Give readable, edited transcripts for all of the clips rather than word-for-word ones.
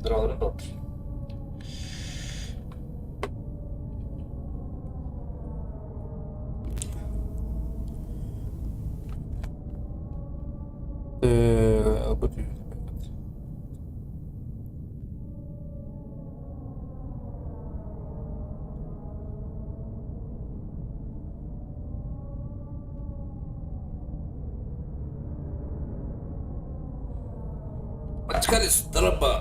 Dramaların doğrudur. Bu büyük. Мачкалис, дроба.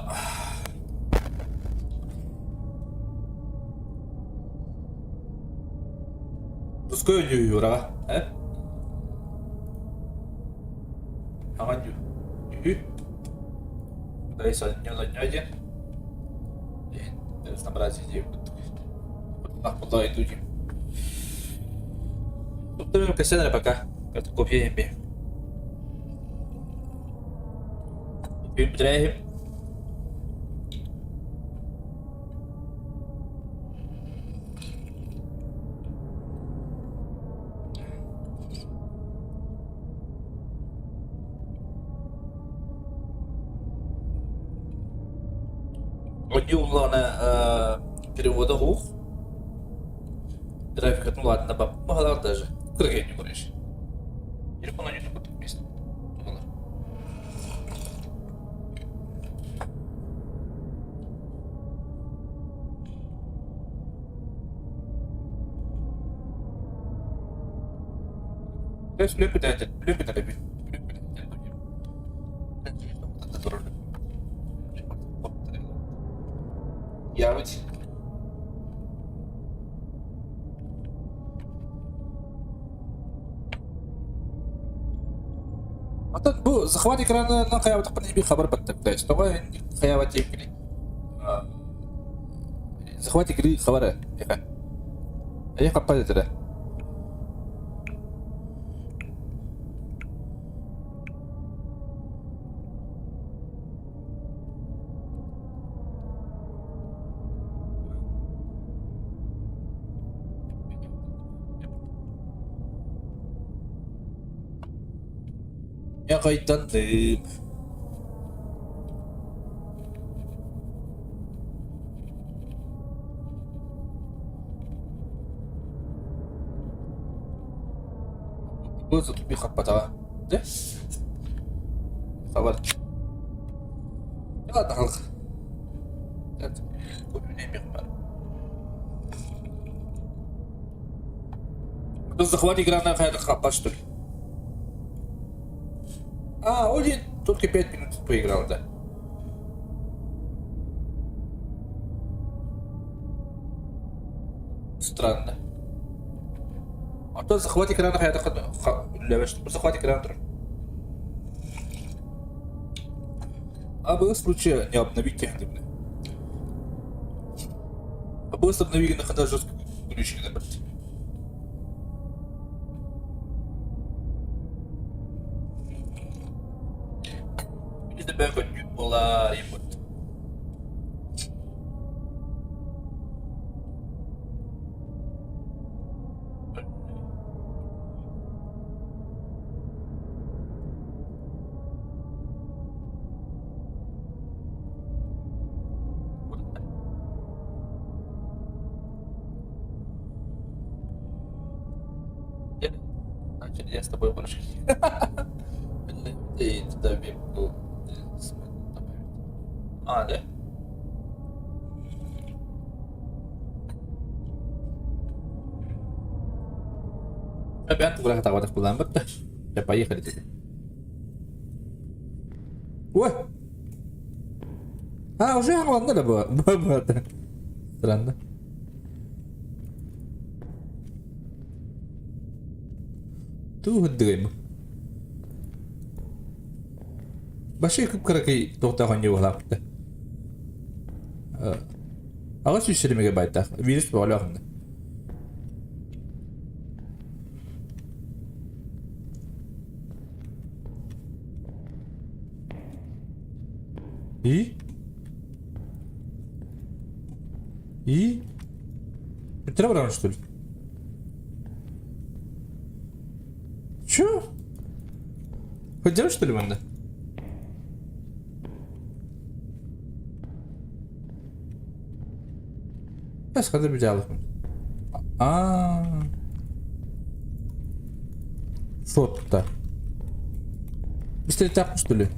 Пускай юра, Jangan dari soalnya aja. Terus tambah aja itu aja. Тут кассета пока. Это копия имя. И Иbrahim. Удивленно перевода рух. График, ну ладно, помогла даже. Крыгай не говоришь. Телефон не тут вместе. Guys, belum kita lebih. Я ведь. Bu захват экранынан қияваттық бір небе хабар баттық. Стоға қияват емкілі. Захват игры хабары. Аяқ қаппады тірі. Я қайтандым. Бұл тұтпей қаппатаға. Де? Хабар. Ладно, халық. Көбіне емек бар. Біз захват играна қайда қаппа, что ли? Один только 5 минут поиграл, да. Странно. А то захват экрана захват экрана. А был случай не обновить их, блин. А был обновить на хода жестко ключи набрать. Бэкот была ремонт. Значит, я с тобой больше. И туда бегу. Да? Опять в так вот куда мы я поехали теперь. Ой! Уже надо было. Странно. Тут дым. Баши күп кыракай тоқтаған не болапты. Ағаш үшірімеге байтақ. Вирус болу ақында. И? Треба рано, что ли? Чё? Хоть делать, что ли, Манда? بس خدر بجالك. Сотта. Быстрее тяпку, что ли?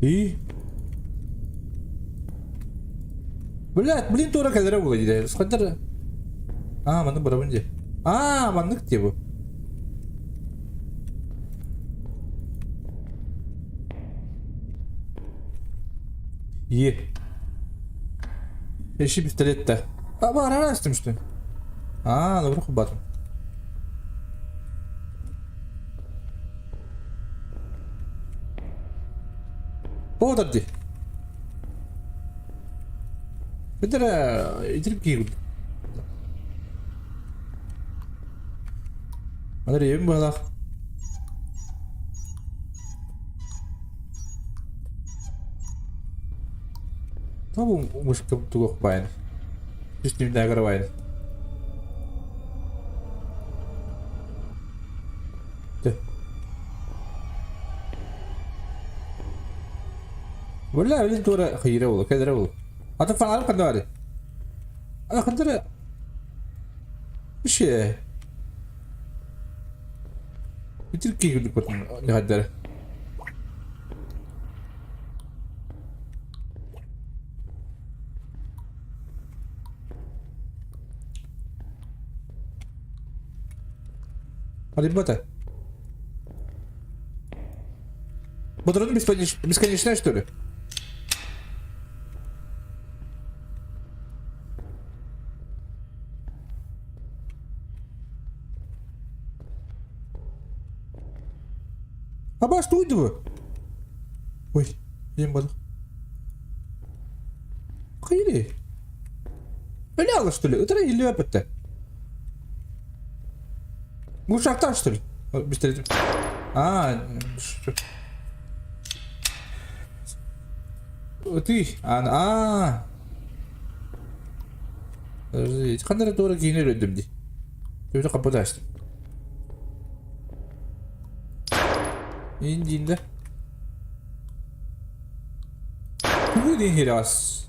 И? Блядь, блин, тура кәдірі болады дейді. Сқадыр. Маны бұрабын де. Мандық де бұл. Ещё пистолет-то. Бар арастым, что ли? Наверху батон. Подожди. Это итерпи. Смотри, им было. Табу мышка тугок байна. Чисто не догравает. ولا اللي تورا خيره والله كذا والله هتفعل على قداري انا قدر ايش بتركي يقول لك لهدره ребята патроны бесконечные что ли? Что это? Ой, я не буду. Хили. Бляла, что ли? Это или опыт-то? Вы шахтар, что ли? Быстрее. Ты. Подожди. Хандра тоже генерирует дымди. Ты уже капотаешь. İndiğinde bu değil biraz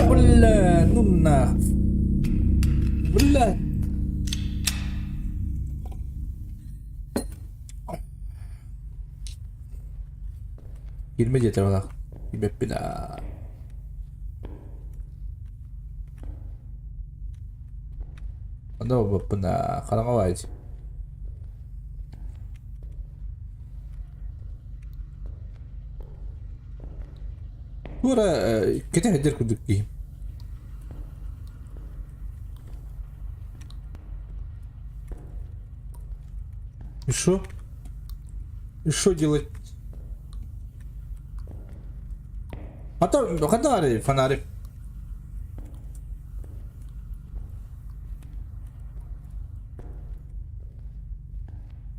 ولا نونا ولا girmeyecekler ona gibi bir daha. Pernah kalang awal je. Ora kita hajar kuduk ki. И что делать? Когда фонарик?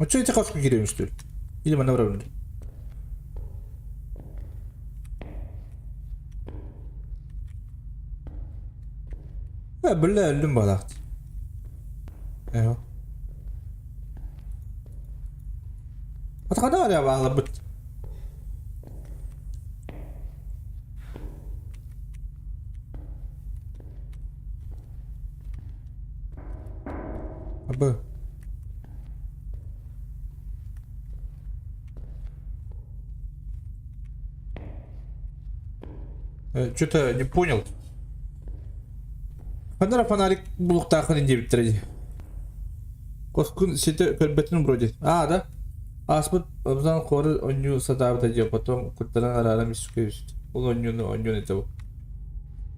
Что эти хаски гиреем, что ли? Или мы направлены? بالله اللمبة ضغط. ايوه اتقدر يا بعض ضبط. ابا что-то не понял. Фонарик фонарик блок охренеть битреди. Коскун сети көрбетин вроде. Да? Аспыт абзан хоры оню садавда же потом куттаран арара мискеш. Ол оню это.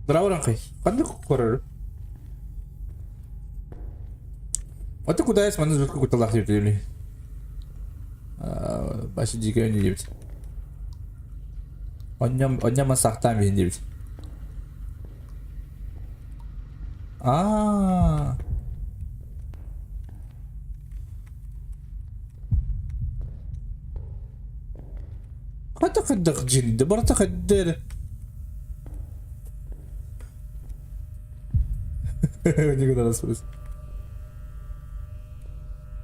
Драваран кай. Кандай хоры? А ты куда я смотрю, что какой-то лах или? Баши дикая не девять. Он масахтами не девять. Hadi kadar cindi, barata kadar. Не надо спросить.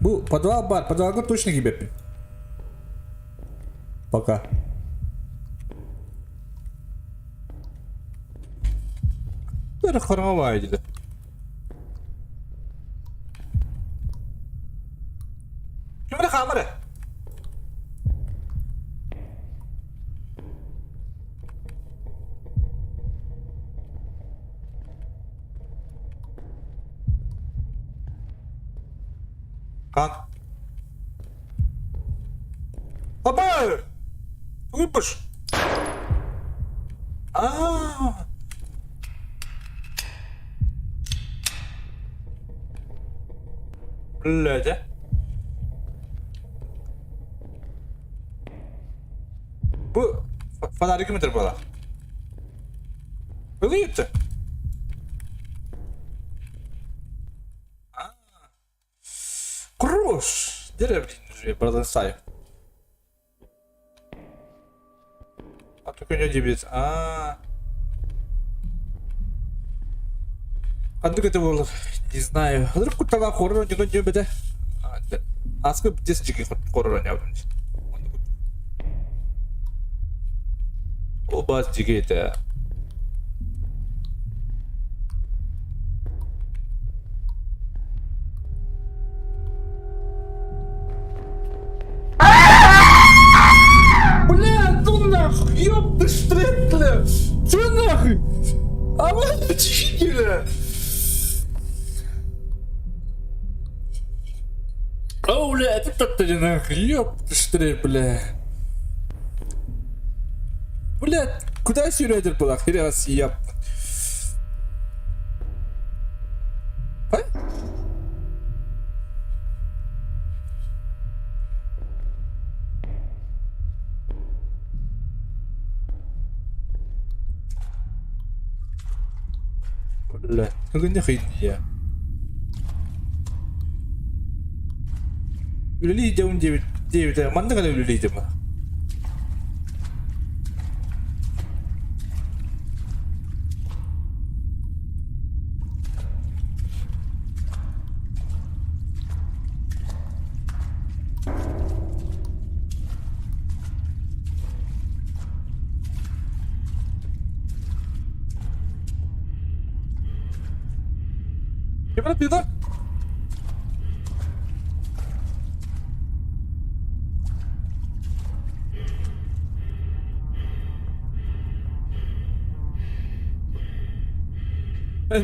Bu подвал бар, подвалга точно гибеппин. Пока. Böyle karamavaydı da. Kimde kamera? Kan. Baba! Uyumuş. Aa. Öyle. Bu fadarı kimidir bu adam? Öyle gitti. Kuruş. Деревни, продолжай. А только у него дебет. అందుకు это было, не знаю. Вдруг куда хоррор не гонит беда. Аскы здесь дикий хоррор не авдун. Оба дикий это. Ёпты штрекля! Чё нахуй? А вы чикили? О, бля, это кто-то не нахуй, ёпты штрек, бля. Бля, куда сюрядер была? Хрена съеб. А? Бля, какой нахуй я? Люли он 9, манда когда люли идем. Gimana Peter?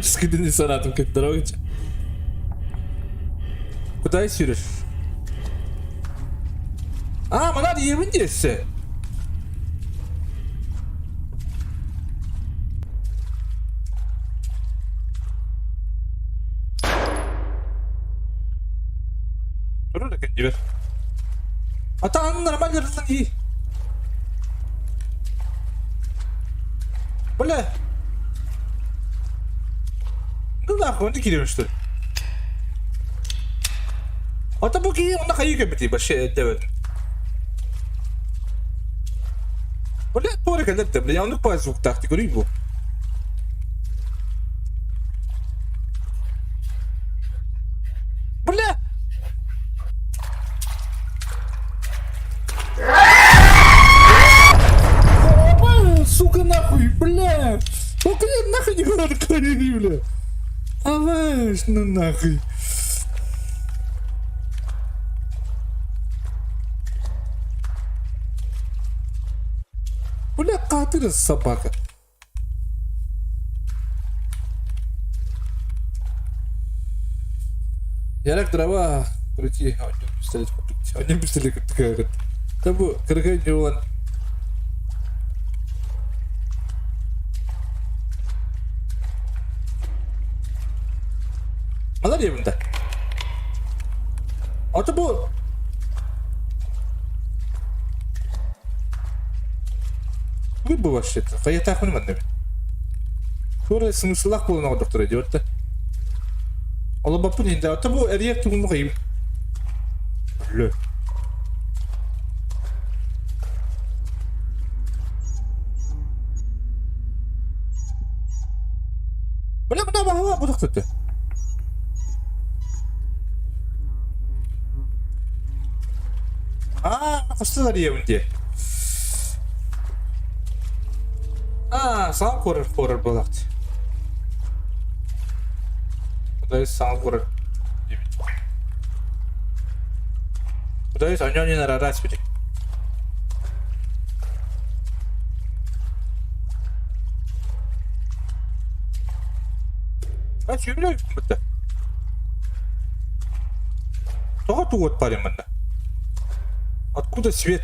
Скиди не санатом как трогать. Куда сюришь? А, мы надо здесь. Gibi. Hatta normal yarısın iyi. Böyle. Ne daha önce giriyormuştu. Hatta bu ki onda kayık yapıtı başı evet. Böyle doğru kadar da bile yanlış bazı yok taktik görüyor bu. Böyle. Сука нахуй, бля! Ну-ка я нахуй не говорю, бля! Аваш, ну нахуй! Бля, катыр собака! Ярак дрова крути, а он пистолет купить. Он не пистолет как такая. Табу, крыгай он. Мало ли бunda? Ata bu. Bu вообще-то. Я так понимаю. Sonra смыслах полного доктора идет. Allah bapak ni dah. Ata bu eriyak tu mu kayım. Le. кстати. Кыстылар емінде. Саңа көрір болақты. Бұдай саңа көрір. Бұдай аньонин арарас беді. Чүймілі өйткім бұдды. Тоға туғыт бар емінді. Откуда свет?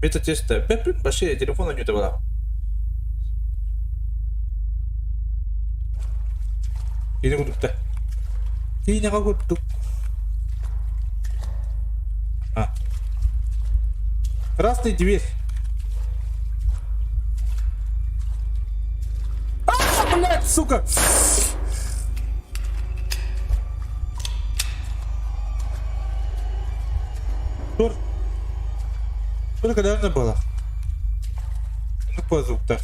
Бета-теста. Блин, вообще телефона не было. Ini kutuk. Ini aku kutuk. Красный дверь. Блядь, сука! Тур. Сколько должно было? Ну, по звуку-то.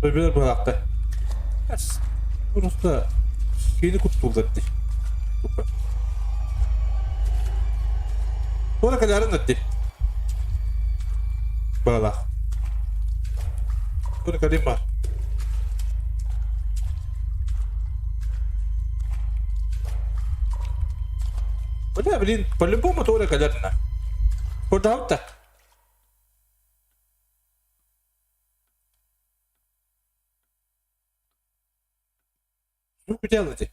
Böyle bıraktı. Burası da şeyini kurtuldu. Sonra kadarın etti. Bağla. Sonra kadim var. Udah, блин, по-любому тоже кадарна. Куда-то. Что вы делаете?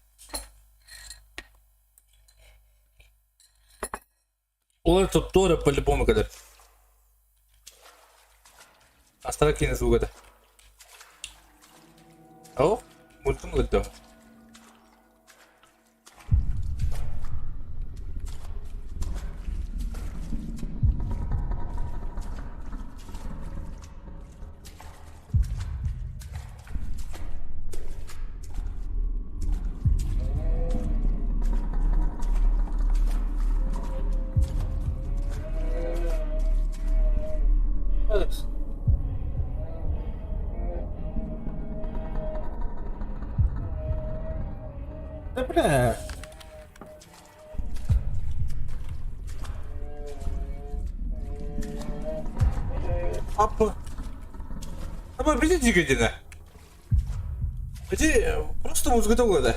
Олар тут тоже по-любому кадар. Астраки на звук это. О, мультом летал. Да бля. Apa bisa juga jadi? Jadi просто музыка такой, да?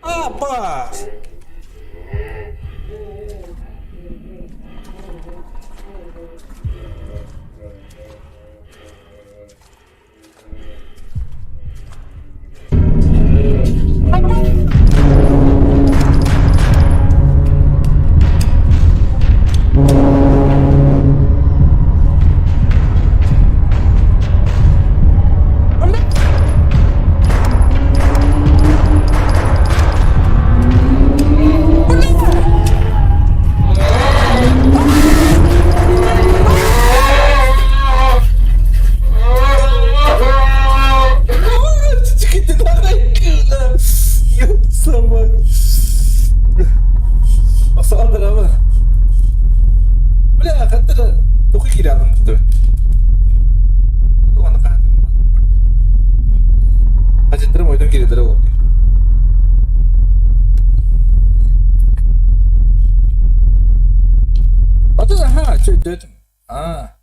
Apa?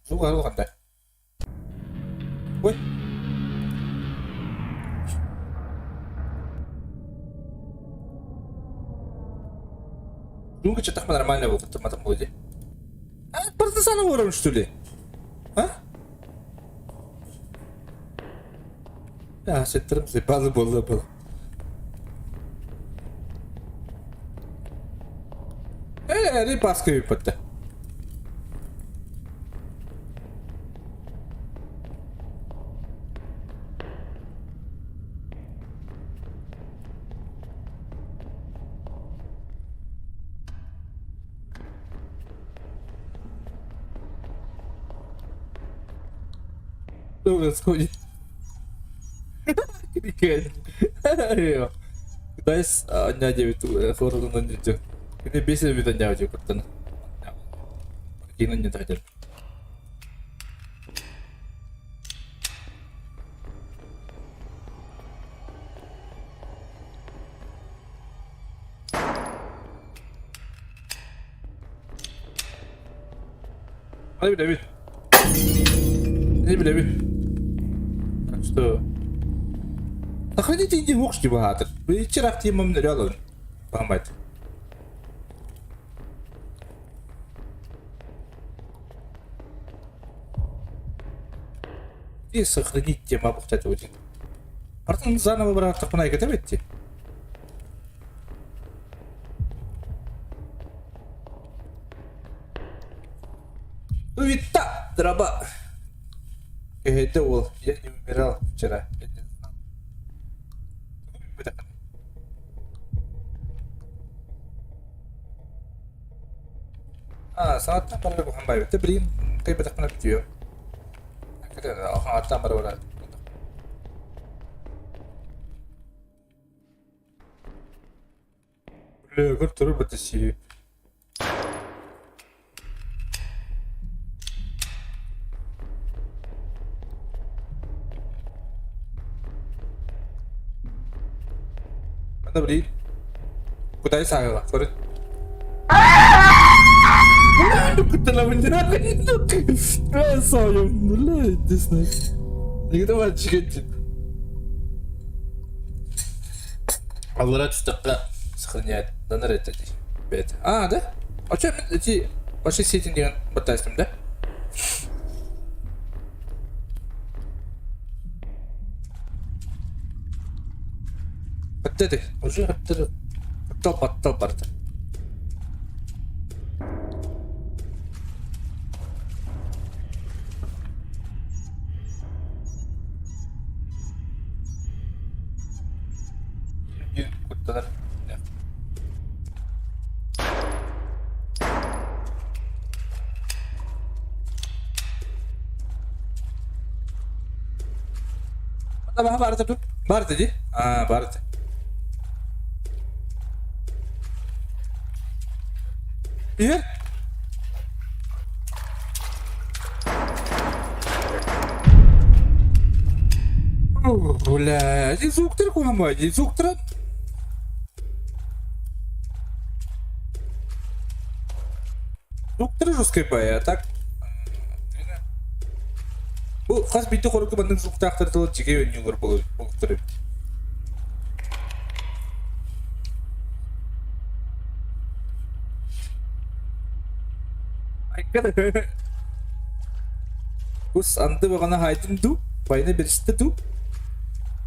Lugar 간다. 왜? Думаю, что-то нормально было в этом годе. Просто заново уровень, что ли? Сеттерим зебазы был. Репаска выпадта. Что происходит? Guys, anya aja itu forum lanjut. Ini bisa lebih tanya aja kan. Kinan niya tayo. Hadi David. Hadi David. Что? Находите иди в окшки багато. Ви вчора в тім рядом. Пам'ять. И сохранить тему обухтать один. Артон заново брать так понай готовите. Вита, дроба. Это был. Я не умирал вчера. Я не знал. Saat apa baru hambai. Itu beri kayak betak mana video. Akhirnya apa baru ada. Boleh, kau terus bertesi. Mana beri? Kutai saya lah, sorry. Kita lah menjelaskan itu. Sayang, mulai itu snack. Kita macam gitu. Allah tak сохраняет. Да, на это 5. Да? А что эти ваши сеттинги батайством, да? Вот это уже подтал парта. Барта тут? Барта ди? Барта. Iya? Ulah, ini zukter ku hamba, ini zukter. Zukter жесткой бая, так? Bu khas bitti korku banding zukta aktardılar jige önüyor bulutları. Айкада. Кус анты багана хайдын ду, байна беришти ду.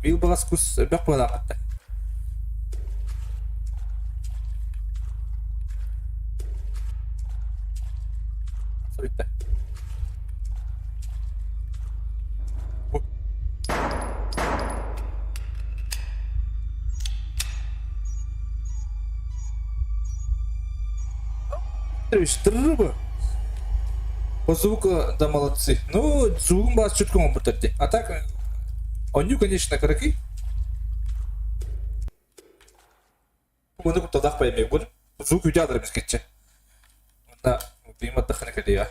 Бил багас кус бак бала акта. Сойта. Штырба. По звуку, да, молодцы. Ну, звук вас чутко он будет. А так, он, конечно, караки. Bunu ku tadak payı mebur. Звук у тебя драбис кетче. Да, бима тахана кадия.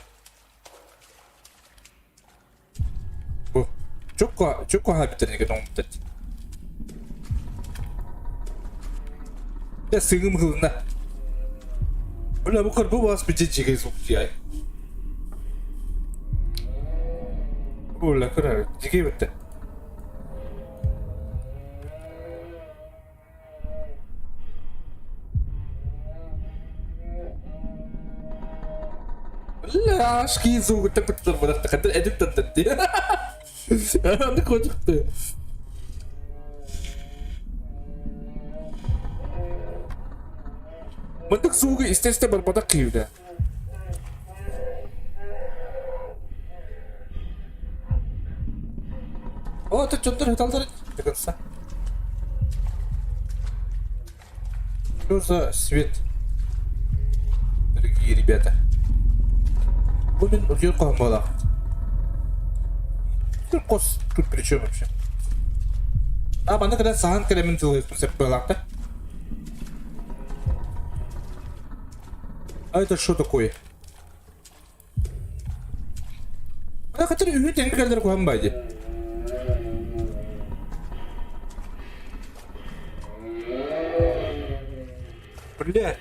Бу. Чукко хабитер не gedong будет. Я сыгым хылна. Бля, бухар бу вас бежичиге звук яй. Бля, кара, жиге бетте. Бля, ашки звук так беттер бадак такадыр эдип таттати. Аны кожукты. Мындык звугу истесте бар бадак кийүүдө. О, ты что-то талдар дегенса. Что за свет? Дорогие ребята. Бумин уйдёт калмала. Тут кос тут при чем вообще? Bana kadar sahan kalemin tılığı konsept böyle. А это что такое? Ана катар үйі теңі кәлдер қойын байды. Бля.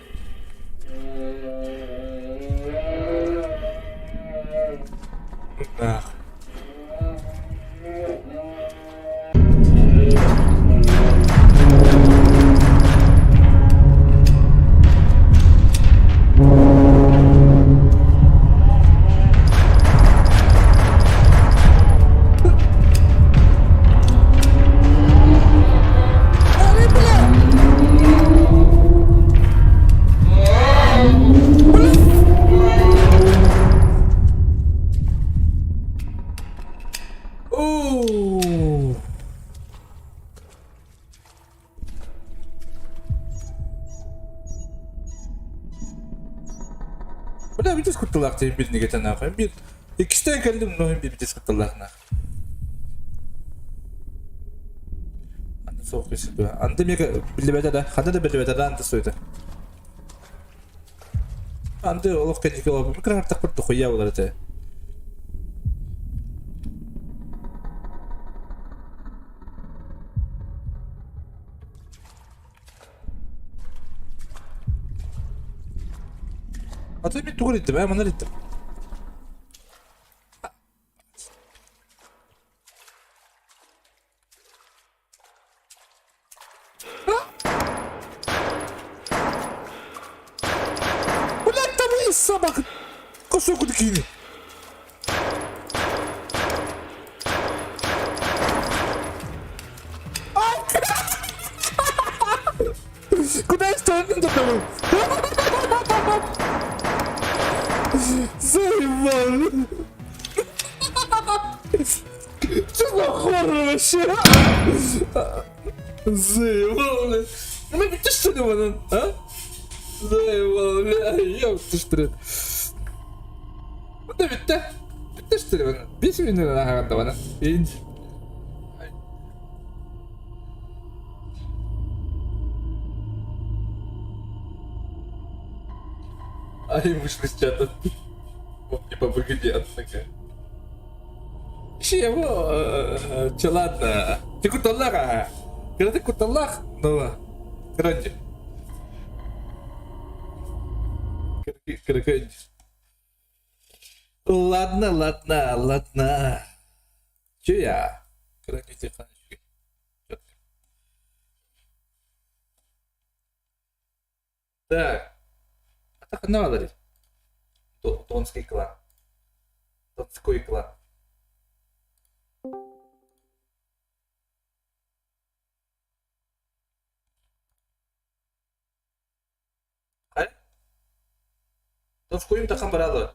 Ах. Оу. Бля, видишь, кутылақ дейін біріне кетен ақы. Bir, ikisinden geldim, но bir видишь кутылақына. Anda soğuk hissediyor. Anda mega bilibede de, hada da bilibede de anda soydu. Anda oluq kendiki olabilir. Bir kadar artık bir dokuya olar da. Hatta bir tuğur ettim, hemen ettim. Ulan tabi sabah kusur kudikini. Куда я стою на тобой? Заебал. Что за хоррор вообще? Заебал, блядь. Ну ты что ли, вон, а? Заебал, блядь, ёпта что ли. Вот да ведь да. Ты что ли, вон? Бейся меня на ногах, вон, иди. Они вышли с чата. Вот типа выгодят такая. Чего? Че ладно? Ты куталаха? Когда ты куталах? Ну, короче. Короче. Ладно, ладно, ладно. Че я? Короче, тихонечко. Так. А так не надо. Донский клан. Донской клан. Хай? Донской им тахан барады.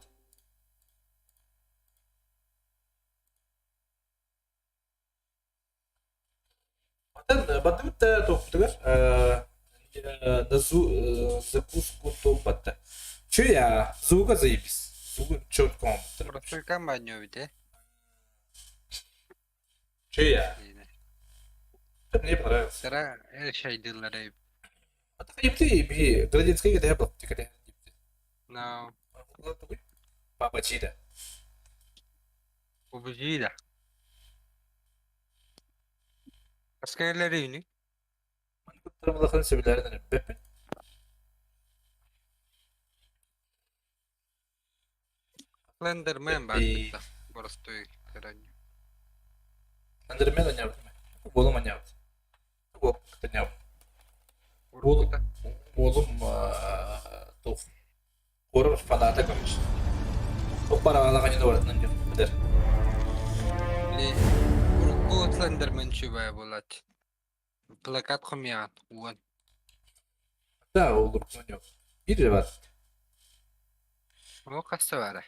Батыгытта топтугар. Закуску топата. Че я? Звука заебись. Звука четко. Просто компанию ведь, Че я? Мне понравился. Тара шайдылары. А так епти, би, градинская где я был, ты когда? Но Папа Чида. убедила. Аскерлери ni. Kutlarım Allah'ın sevilerinden hep. Slenderman И бардыкта. Простой карань. Андермен оняв. Болом оняв. Оп, оняв. Уркута. Болом тоф. Хорор фаната, конечно. Топ пара алаға не doğru nan diyor. Bilir. Ли урку Слендермен чубая болат. Плакат хомян. Уон. Да, olur. Оняв. Bir var. О кастывара.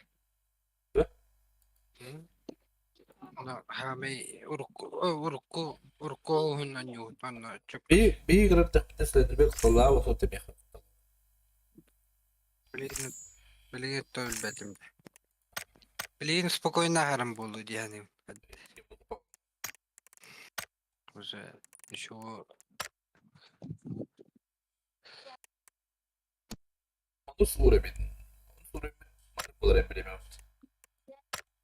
Да? Но хами урку хунан ю. Анна чук. Bir grab takipte Slenderman kolla o sote meha. Блин, то бетим. Блин, спокойно харам болу дияни. Уже Şu Onu soru emin. Onu soru emin. Manipüler emin bilemiyorum.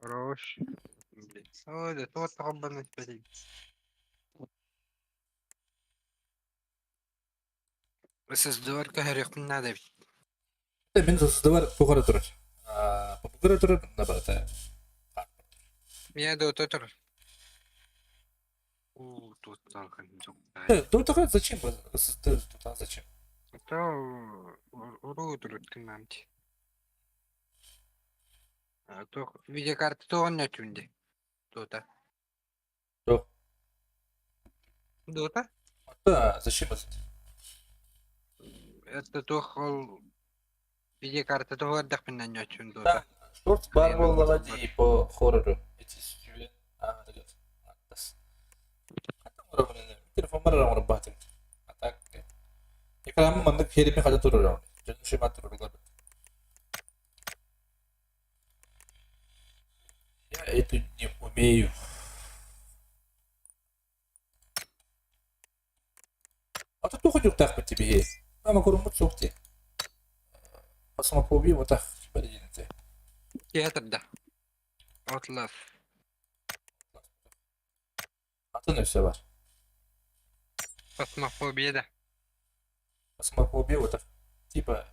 Рош. Ой, да то тaqabbalna tbalik. Siz duvar kahretsin nada bit. Emin hızlı var. Bu kadar durur. Bu kadar durur. Ne var da? Я до тотор. Тут так çok. Dur da зачем? Dur зачем? То уру кимамти. То видеокарта то он нетунди. Дота. Yok. Дота? Da зачем? Это то видеокарта то отдых на нетун дота. Шорт бар болғалади по хоррору. Эти стюден. Да газ. Аттас. Телефон бар рамыр батым. Атак. Экранын мандык хериме хада турur рамыр. Жөн шема турur. Я это не умею. А тут кто ходил так по тебе? Мама куруму цукти. Посма побил вот так. Подождите. Театр да. Outlast. Аты все var. Посмофобия да. Посма побил вот так. Типа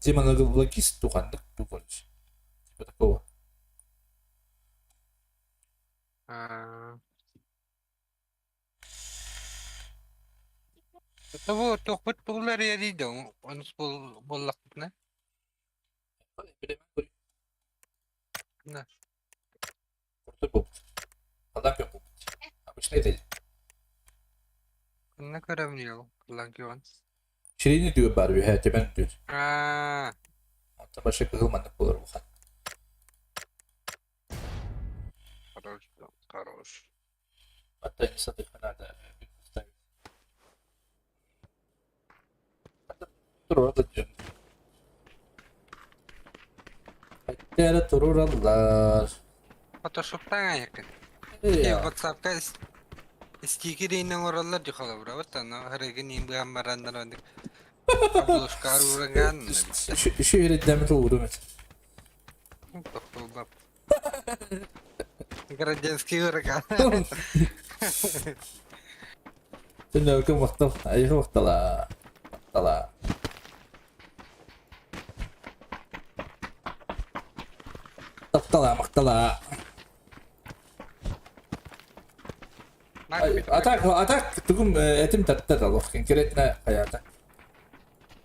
демонологист тухандык ту короче. Типа такого. Это вот тохпут пулар я дидо. Он спол боллакна. Да. Крутой был. Адам был. Обычно это. На каравнил. Лангион. Şirini diyor bari her temen diyor. Hatta başka kılmanlık olur bu kan. Хорош. Хорош. Hatta insan da kanada bir kutay. Hatta dur orada diyor. Hatta durur Allah. Фотошоптан якын. Ya. WhatsApp'ta стикеринен ораллар жохала бра. Вот аны хареген им гамбарандан ондик. Обложкар ураган. Şu yere demir uğrum et. Баб. Гражданский ураган. Sen de bakın vaktal. Ayıkı vaktala. Vaktala. Vaktala vaktala. Atak tugum etim tattar al bakın. Kiretne hayata.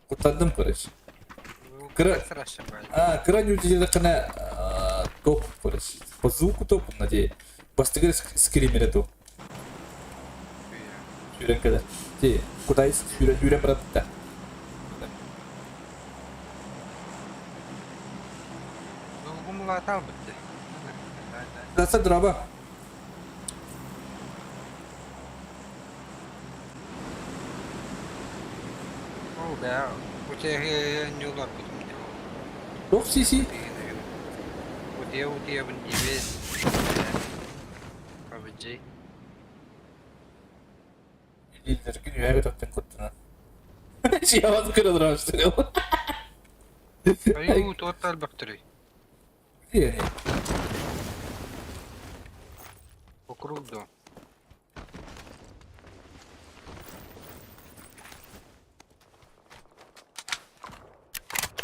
Kurtardım короче. Крайне удивительно, когда топ, короче. По звуку топ, надеюсь. Постигли скример эту. Юрен когда. Те, куда есть Юрен брат, да. Гумлатал битти. Даса драба. О, да. У тебя не удар будет. Yok sisi. У тебя не весь. PUBG. İldirkin yüğe taktın kurtuna. Şey havası kırılır ağaçta. Аю, total бактерий. Yani. Вокруг да.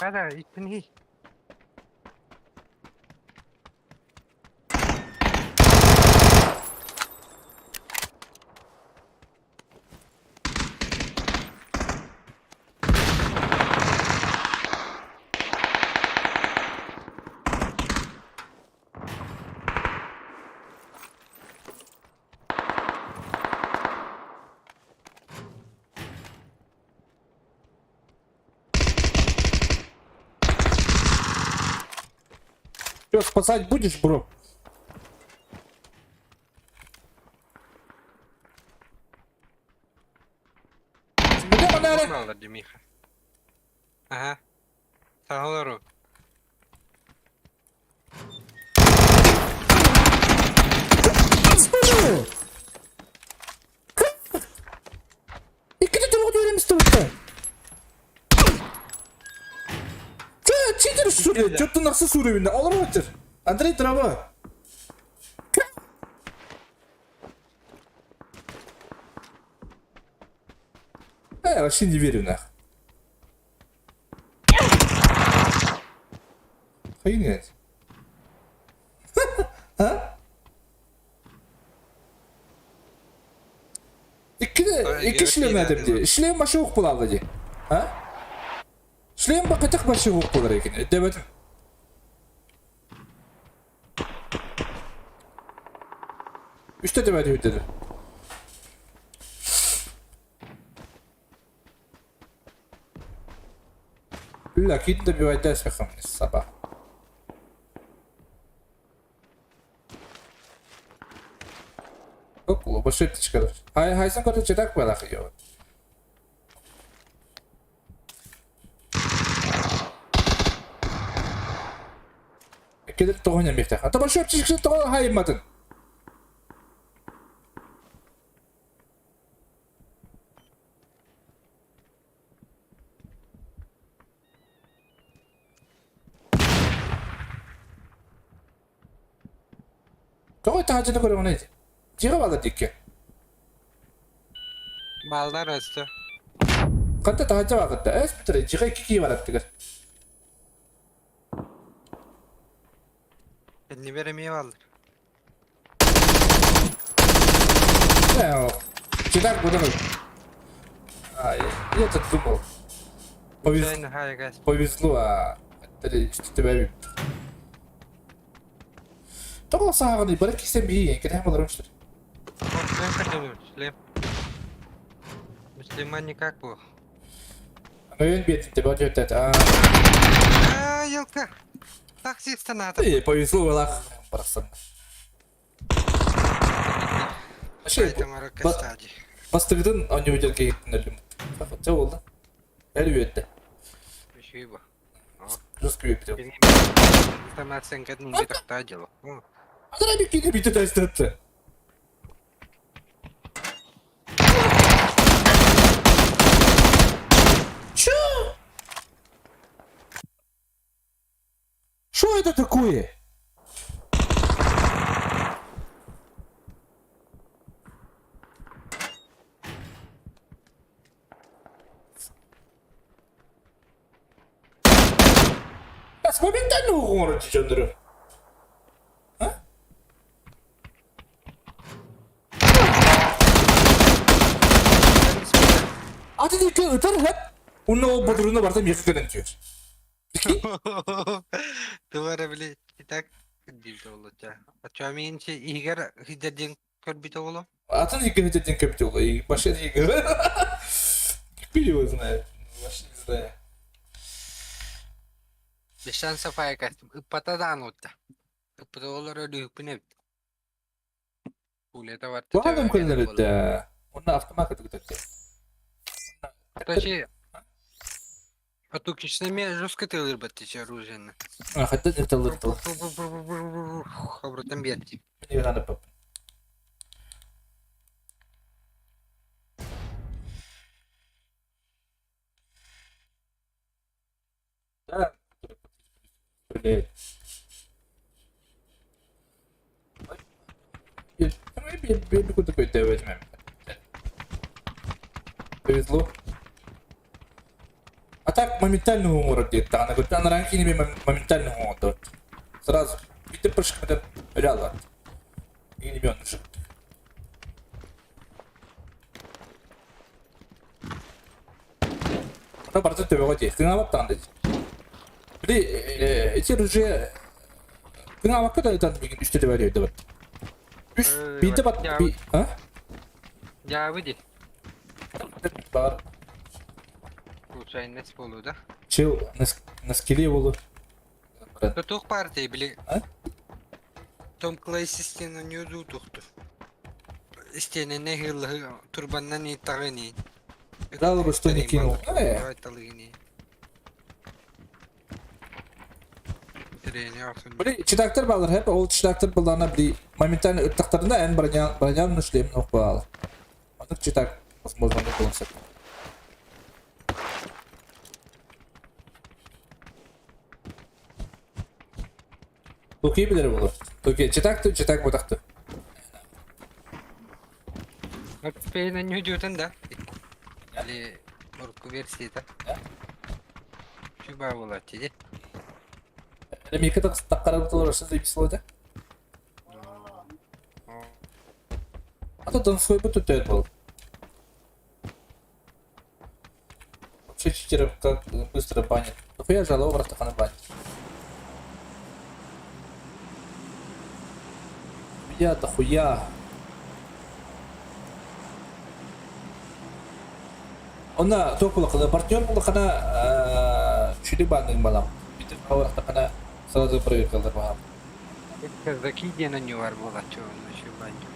Да, итни. Что, спасать будешь, бро? Где манера? Мало, Демиха. Ага. Сагалару. İkinci turgu öğrenmişti burada. Çiğdir Suriye. Çok nasıl Suriye'inde. Olur mu bitir? Andrei trava. Şimdi verin ha. Hayır ne? Ha? İki işlem edip diye. İşlem başı hukuk bulaldı diye. Ha? İşlem bakatak başı hukuk bular ekin. Demedim. Üçte demedim dedi. Lakin de bir vayda sakınmış sabah. Yok bu başı eti çıkarır. Haysan kadar çetak var akıyor. Kedir toğun yemekte. Hatta başı öpçü çıksın toğun hayırmadın. Toğun tahacını korumu neydi? Ciğe bağlı dikke. Ballar astı. Kanta tahacı vakitte. Es bitire. Ciğe iki kiyi var attıkır. Elini veremeye ballar. Ne o? Çetak buradan öl. Ay, ya tuttum o. Sen hayır gaz. Повезло, а işte тебе Togo sağını bırak ise bir yiyin. Kene hem alırmıştır. Müslüm katılıyor. Müslüman никак bu. Öyle bir ettim. Hadi ötet. Aaa yılka. Taksi станата. Повезло валах. Брасын. Поэтому ракостади. Бастырдın onu öderke gittin ölüm. Fakat ne oldu? Öyle ötte. Еще его. Just büyük bir. Информация как не так тадила. Adana bir kere bir test etti. Что это такое? Я с моментального города Чандру. А? А ты не öter hep. Onun o bodruna varsam yakıkların diyor. Duvara bile так değil olacak. Açamayın Igor hidden körbite oğlum. Atın yıkı hıcadın köpte olayı. Başka yıkı. Biliyor знает. Başka не знаю. Без шанса файкастым. Иппатадан отта. Иппаталар öyle hüpüne bit. Kulete var. Bu adam kullanır etti. Onun автомат эти. Точи. А тут кичнеме жестко ты лырбаттыч оружиені. Hatta это лыртыл. Обратан берді. Не надо пап. Да. Блядь. Я бегу такой, да возьмем. Повезло. А так моментального умора где-то. Она говорит, на ранкине моментального умора. Сразу. Bitti прыжками реально. И не бьет уже. Она просто тебе воде. Ты на вот там дать. Бли, эти уже. Ты на вот когда там бегут, что ты варишь, давай. Bir de bak bir... Ha? Ya выйди. Бар. Случайно с полу, да? Чел на скеле волу. Тух партии, бли. А? Том Клейси стена не удутухту. Стена не хилла, турбанна не тагани. Жалобы, что не кинул. Давай талыгини. Reyni yapsın. Böyle çıdaktır bağlar hep o çıdaktır bağlarına bir momentan ıttaklarında en branyan nüşleyim nok bağlı. Anlık çıdak bozmanlık olsa. Okey bilirim olur. Okey çıdak bodaktı. Bak peyden yücüten da. Ali orku versiyede. Şu bağlı açıcı. Hem iki takkarar olursa da bir sloda. Hatta dans koyup tutar bol. Вообще читеров как быстро банят. Нахуя жало в растахана банят? Я дохуя. Она только когда партнер был, когда чили бандing балам. Питер Пауэр, когда сразу проверил дорога. Kazdaki denen yuvar bu açı onu şu bence.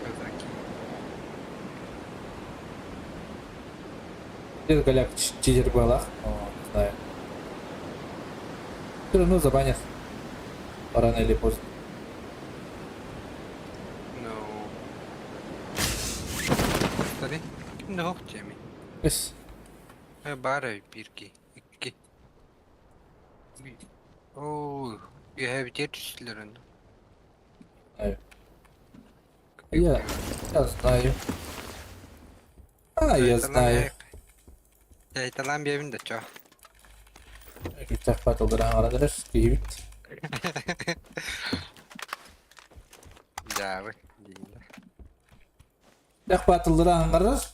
Kazdaki. Где голяк читер балах? Не знаю. Все равно забанят. Рано или поздно. No. Tabii. Kimde yok Cemil? Yes. Bari bir ki. İki. Oh. You have jet onda. Знаю. Я знаю. Я знаю. Şeytalan bir evinde çok. Güzel patıldıran aradır. Gibi. Ya bak. Yak patıldıran aradır.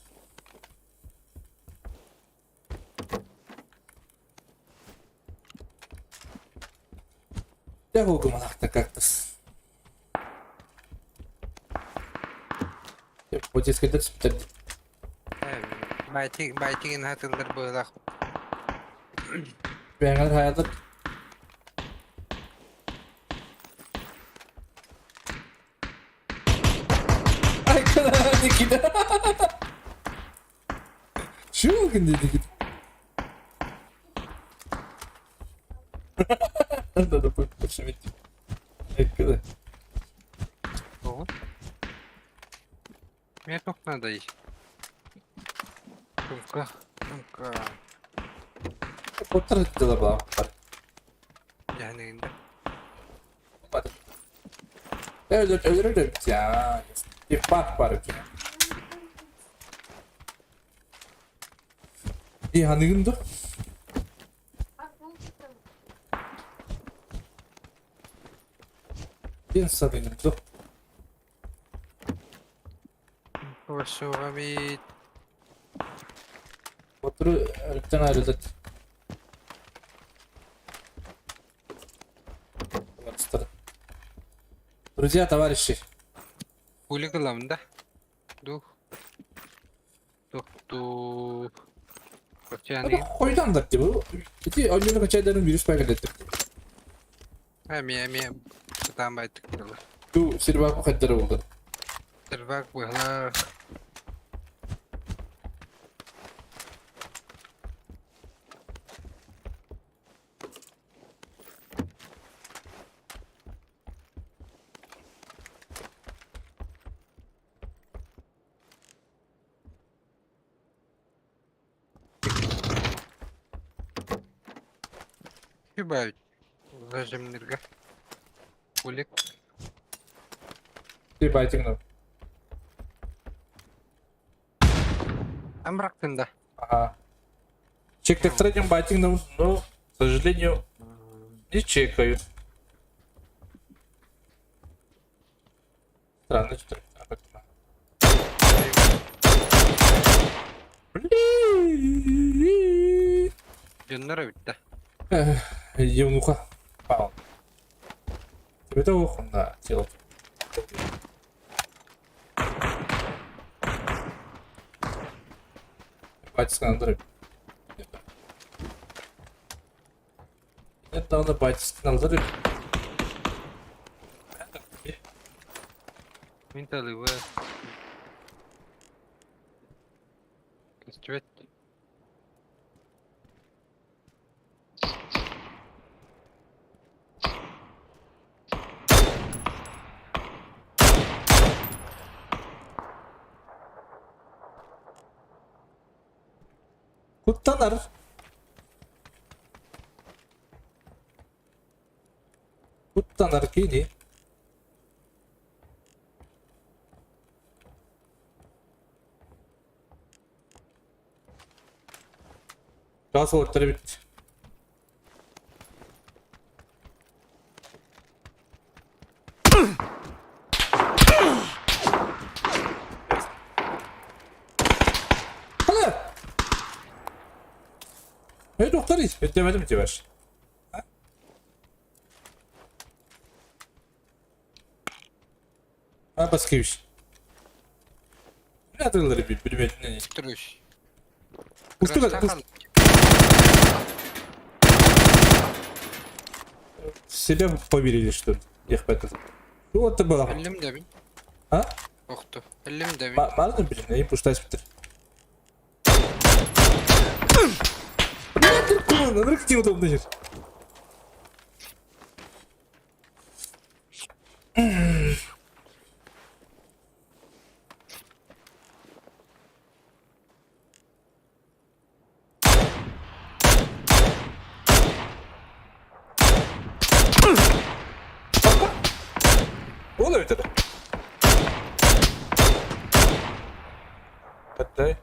Yak okumamakta kaktız. Вот здесь когда теперь Baytigin hatırlar böyle. ben kadar hayatım. Ay kadar dikide. Şu mu gün dedi git. Надо будет пошевелить. Ay kadar. Oğlum. Ne çok надо. Tunka. Otur da bak. Yani Hadi. Öldür ya. Bir bak var ki. İyi hanımdı. Bir sabınımdı. Koşuğa bir Oturu örükten ayrıldık. Друзья, товарищи. Huli kılamında. Duh. Yani Hoylandık gibi. İki oyunu kaçayların virüs paket ettik. hem tutan baytık kılı. Bu sirva bu kadar oldu. Bak böyle. Хіба зажимнерга. Хулик. Bir baytın. Амрактында. Ага. Чек третьим байтинг, но, к сожалению, не чекаю. Странно, что ли? Блин. Canları bitti. Евнуха. Пау. Тебе того хунда делать. Батька Андрей. Нет, давно батька Андрей. Менталы вы. Kutlanır. Kutlanır kini. Gaz ortaları bitti. Hala. Hey doktor hiç demedim ki ver. Ha başka bir şey. Ne adırları bir bedene. Duruş. Uçtu Kıraçta kadar. kaldı. Себя поверили, что ли? Их это. Вот это было. 50 de bin. Ha? Oktu. 50 de bin. Var mı birine? İyi puştaş bitir. Надо как удобно жить. Oluyor tabi. Hatta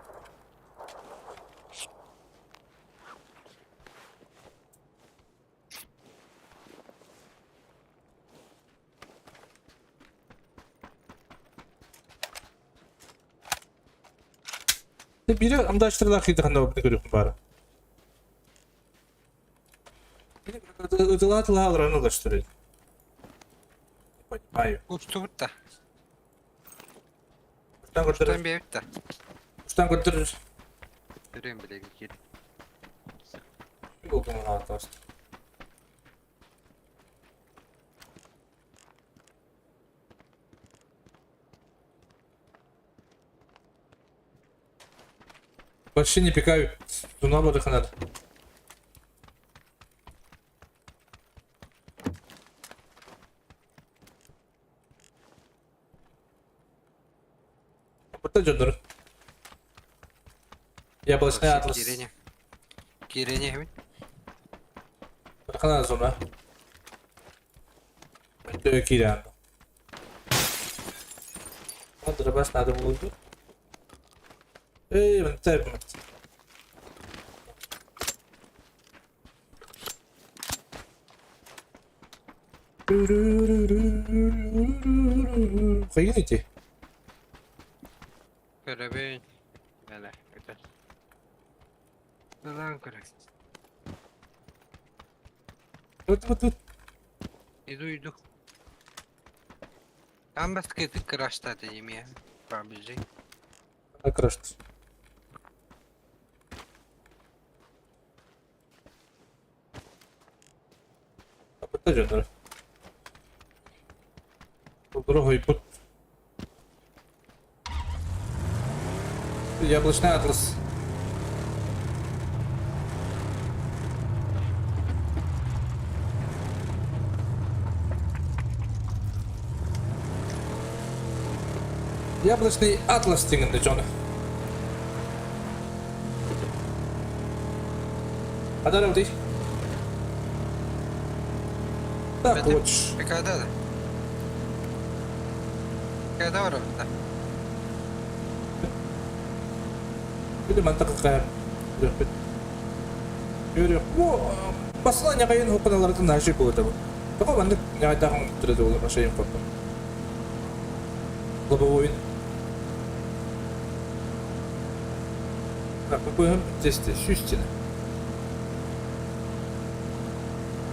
biri amdaştırlar kıydı kanda obini görüyorum bari. Ыдыла алраны ulaştırıyor. Понимаю. Uçtu bu da. Uçtan götürür. Uçtan bir ev de. Uçtan götürür. Görüyorum bile geri. Bir oldu mu rahat aslında. Почти не пикают. Дуна барыха надо. Burada candır. Яблочный атлас. Kireni. Kireni emin. Барыха надо sonra. Это Кириан. Надо баш надо будет. Эй, вон так. Поедете? Görebeyin. Böyle. Güzel. Lan kırık. Вот. Duydu. Ben başka kıraçta diyeyim ya. Babici. Накрашт. Burada canları. Другой путь. Яблочный атлас. Яблочный атлас дегенде жаны. Адарым değil. Так Benim- хочешь. Pekada da. Pekada var orada. Bir de mantıklı kayar. Yok. Görüyor. Bu basılan yakayın okunalardan her şey bu tabi. Ama ben de ne daha türede olur aşağıya korktum. Лобовой. Так, попробуем здесь сюстина.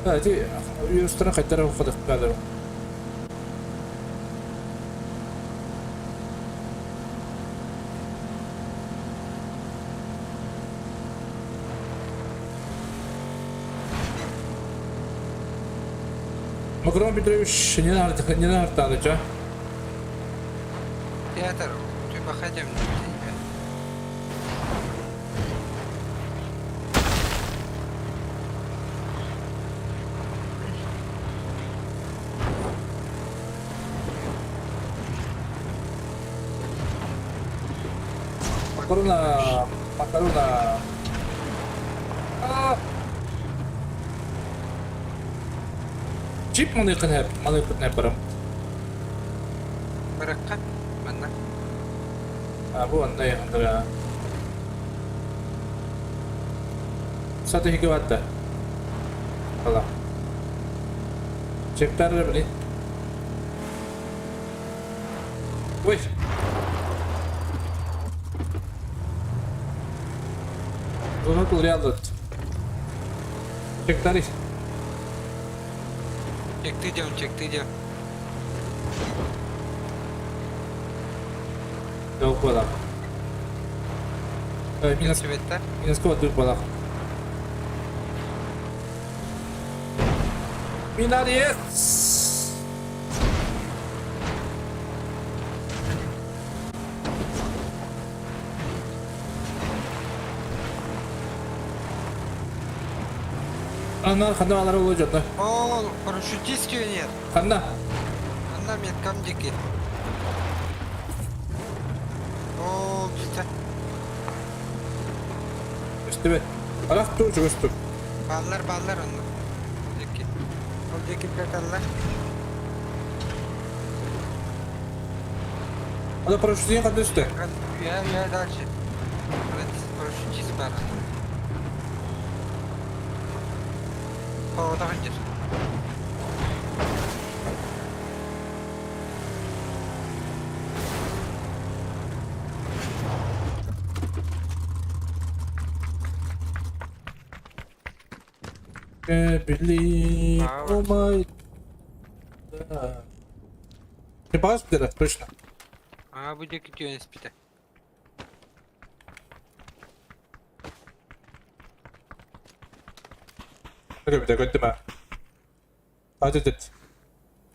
Да, эти ее страна хотят выходить в кадр. Макрон Петрович не надо тануть, а? Театр. Ты походим. Макарона. Jeep malı yakın hep param. Bırakkan. Bana. Ha bu anda yakındır ha. Satu hiki watt. Allah. Cekler de beli. Wih. Bunu kuliah aldı. Cekler iş. Çekti canım. Yok balak. Велосипедler. Minus kuat dulu balak. Minar yes. Ana kanda alara olacak da. О, парашютистки нет. Kanda. Она медкамдики. О, güzel. İşte be. Alak dur çok üstü. Ballar onlar. Ceket. O ceketler ballar. Ada paraşütüye kanda üstü. Я дальше. Evet, парашютист var. Havada hangi? Believe, oh my god. Не пас где-то, точно. А, bu ceket yönespite. Öyle bir de götüme. Hadi dit.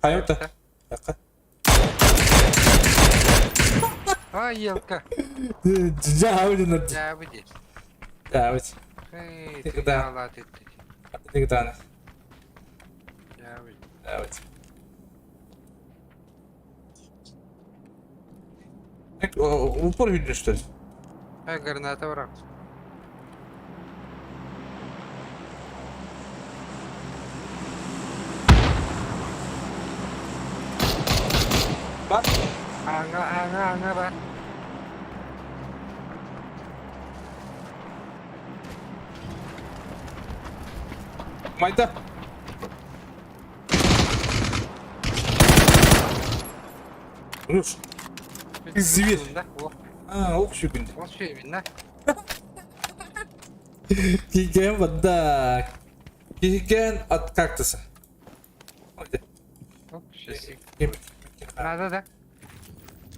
Hayır da. Dakika. Ай, елка. Cavı dinledim. Ya bu değil. Cavı. Hey, Tek ты да. Allah etti. Bir tane. Ya bu değil. Evet. Упор видно что ли? Ha, granata bırak. Bak. Anga bak. Mayda. Rus. Zivir. Oh, Ha, ok şu günde. o şey binler. Gigen vadda. Gigen at kaktası. Hadi. Hop, şey. Gemi. Надо, да?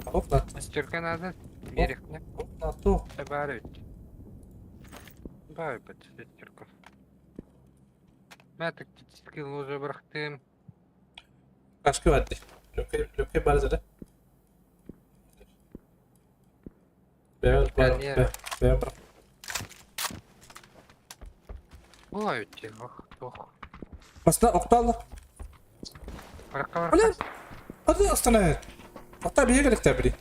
Hop lan. Мастерка надо. Берег, не? Hop lan. Dur. Добавить. Добавить мастерку. Ben tactical loja bıraktım. Başka vardı. Löke barzada. Beyaz Ben var. yerim. Beyaz bırak. Olay ötüyor. Oh. Aslında oktallı. Bırak. Ulan. Hadi aslında. Hatta bir yere gelip tabi.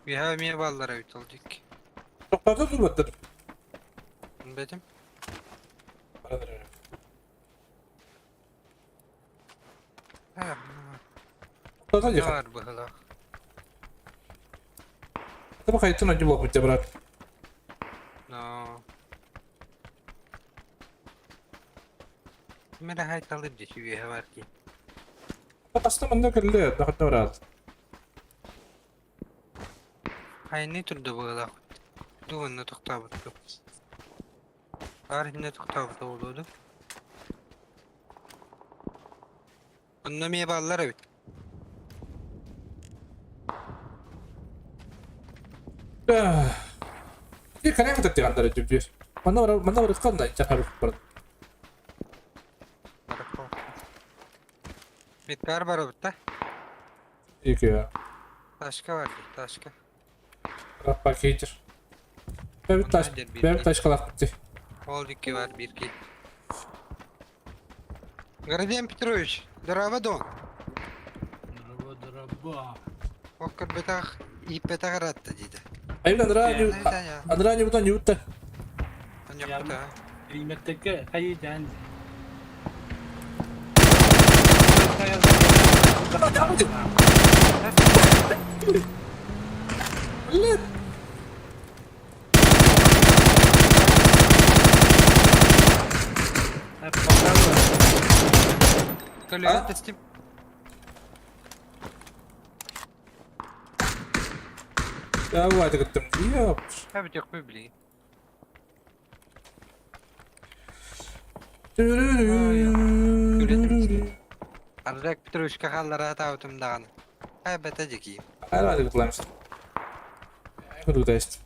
Bir havamiye ballara öt olacak. Oktalda durmadı. Bedim. Ha, Oktalda ne yakın. var bu hala? Hadi bakayım önce bu okuyacağım bırak. No. Mera hay talı diye bir hava var ki. Aslında bunda geldi. Daha da rahat. Hay ne türde bu hala? Duvarına tukta bıttı. Tarihine tukta bıttı oldu. Anlamaya ballar evet. Bir kare kadar diye andare cübür. Bana var kan da içer haruf var. Mitkar var orada. İyi ki ya. Taşka var taşka. Bak bak iyidir. Benim taş kalak bitti. Oldu ki var bir ki. Городян Петрович, здорово дон. Здорово. Оккар бетах и бетах ратта дейді. Ayıp Andranı buradan yuttu. Banyak Ya. da. Kıymetteki kayıcan. Lan. Kalıyor Ha? teslim. Ya bu hadi gittim. İyi yapmış. Ha bir yok bibli. Arrak bitrushka hallara tavtum dağın. Ha bete jeki. Her hadi gitmiştim. Kudu da işte.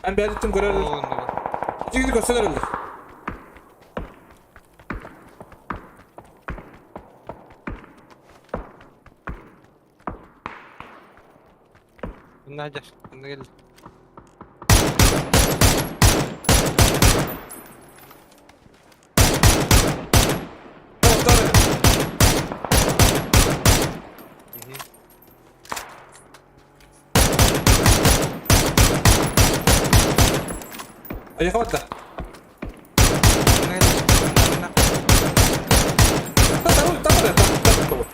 Ben bir adetim görer. Oo no. Gidi göster herhalde. Bunda hajar. Bunda geldi. Ayak atla. Bunda geldi. Bunda. Tamam.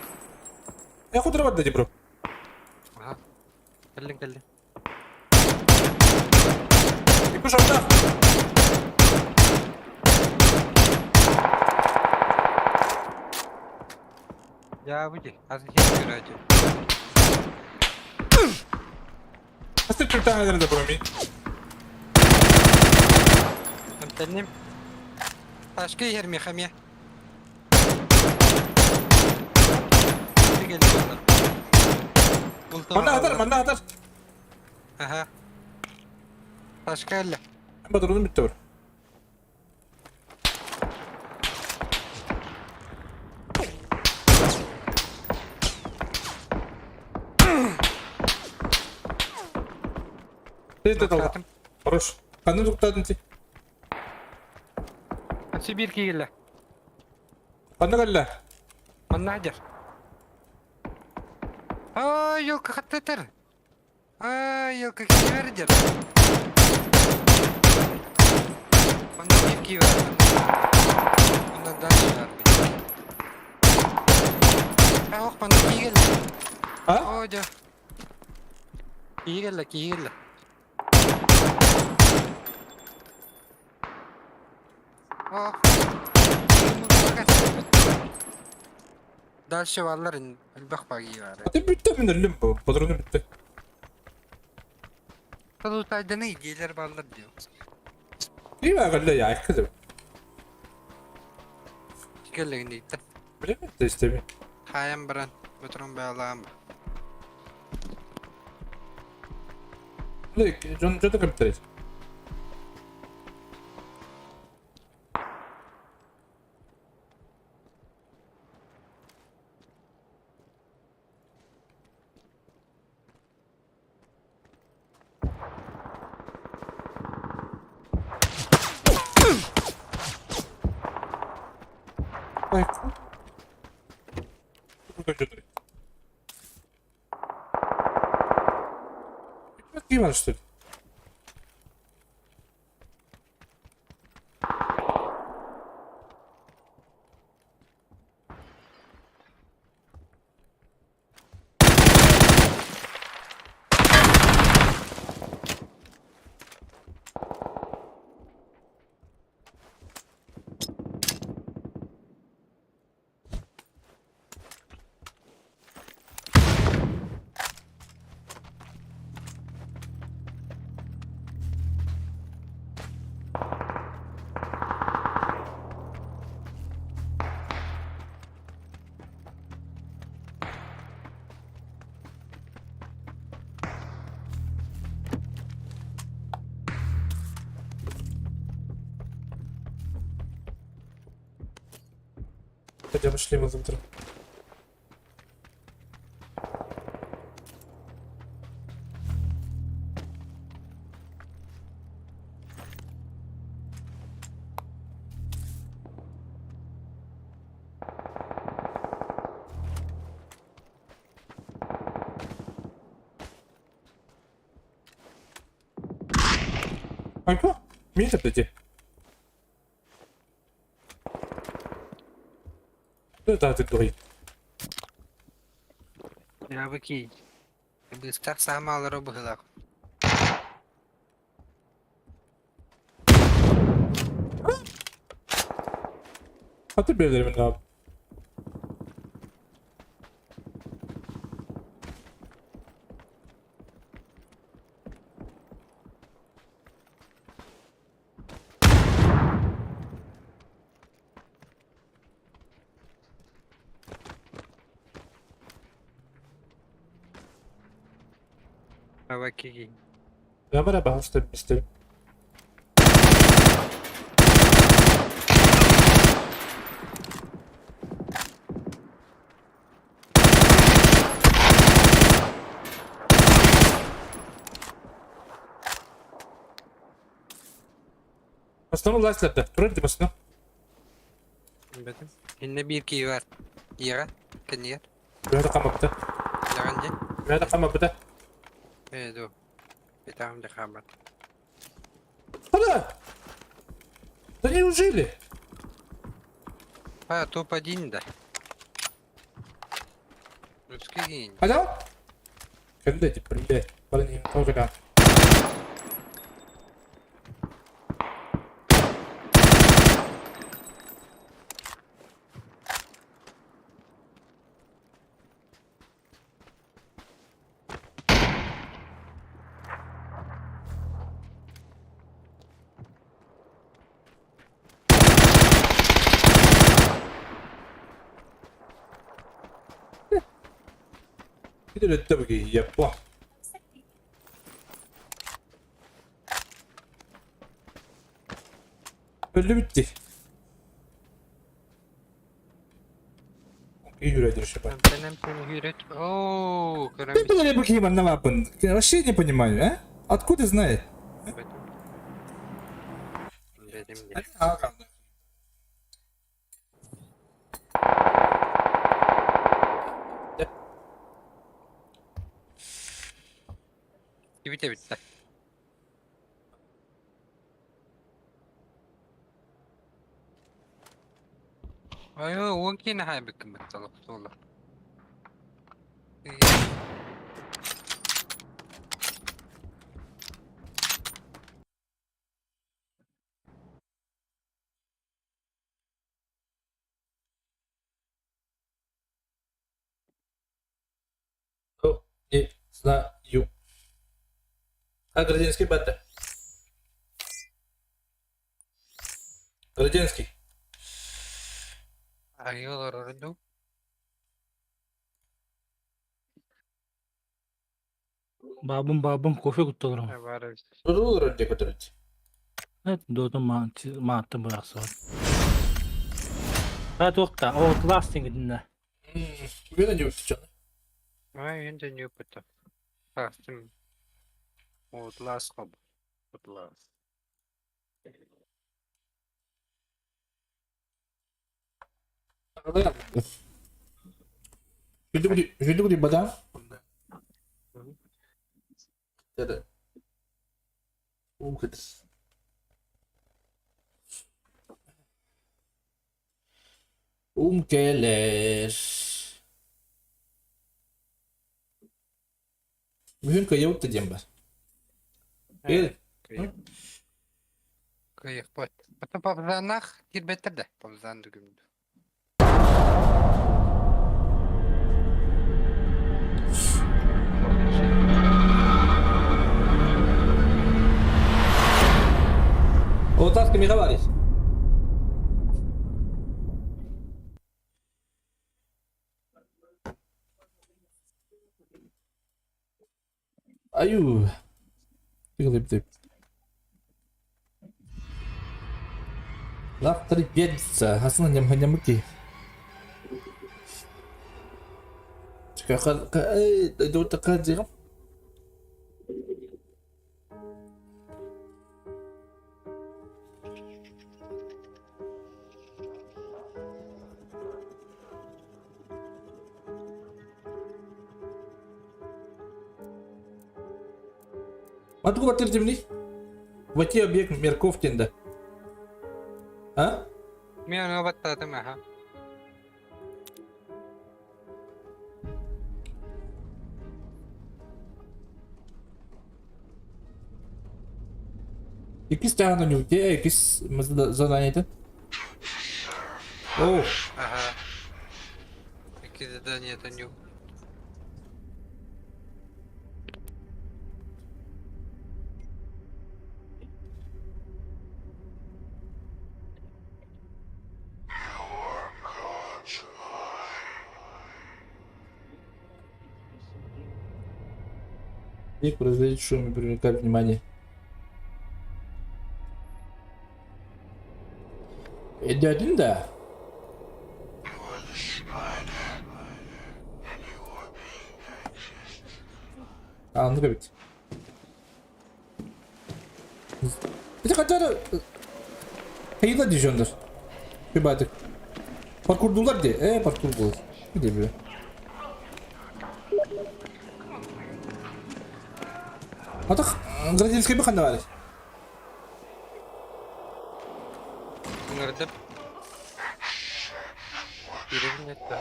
Ayak otur atla bro. Aha. Geldi. İpuş orada. Ya bu je. Asıl hiç görece. Nasıl Türk'ten hallerinde bro mi? Temtelim. Başka yer mi xamiye? Geldi onlar. Manna atar. Aha. Başka elle. Ben Badur'un bitti bro. Teyze dalga. Хорош. Kanını tuttadın ti. Sibir ki gelle. Kanını galla. Mana hajar. Ay yok kateter. Ay yok kiki verjer. Mana bir ki var. Mana dan var. Ah mana ki gelle. Ha? Oh jo. Ki gelle. Oh. Daha şevalların elbak bagi var. Hadi bitti mi nölüm bu? Badur'un bitti. Tadı taydana gelir ballar diyor. İyi mi galla ya kızım? Gelle gitti. Öyle mi? De işte mi? Hayam baran. Götürün bağlayam. Ne? John da kapitaliz. Ay. Burada götüreyim. Bak iyi var işte. Będziemy szli mu jutro. Kanka, mini tableti. Dur artık durayım. Ya bakayım. Biz tak samaları bıhılak. Hatır birilerimin abi. Ya bakayım. Ya merhaba, isterim isterim. Aslında lastlarda. Durardı aslında. Bedim. Şimdi bir ki var. Yara. Kan yer. Böyle kalmadı. Yaranca. Böyle kalmadı. Evet o. Bir tane de kamat. Hala! Да неужели? Ha топ-1 да. Скинь. Alo? Когда типа, блядь, блин, только. Bir de öyle tabii ki yapma. Öldü bitti. İyi yüredir şu bak. Benim seni hüret. Ooo. Kırım Ты подали bakayım anne yapın. Вообще не понимаю, а? Откуда знает? Bedim de. Aa kaldı. Gibi de bitti. ايوه ممكن هايبك بالطلب والله. О, не знаю. А Городинский бета? Городинский. ايوه ردوا. Babın kofe kutluyorum. عبارة Dur önce götürünce. Evet doğdum ma attım bıraksa. Ha tokta o lasting dinle. Bugün önce götüreceğim. ما عندي نيو بتا فاستم وطلاس قب وطلاس Жду di badang. Ada. Good. Gelir. Mühün kayıp diyeceğim ben. Gel. كيف بات بتا بابزانخ كير بتر ده بابزان دقيم O tak mi говоришь? Аю. Тыгылып. Лах тридцать. Хасна ням-нямки. Как это такая дела? Откуда ты мне? Вати объект Мерковтинда. А? Мен onu battadım ha. Якісь тягнуть, где якісь задання. О, Ага. Какие задания это не... их производить шум и привлекать внимание. Ediyordun da. Anlık evet. Bir de kadar hayırlı diyordur. Bir baktık. Parkurdular diye. Parkur bulur. Bir de böyle. Hatta Gradinskiy bir kanda var. Nerede? Birim yetti.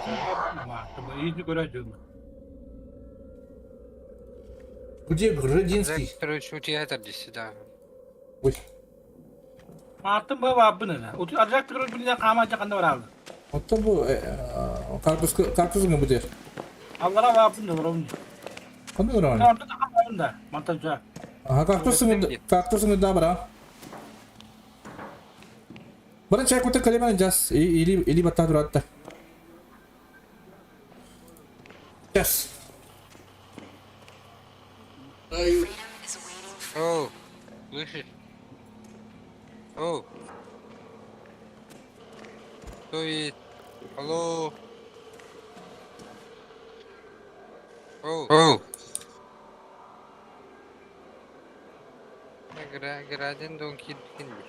Мааtta иди көрөжүң. Где Градинский? Короче, у тебя это здесь, да. Ой. Мааттын бу бабын эле. Ажак көрөж билген камажа кандай барабы. Hatta bu karpuzun bu der. Аллара бабын да барабын. Kandı mı lan? Tamam da камажын да. Монтажа. Aha karpuzun da bara. Bana çay kutu kalem alacağız. İli batta dur hatta. Yes. Оу, слышишь? Оу. Кто есть? Алло. Оу. Оу. Градин донки дикинди.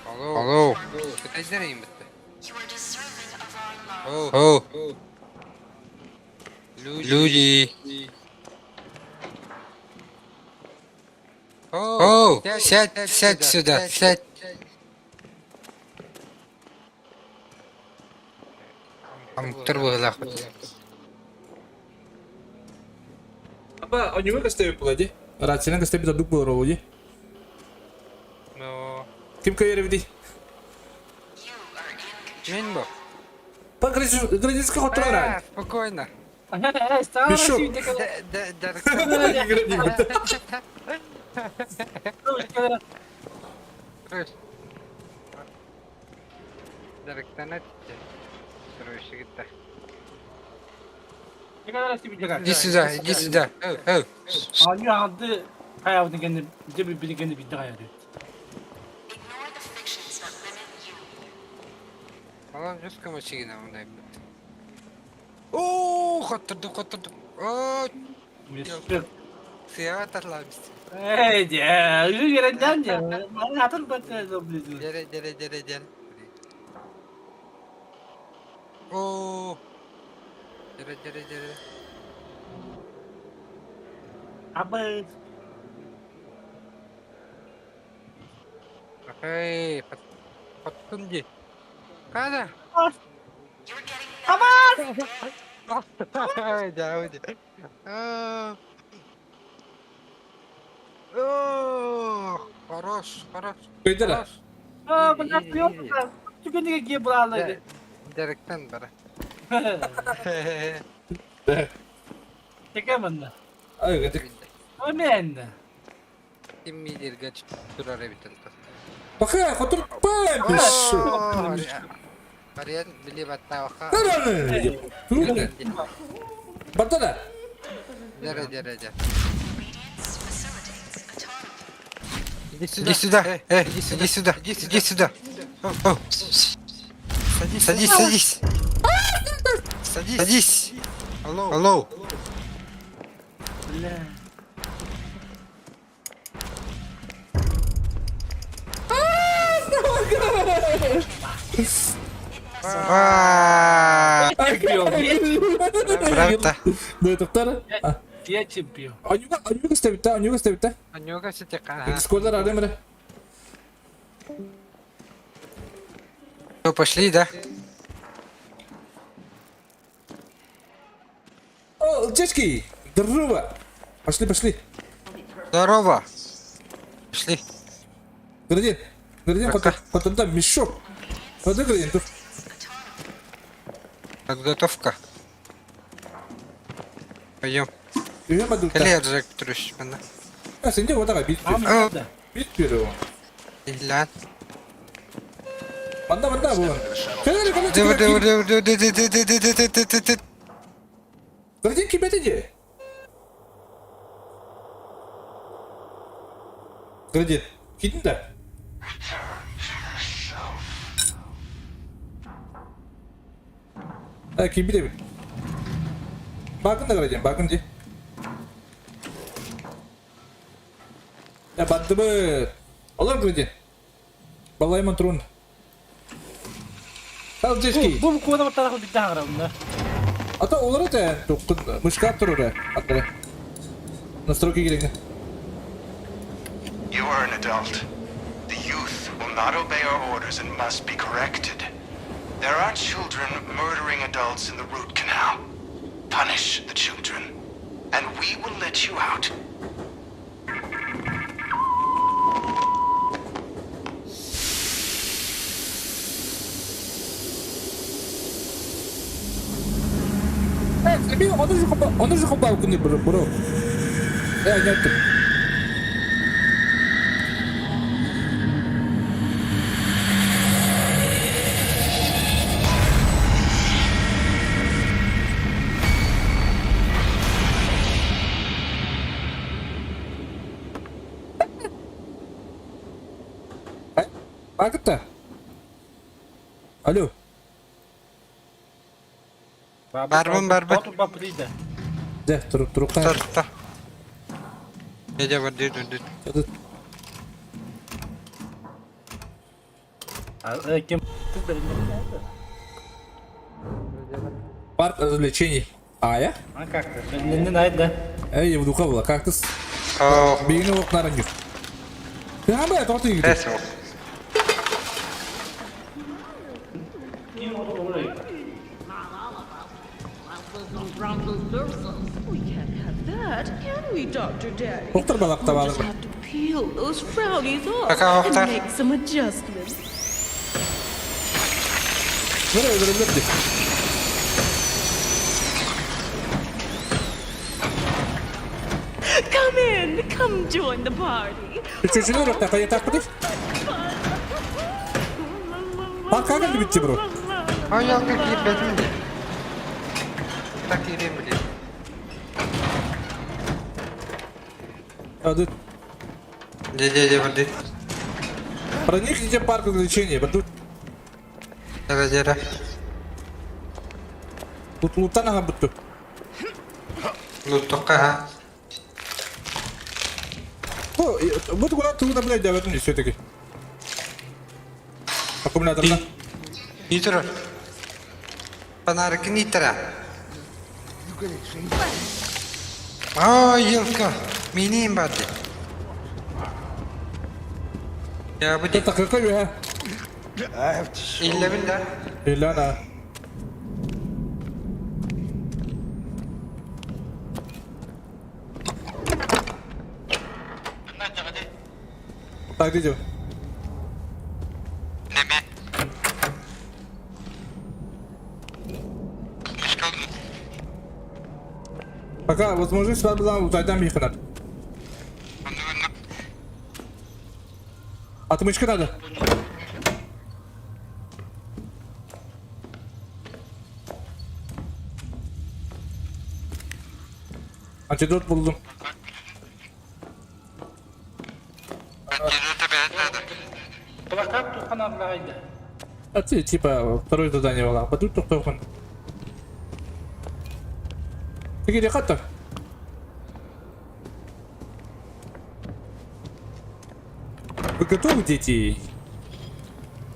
Алло. Алло. Кытай жарайым бітті. Оу. Люди. Оу, сядь сюда, сядь. Амтыр бұғылақ бұд. Apa onyu ka step pula je? Ratsina ka step taduk boro je. Но... Kim ka yere bidi? Мен бо. Pa Gradinski hotra ra. Спокойно. Пішов. Дарықтан әтті. Короче, гитта. Иди Иди сюда. Оу. Аню алды каябын кенде же билгенди бидде каяры. Алам жүз чигине мындай. Ооо, қаттырды. Ооо, сыяға тарлабыз. Эй, де, уже жеренден же. Мана атыр бөтө зоблизу. Дере. Ооо. Дере. Абы. Эй, подтунди. Када? Жауди. Хорош. Koydular. Bu nasıl yok? Tükendike giye buraları. Директен бара. Çekemem de. Ay gadik. O ne ende? Kim bilir kaç durar biten. Baka hotur pamiş. Kalian beli bata waka. Turun. Batta da. Jara. Иди сюда. Оу. Садись. Садись. Алло. Бля. Aaaa. Ay Bırak da. Böyle tutar. Я чемпион. Анюга ставит. Аньюга сетека. Экскордер арем. Ну, пошли, да? О, дядьки, здорово. Пошли. Здорово. Пошли. Градин, Пока. потом там мешок. Воды, Градин, тут. Подготовка. Пойдем. Үйем адулта. Колледжик тұрыш бана. Сенде вот такая бит. Амда. Бит беру. Илан. Манда, вон. Градин, кибет иди. Градин, кидin да. Кибет иди. Bakın da Gradin, bakın di. Ya battı mı? Olur Gradin. Vallahi mantrun. Al Ceski. Bu koda bir tarafı bir daha kıramda. Ata olur da tuktun mışkap durur ya. Atları. Настройки girelim. You are an adult. The youth will not obey our orders and must be corrected. There are children murdering adults in the root canal. Punish the children, and we will let you out. Он уже хопал куни, бро. Нет. Bakıtta. Alo. Barban. Otur baprida. De, turuk. Dur. Gece var dön. Hadi. Kim? Парк развлечений. А я? А как ты? Не найда. Эй, в духа была, как ты? О, Бегни в окна ранью. Ты а бля, ты где? несу. We can't have that, can we, Dr. Daddy? Доктор балакта We'll just var. have to peel those frownies off Пока, and доктор. make some adjustments. Nereye öldürdü? Come join the party. Üçüncü yok, kafaya takmadı. Bak kanka bitti bro. Ay yok gitmedim de. Tak gireyim bile. Hadi. Gece hadi. Проникните в парк развлечений. Вот Jere. тут лутан ага бутtu. Лутока ha. Вот куда ты туда блядь давай все-таки. Аккумуляторна. Нитро. Панарки нитро. Ай, елка. Миним бады. Ya bu Это какой я? illa billah. Или она? Так, идем. Neme? Пока возможность var buradan uzaydan bir yıkınar. Atımı hadi. Antidot buldum. Плакат тухана блайда. А ты типа второе задание была. Подуть кто он. Ты где хата? Вы готовы, дети?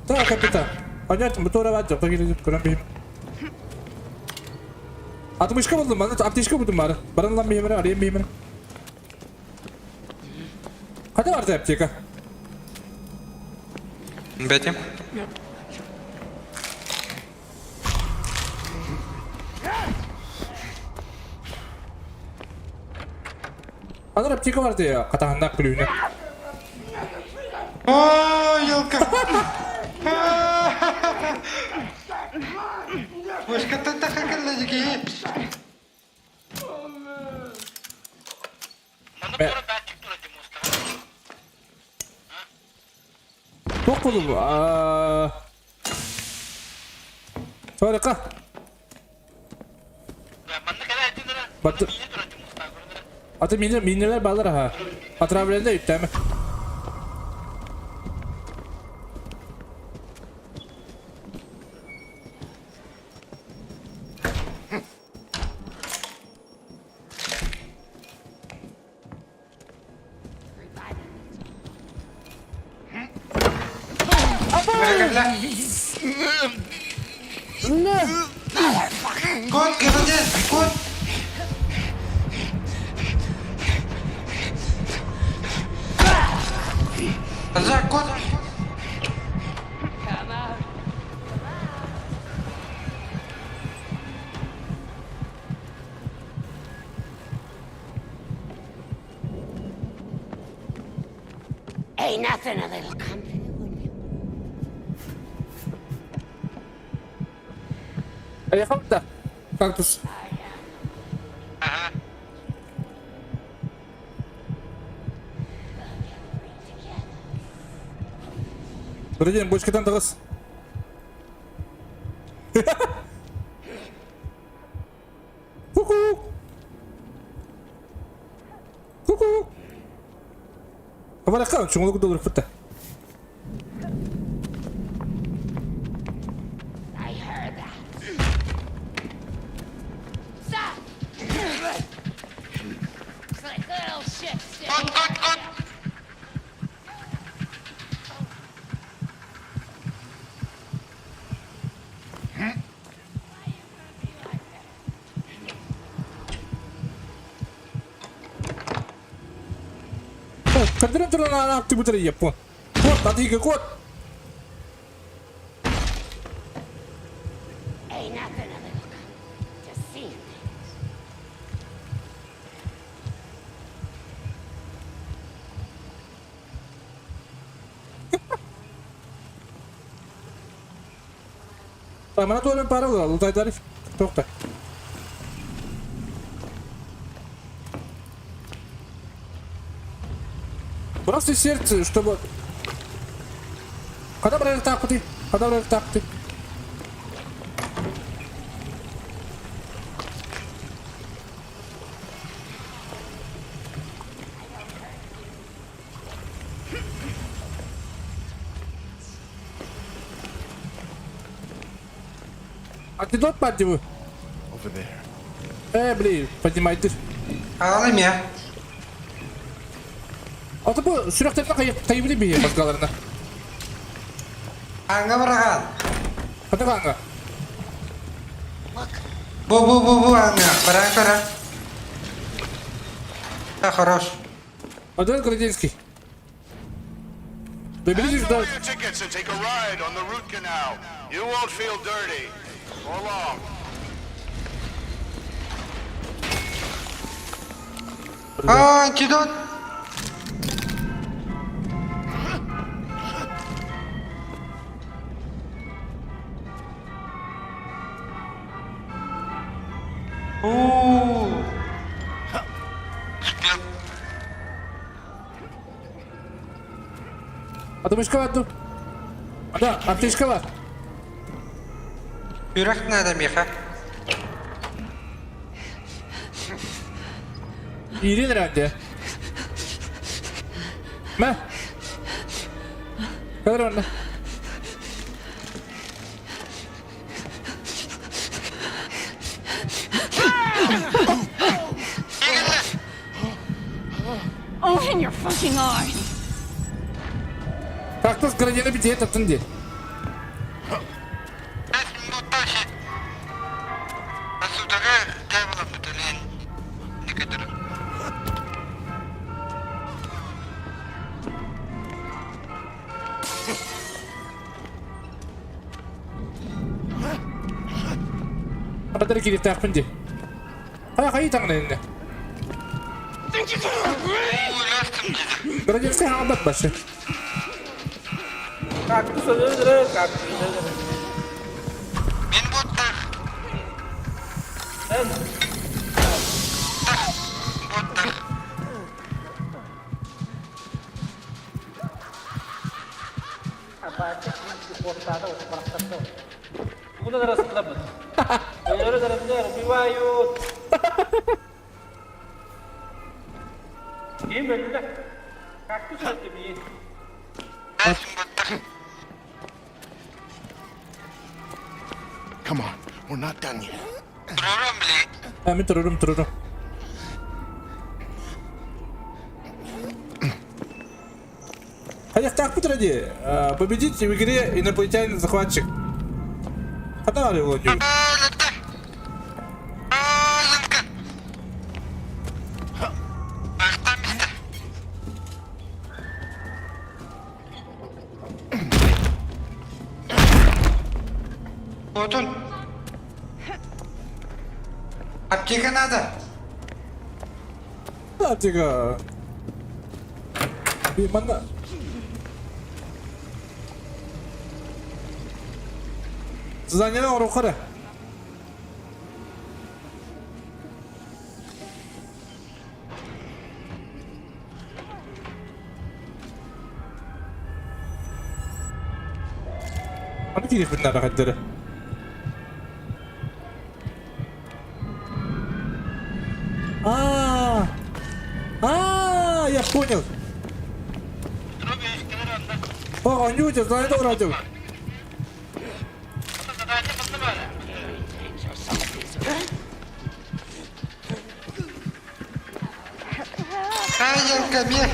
Да, капитан. Понятно, мы тоже рады, погибли, куда бежим. 60 buldum bana. Apteşka buldum bari. Bana lan bir yemeğe arayayım bir yemeğe. Hadi vardı yapacak ha. Бетим. Bana apteşka vardı ya. Katağında kulüğüne. О, елка! Вышка-то такая лазики. Çok buldum. Harika. Batı. Atı mineral bağlar ha. Atraverinde yükleme. Кот, господин, кот! За кот! Ain't nothing a little company, wouldn't you? Yakaladı da. Kaktus. Gradient бочкадан тығыз. Ку-ку. Ку-ку. Кабар аққан, шоңылығы доллар фытта. I heard that. Stop! Slick little shit, Кот, кот, кот! Kadang turun anak tiba tadi ya pun. Kuat tadi ke kuat. Ain't nothing a little company. Just seeing things. Mana tuh orang parah loh, lutai tadi. Tok tak. Просто сердце, чтобы... Когда брали так-то? Когда брали так-то? Антидот подниму. Over there. Блин, поднимайте. Alayım ya. Atı bu sürekli kayıbını bir başkalarına. Anga bırakan. Hadi kanka. Bu anga. Bırak. Да, хорош. Один Градинский. Доберитесь до... Your tickets and take a ride on the root canal. You won't feel dirty. For long. Антидот. Adı başka var dur. Ada apteşka var. Yürek nerede Miha? İyi herhalde. Ne? Kadar onda. Oh, in your fucking eye! Kaktus Gradiyana bir diyet attın diye. Sudah Onları gidip takpın di. Hayır tanın eline. Göreceksin hangi bak başı. Kaktus öldürür, kaktus öldürür. Men botlar. Sen Botlar. apa cek portada o portada. Bunu da rasa dapat. Öyle de rasa bir vayut. Kim böyle? Kaktus öldürür. Gelsin botlar. Come on, we're not done yet. Dururum bile. Ben dururum. Hayır takpın ради. Победить в игре инопланетянин захватчик. Когда он его делает? Ağladı. Ağladı. Baktan bizde. Botun. Apteka надо. Тига. И mana? Заданиеden oraya yukarı. Hani gidip bunlar hareketleri? Я понял. О, он люди, знает радио. Hayır kami.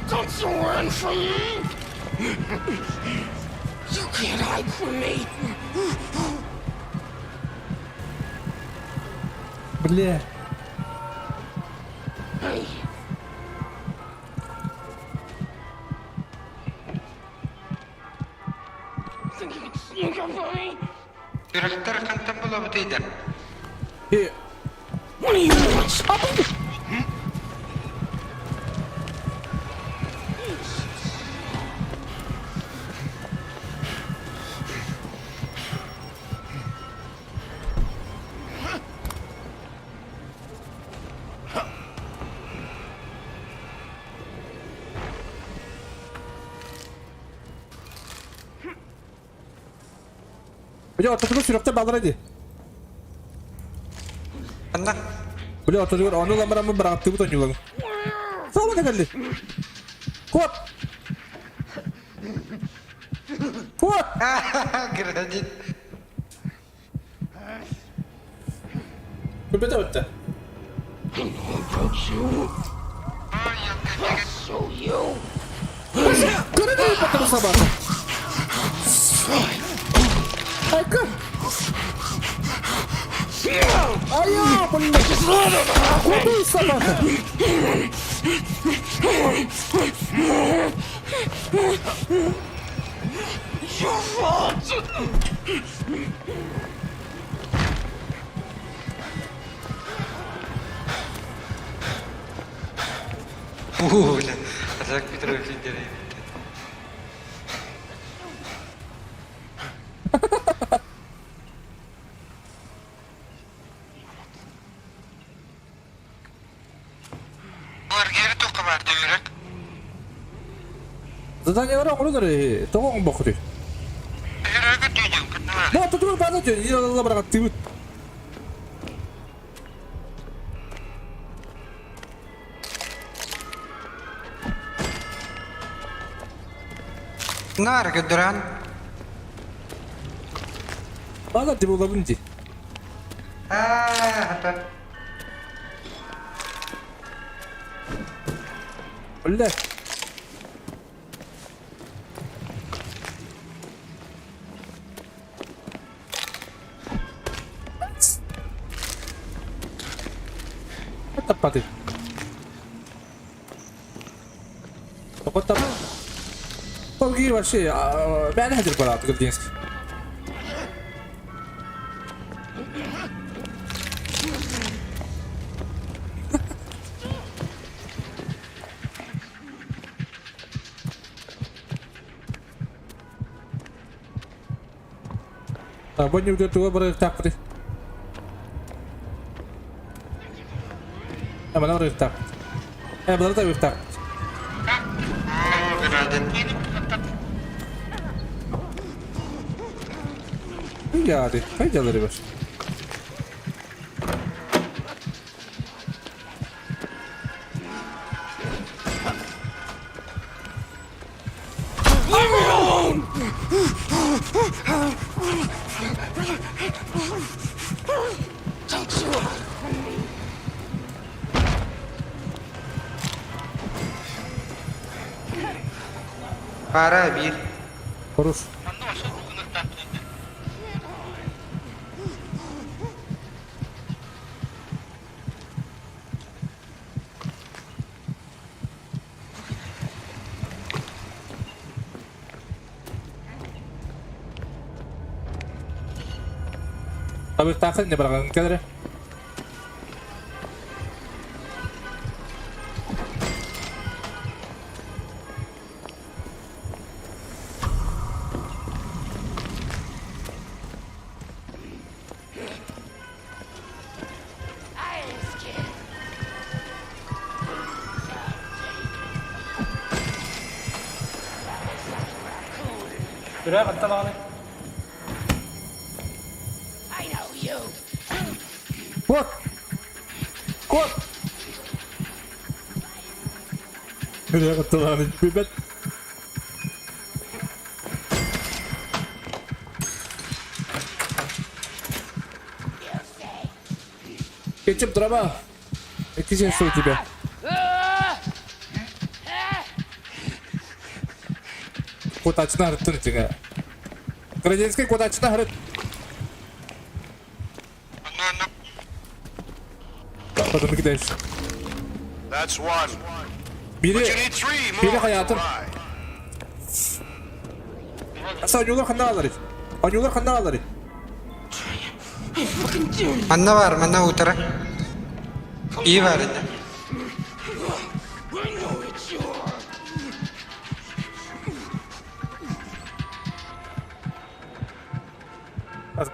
Don't you run from me! You can't hide from me! Бля. Hey, think you can sneak up on me? Yürekler kantan bulabıdıydı. What are you doing? Бля, отогор сюрөктө балдар эди. Anda. Бля, отогор аны ламарамы биракты бут онюлан. Сама келди. Кот. Кот. Gradit. Köpete öttü. So you. Kırıdı bakalım sabah. Haykır. Ayağı bununla. Kutu sabah. Your fault! Бля. Рак Петрович деревья. Var geri toka vardı yürek. Zadanyaları okunudur. Toğun bakırıyor. Yürek diyeceğim kutlu var. Ne tutuyor bana diyor. Yalala bırakattı. Ne hareket duran? Bana dibi olabilir. Hatta. Öyle. Tapati. Tapati. Pergi вообще, менеджер был Гильдинский. Bonnie udah tua bertak deh. Mana bertak? Benar tak bertak? Iya deh, kayak jalan deh bos. Para bir. Terus. Tapi takkan di belakang kita deh. Berapa kata lo nih? I know you. Kuat, kuat. Udah ketularan bibet. Ketchup drama. İki şey gibi. Кутачна харагдсан гэж байгаа. Гражданский кутачна харагд. Потом кидаешь. That's one. Biri But you need three more. biri hayatım. Right. Asa oyuncular kandan alır. Oyuncular kandan alır. Manna var, manna utara. İyi var yine.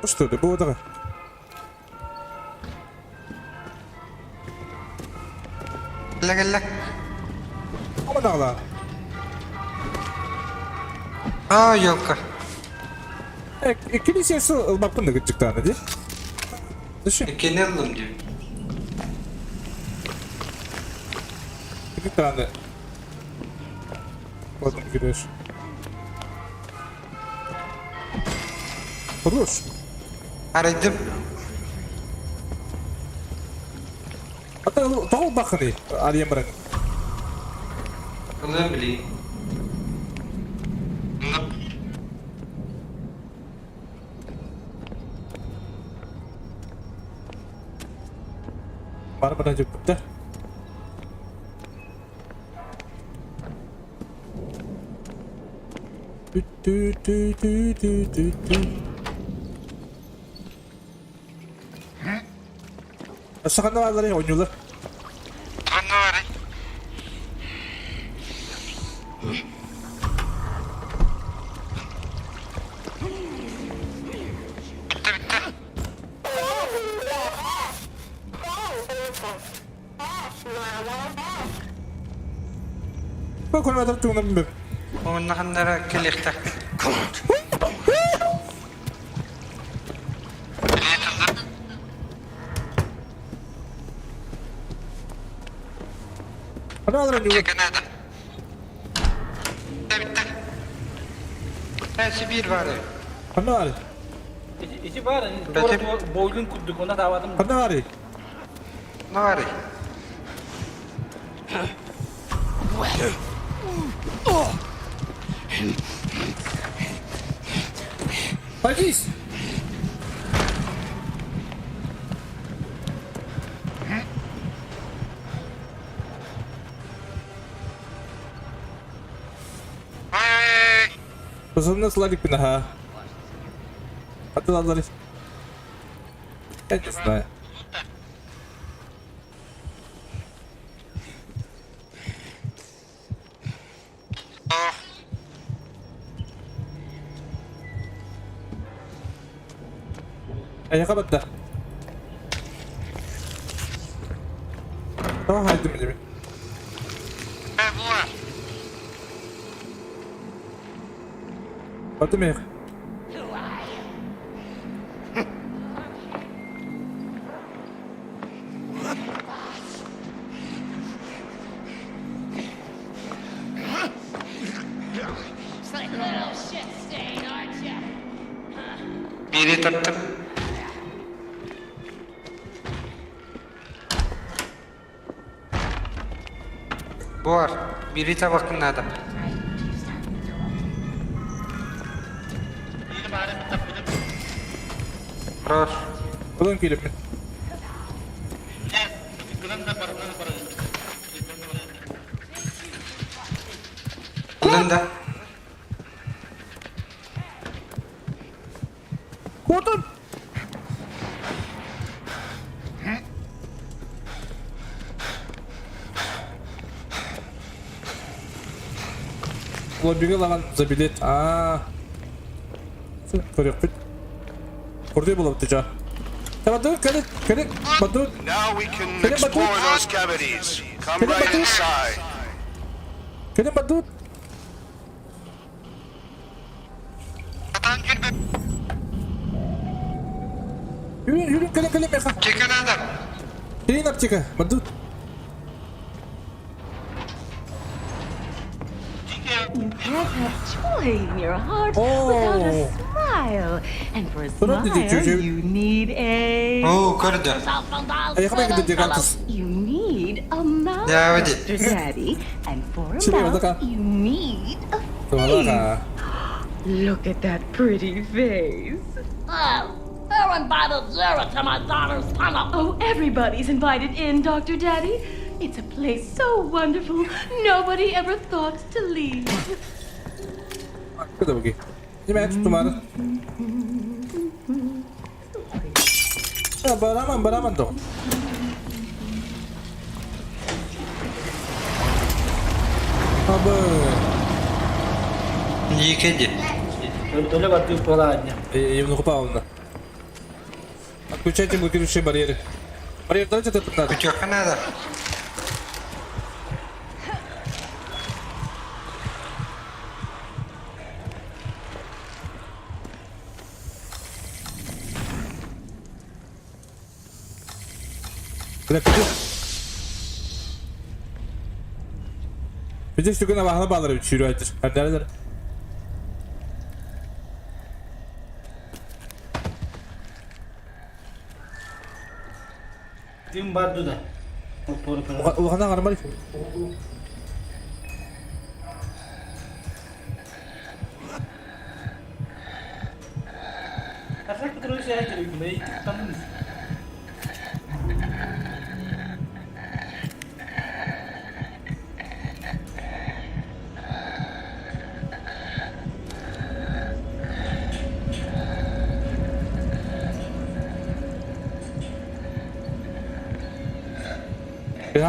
Что ты, было так? Gel gel. Ama dağla. Aa yok. Kilisesi bakın da gıcık tane diye. Düşün. İkini aldım diyor. Bir tane. Bakın giriyor. Rus. Aradım. Hatta doğal bakın iyi. Arayayım bırakın. Onu bileyim. Bana bana cıptı. Aşağı ne varlar ya oynuyorlar. Manna var. Bitti bitti. Bak onu adam tuğuna bir. Onun kanlara kilikte. Ana alır oynuyorlar. Çekin hadi. Bitti. Neyse bir var. Ana alır. İçi var. Betim. Boylun kudduk ona davadım. Ana alır. Ne var? Paris. Ay. Kızım nasıl alık bina ha? Hadi lan lan. Kendisi ha. Ay kapattı. Tamam haydi mi? Hadi mi? Slick little shit stain, aren't you? Biri tuttum. Buar, biri bakın adam. Bro, Ulan kilim mi? ulan da. Kodum! Ulan bir lan za bilet. Koruyup bit. Koruyor bu lavtıca. Tamam dur kalın. Badur. Now we can Can I explore button? those cavities. Come Can I right button? inside. Kalın badur. Yürü kalın meka. Çekin adam. Yürü nap çeka. Badur. You can't have joy in your heart Oh. without a smile. And for a Sonra dedi çocuğu. smile, you need a... Oo, kırdı. Ayakkabıya gidecek kız. You need a mouth, Ya, hadi. Dr. Daddy. And for a Şuraya mouth, bak ha. you need a Tamam face. ha. Look at that pretty face. Oh, who invited you to my daughter's tunnel? Oh, everybody's invited in, Dr. Daddy. It's a place so wonderful, nobody ever thought to leave. Şurada bakayım. Yemeğe tuttum ağrı. Ya baraman da. Abi. Yıkadı. Öyle batıyor falan ya. Явно купал. Отключайте блокирующие барьеры. Барьер, давайте это надо. Çekin adam. Bırak bir. Bir de şu gün avahına bağları bir çürü aydır. Hadi hadi. Tim badu dah. Avahına aramayı. Karena aku terus ya jadi baik temen.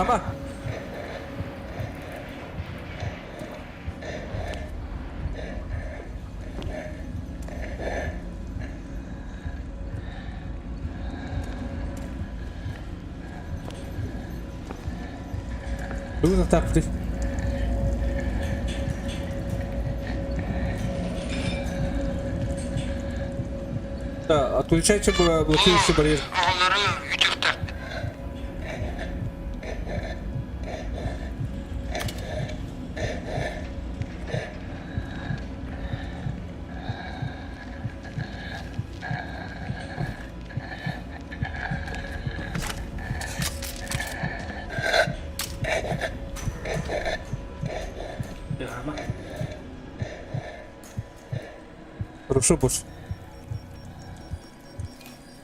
Ama. Dur tak tak. Да, отключайте блокирующий барьер. Onları yıktı. Lama. Хорошо, босс.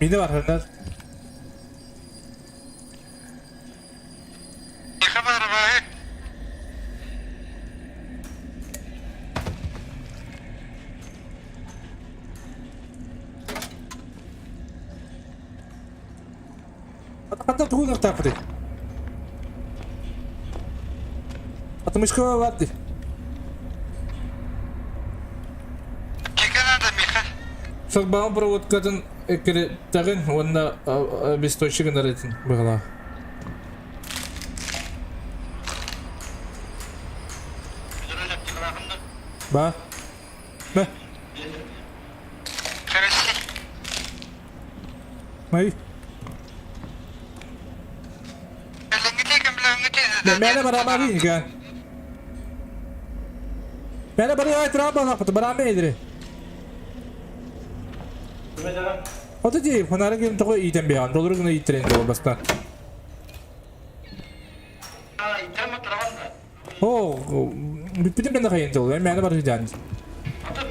Mini var Hörner. Yıkama arabayı. Hatta tuğlar tapdı. Atmış kova vardı. Чекана да Миха. Шагбаун проводкатын экере тагын онда бестойчигин аретін бұғыла. Ба? Ба? Хорошо. Май? Мәне барама дейін кен. Мәне бары айтыра бағапыты, барама едірі. Kime canım? O da değil, fanarın gelin toku iyiden bir an. Doluru günü iyittirin de olmasına. Ha, internet mi tarafın da? Oo, bütün ben de kayın dolu. Мәне бары canım. Atıp.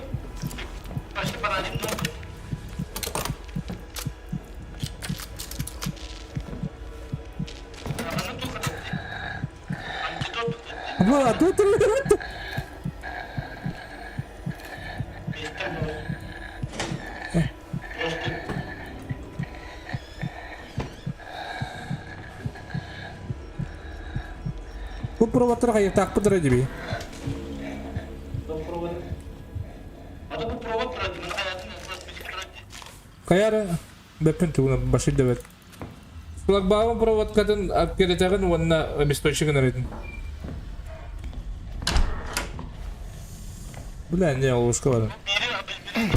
Başka para alayım da. Anı tukadı. Antidot. Ama dur dur dur. Bu provatları hayır takpıdır gibi. Adı bu provat bıraktı. Ben hayatımda nasıl bir şey bıraktı. Kayar bepin tuğuna başı devet. Kulak bağımın provat kadın akkeretağın onunla bestoyşıgın arayın. Bu ne oluşka var? Biri abi biri.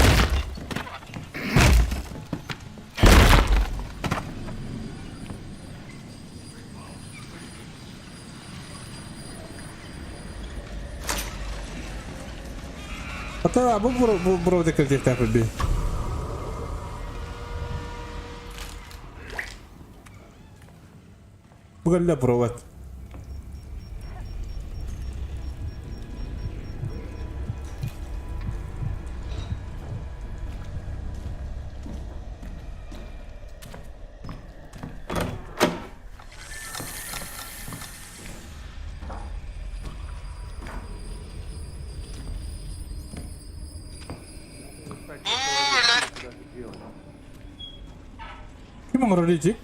Hatta bu provada kırdık tabi bir. Bu kadar provat. Kim ang religion?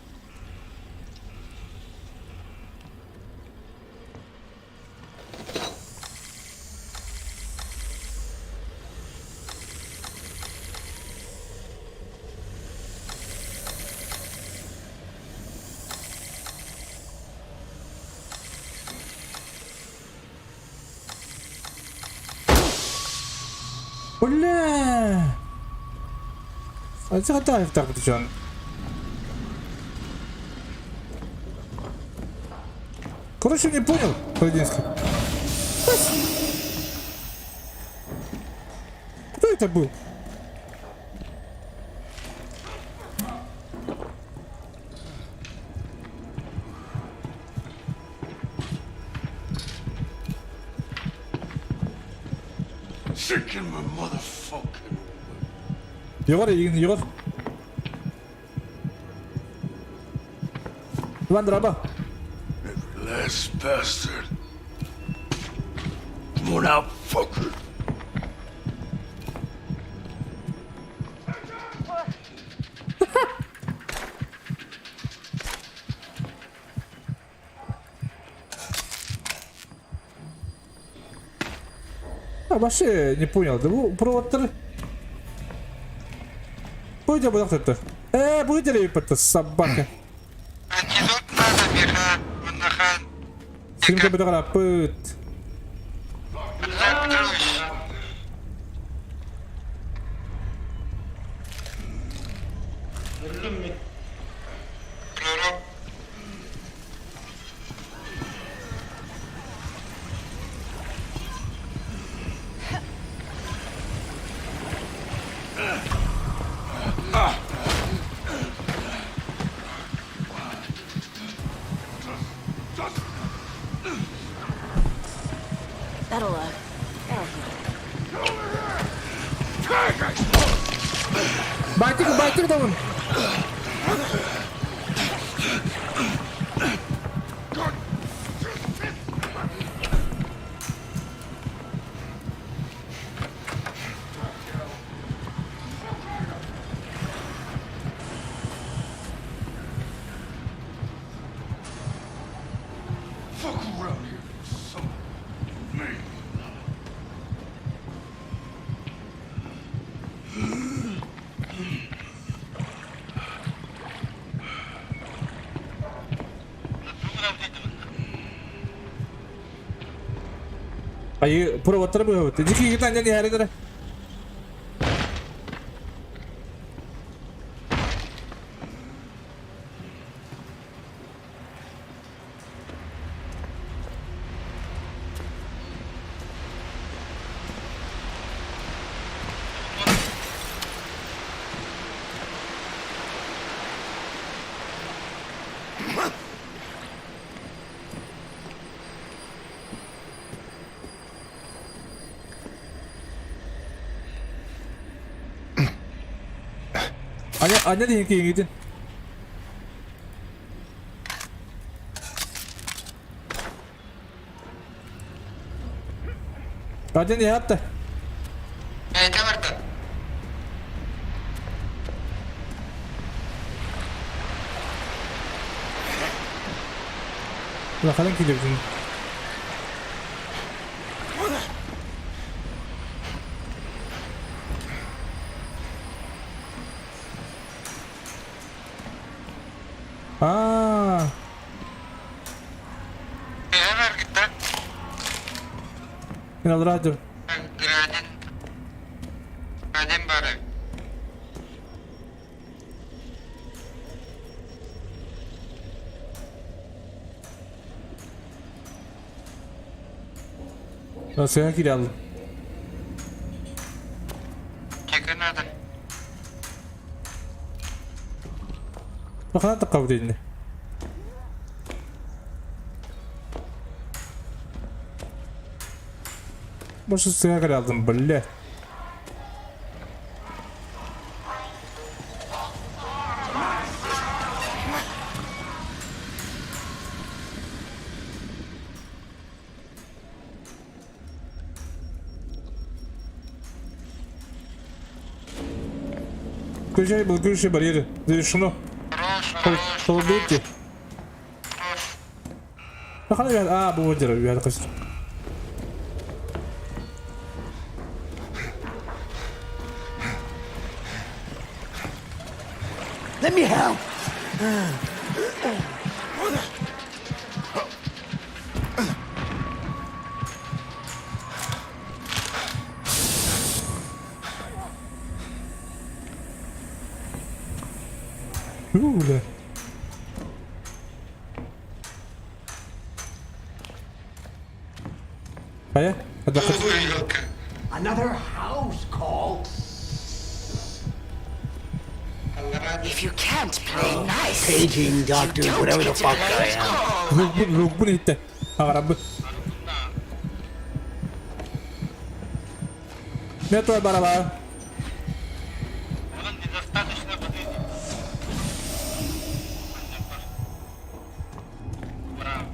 Wala! Ano sa tayo takot dyan? Короче, не понял, по-едински. Кто это был? Chicken my motherfucking. Егор, Егор. Иван Драба. Last bastard. Come on out, fucker. А вообще не понял, да вы проводтер. Пойдем вот это. Будете ли это собака? Антидот надо, Миха. Манахан. Симка бы такая пыт. Петрович. Öldüm mü? Пророк. That'll Байтик давай. Ayı provatları bu evet. Jiki kita nya di hari tara. Anya di kayak gitu. Anya di hatta. Ete vardı. Bakalım gidiyor şimdi. Aa, Neler gitti? yine radyo. Gradin. Gradin bari. Ben sana kiraladım. Çekin hadi. Bakalım da kabul edildi. Boşu sana kiraladım böyle. Köşe bariyeri. Şunu. Sol değil ki. Bakalım ya. Aa bu hoca bir arkadaşlar. Let me help. Öyle. Kaya, hadi kız. Another house call. If you can't play nice, Paging doctor, don't whatever the get fuck to I am. Rugbun itti. Harap. Ne tuh bara. Bunun недостаточно воды. Браво.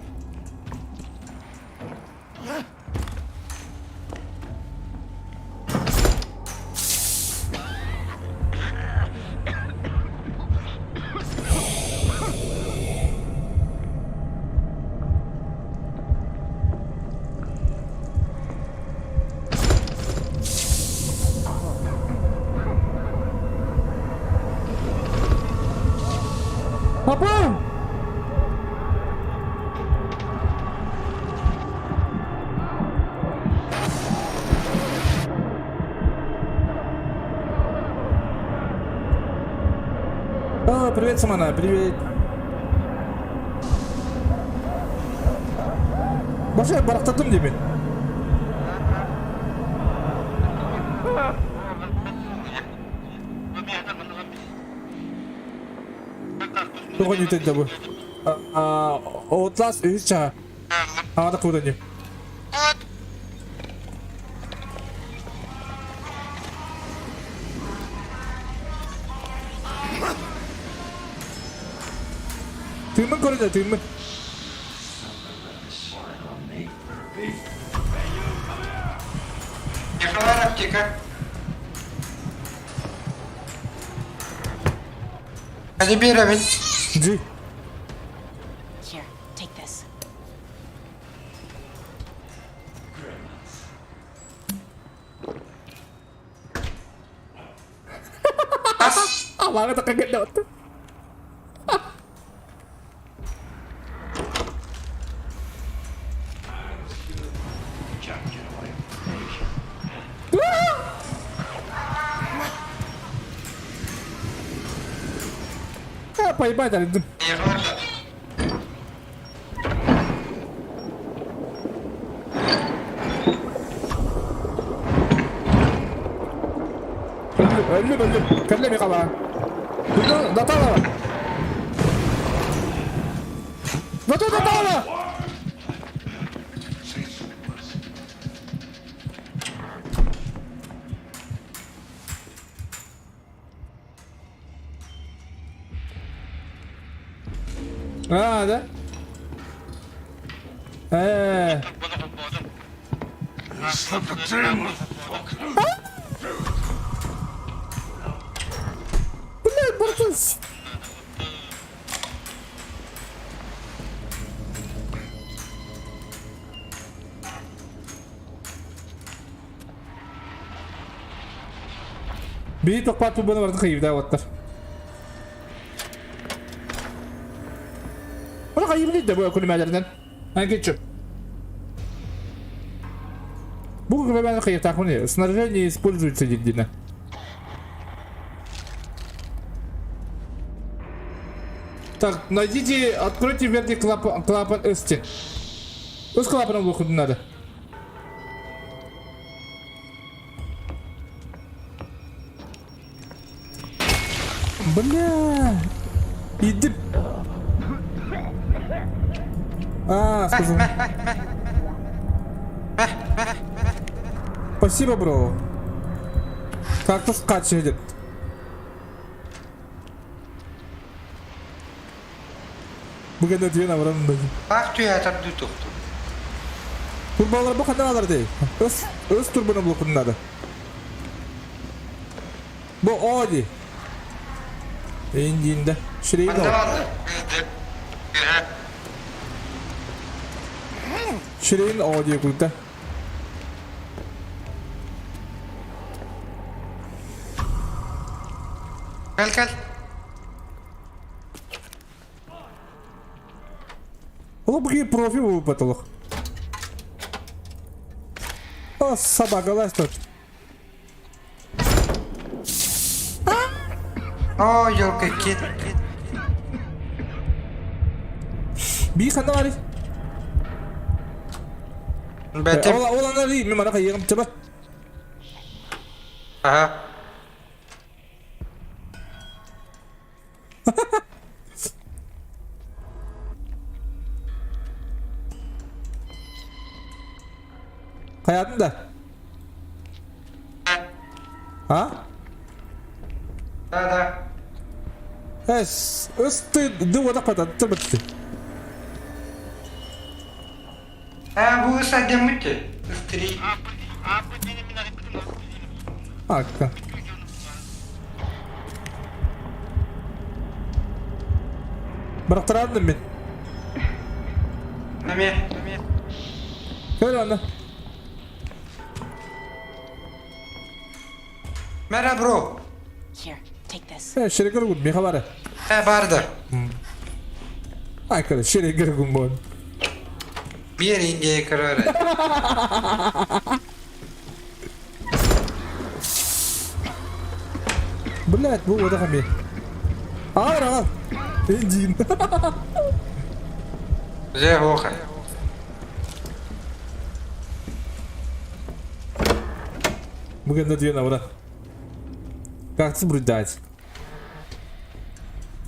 Apa? О, привет, Самана, привет. Баша барактадым деймин. Тоғы не теді бұл. Отлас өз чаға. Ағада қуданем. Tüymün көреді, tüymün. Yakalarak çeker. Hadi bir evin. Джи. here, take this. Bakit ang kaganda ito? Payı dedim. Öldüm. Kellemi kaba. Bunu data var. Data var. هذا ايه بالله برقص بيت وقعت بنا ورد خيب ده وتر Bana kayıp değil de bu ekonomilerden. Ben geçiyorum. Bu ekonomilerden kayıp takmıyor. Снаряжение используется едино. Так, найдите, откройте верхний клапан Эсти. С клапаном выходу надо. Бля, иди. Сказал. Спасибо, бро. Как-то скачивает. Bugün de diyor avranın da. Bak diyor ya tabi tuttu. Kurbanlar bu kadar alır değil. Öz turbunu blokun adı. Bu Audi. İndiğinde. Şurayı da var. Şirin Audi'ye koydu. Gel. Oğlum bu gibi profi bu patolog. O sabagalar tut. Oo yok git. Bir kanal var. Betim. Olanlar değil mi? Bana kayırım çabuk. Aha. Hayatın da. Ha? Da. Es. Üstü duvara kadar tıbıttı. Ha bu sadece mıttı. Üstüri. Hakka. Bıraktırardım ben. Namir. Şöyle anla. Merhaba bro. Here, take this. Şöyle kırgın bir haberi. Ha barda. Arkadaş şöyle kırgın bu. Bir yere ingeye karar. Блять, bu oda kami. Ağır. Engine. Güzel hoka. Bugün de diyor navra. Как ты брудать?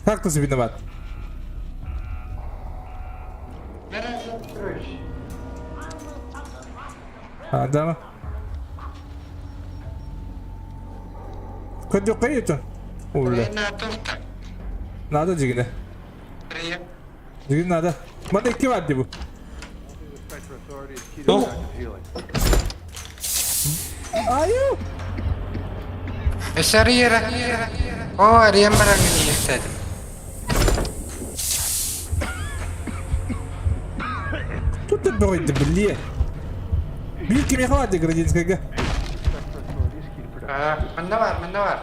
Как ты виноват? Да. Куда кайто? Уля. Надо дигне. Дигне надо. Мада iki vardı bu. Yok. Ayo. Sarı yere. O arayan bırakın istedim. Тут ты бройды, блин. Билки мне хватит, градинская. Bende var.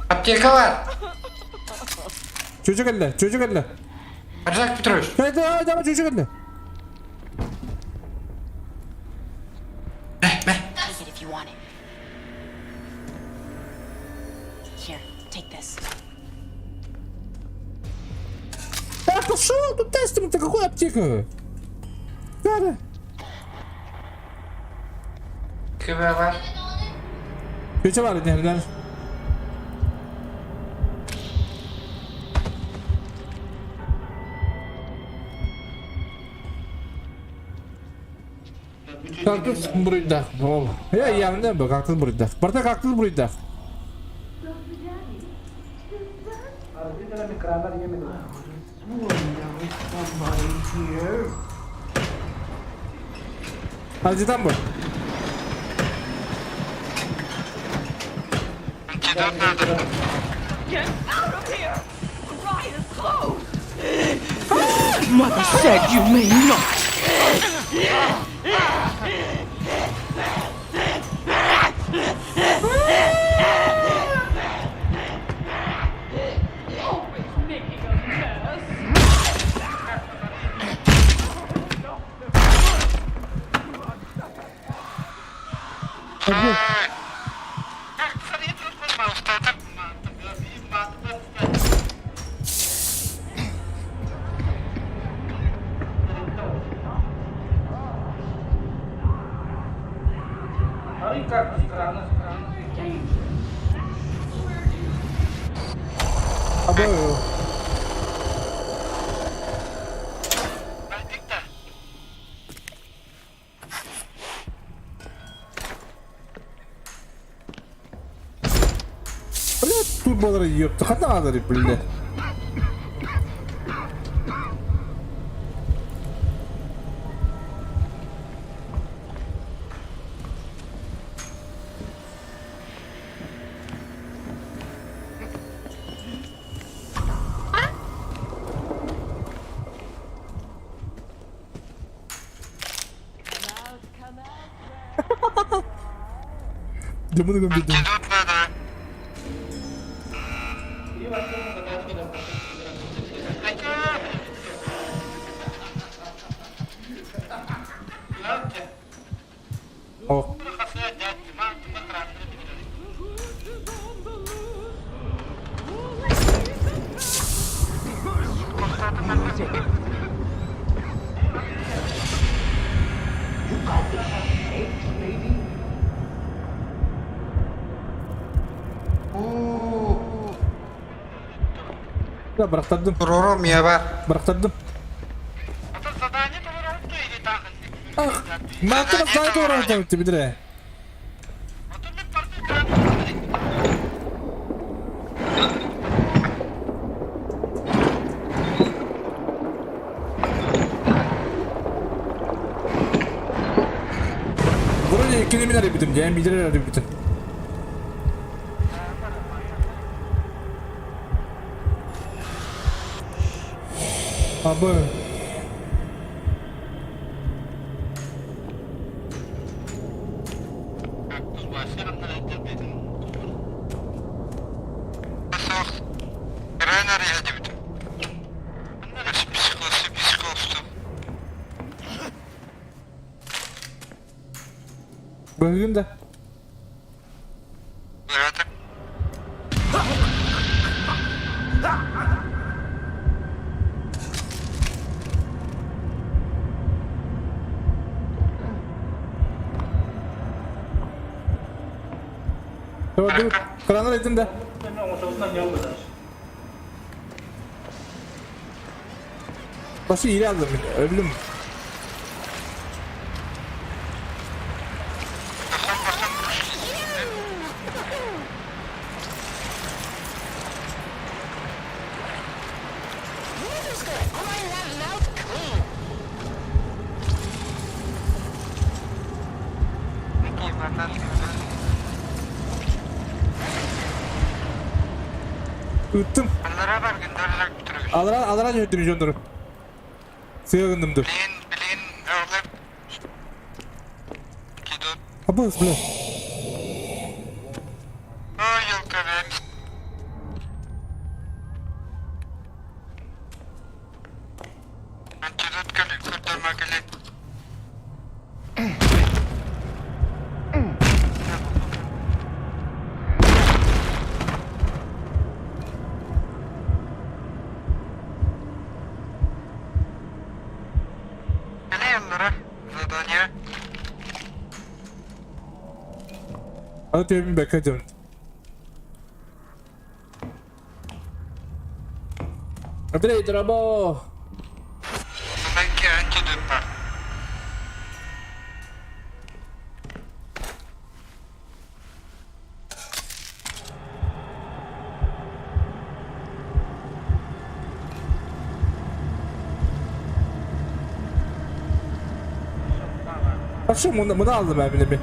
Apteka var. Çocuk elle. Arzak Petroş. Hadi ama çocuk elle. you want it. Here, take this. Я пошел, тут тестим-то какую аптеку? Надо. Küve var. Köçe var nereden? Kaktus burada. Oh. Ya yanında bak kaktus burada. Barta kaktus burada. Hacıdan bu. Get out of here! Ryan, close! Mother said you may not. Always making a mess. Abo. Öyle turboları yiyor. Tıkata kadar böyle. Camını gömdürdüm. Oh. Ya bıraktırdım. Prorom ya var. Bıraktırdım. Ah, mantap zaten oraya gitti bir de. Buraya ikili miler yapıyordum. Yani bildirir yapıyordum. Abi. Bugün de. Tamam dur. Kranlar ettim de. Başı iyi aldım. Öldüm. Ütüm. Onlara var gönderecek bitiriyor. Alıran yönetim onları. Suya gındım dur. Bilin orada. Gidon. Ha bu ısbıla. Ay yok ben. Gidon kalın kurtarma kalın. задание? Hadi diyorum bekledim. Hadi drama. Замыкайте ДП. Bak şu bunu aldım ben bile bir.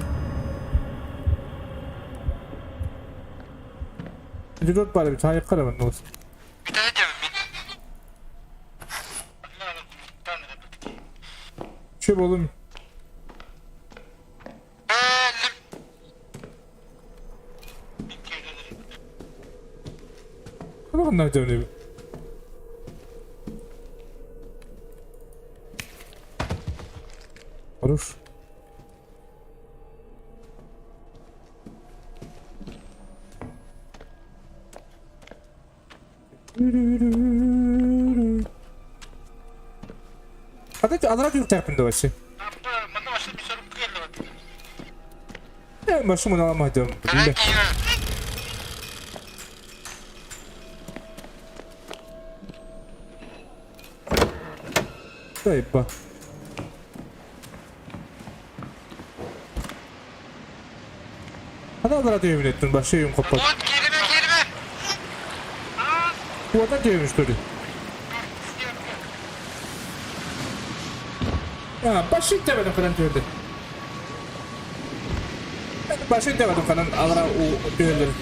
Bir dört bari bir tane yakarım ben olsun. Bir daha devam et. Çöp oğlum. Bak onlar dönüyor. Olur. Hadi alarak yurt tarafında başı. Başım onu alamadım. Bile. Kayıp bak. Hadi alarak yemin ettin başka yön kapat. Girme. Bu adam gelmiş böyle. Ya başı demedim falan diyordu. Ben başı demedim falan alarak o diyordu.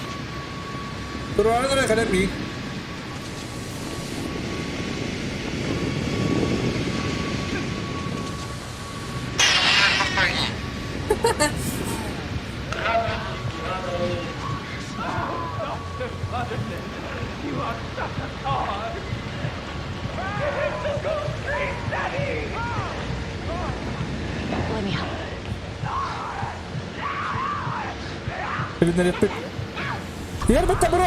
Durağına da kadar iyi. Let me help. Elinden etmek. Diğer bitti bro.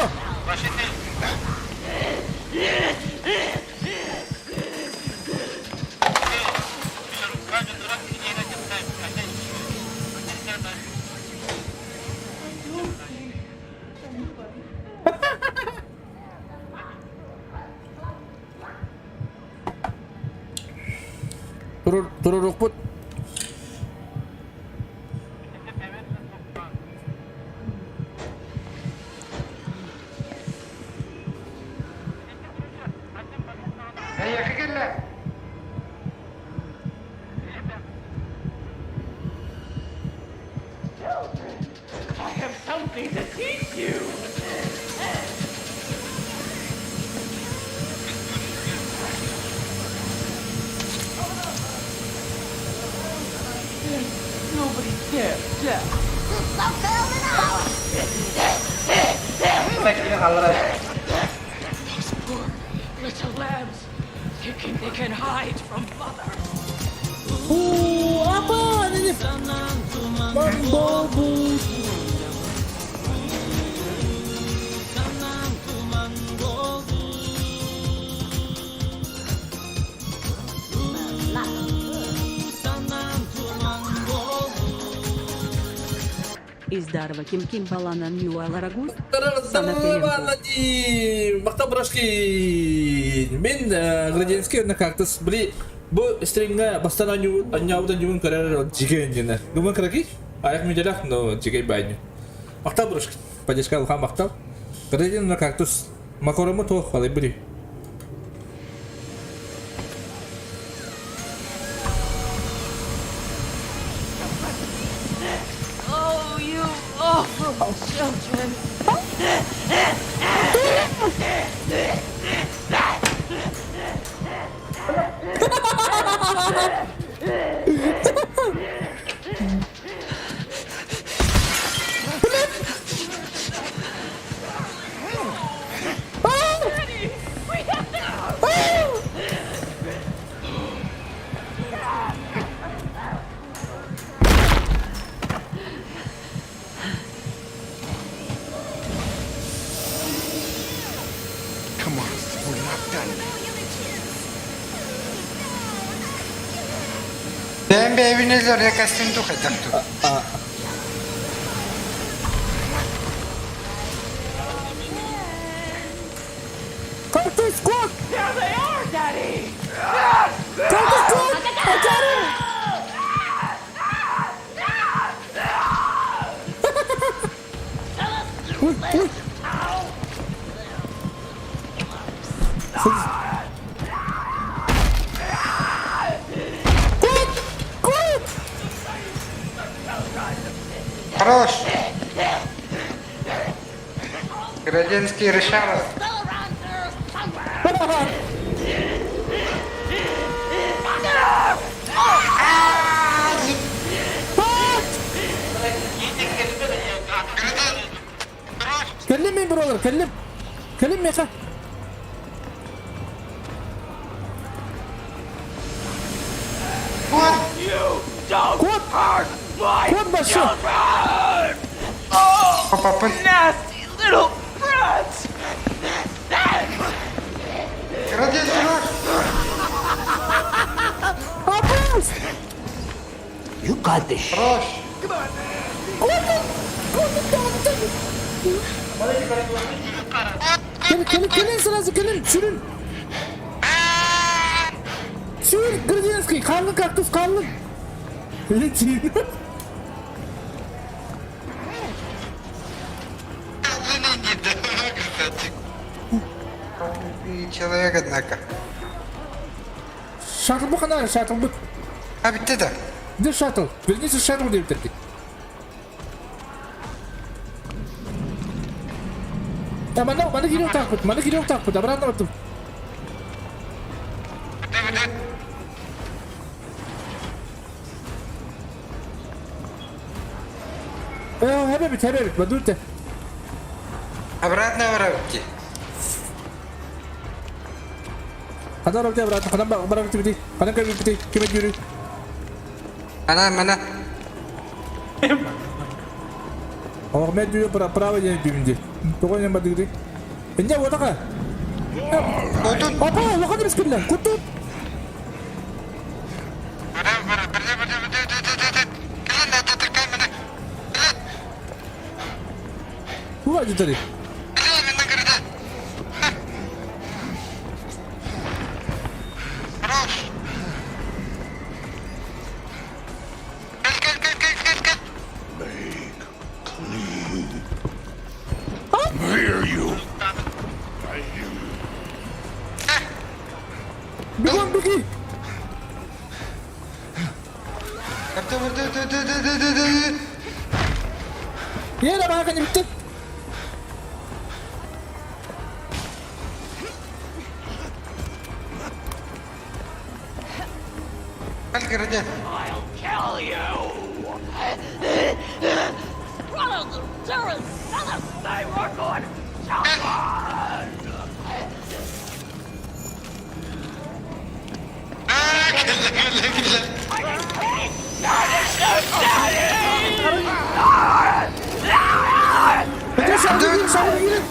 Durur bu. Nobody's there, Jack. These poor little lambs, thinking they can hide from mother. Apa ini? Mambo bu. Из дарова Ким Балана Ньюа Лагус. Maktab Brashkin. Min Gradinski na cactus. Beli bu stringnya basta na anyaw dan yung karar jigen yun na. Gumawa karaki? Ayak mo dyan no jigay ba nyo? Maktab Brashkin. Pajas ka luka maktab. Gradin na cactus. Makoro mo to. Wala beli. Oh, you awful children. Come on, we're not done. Ben bir eviniz oraya kastım tukacaktım. Kaktus kod! There they are, Daddy! Kaktus kod! Acarı! Uy, uy. Kod! Kod! Хорош! Градинский решала. Still around here somewhere. كلمني برودر كلمني يا اخي كود كود بس Papa. Nasty little brats! Градин хорош! عباس You got this shit. Хорош! كلم سلاسل كلم sürün sür Gradinski kanlı kaktüs kanlı öyle değil И человек, однако. шаттл bu kadar шаттл bu А bitti de. de шаттл вернись шаттл diye bitirdik ya bana giriyor takput обратно вот هبه بت بدوته Обратно воровки. Kadar ortaya bıraktım. Kadar bıraktım bitti. Kadar kaybı bitti. Kime yürü? Mana. Ahmet diyor praво я бимди. Того не бадыгды. Инде вот такая. Кутун. Папа, выходи без кидла. Кутут. Уходи тори. Бегом, беги! Yere bak hani bitti. Градин. I'll kill you! Ronald, Sarah, Alice. They were going Hadi sen gidin.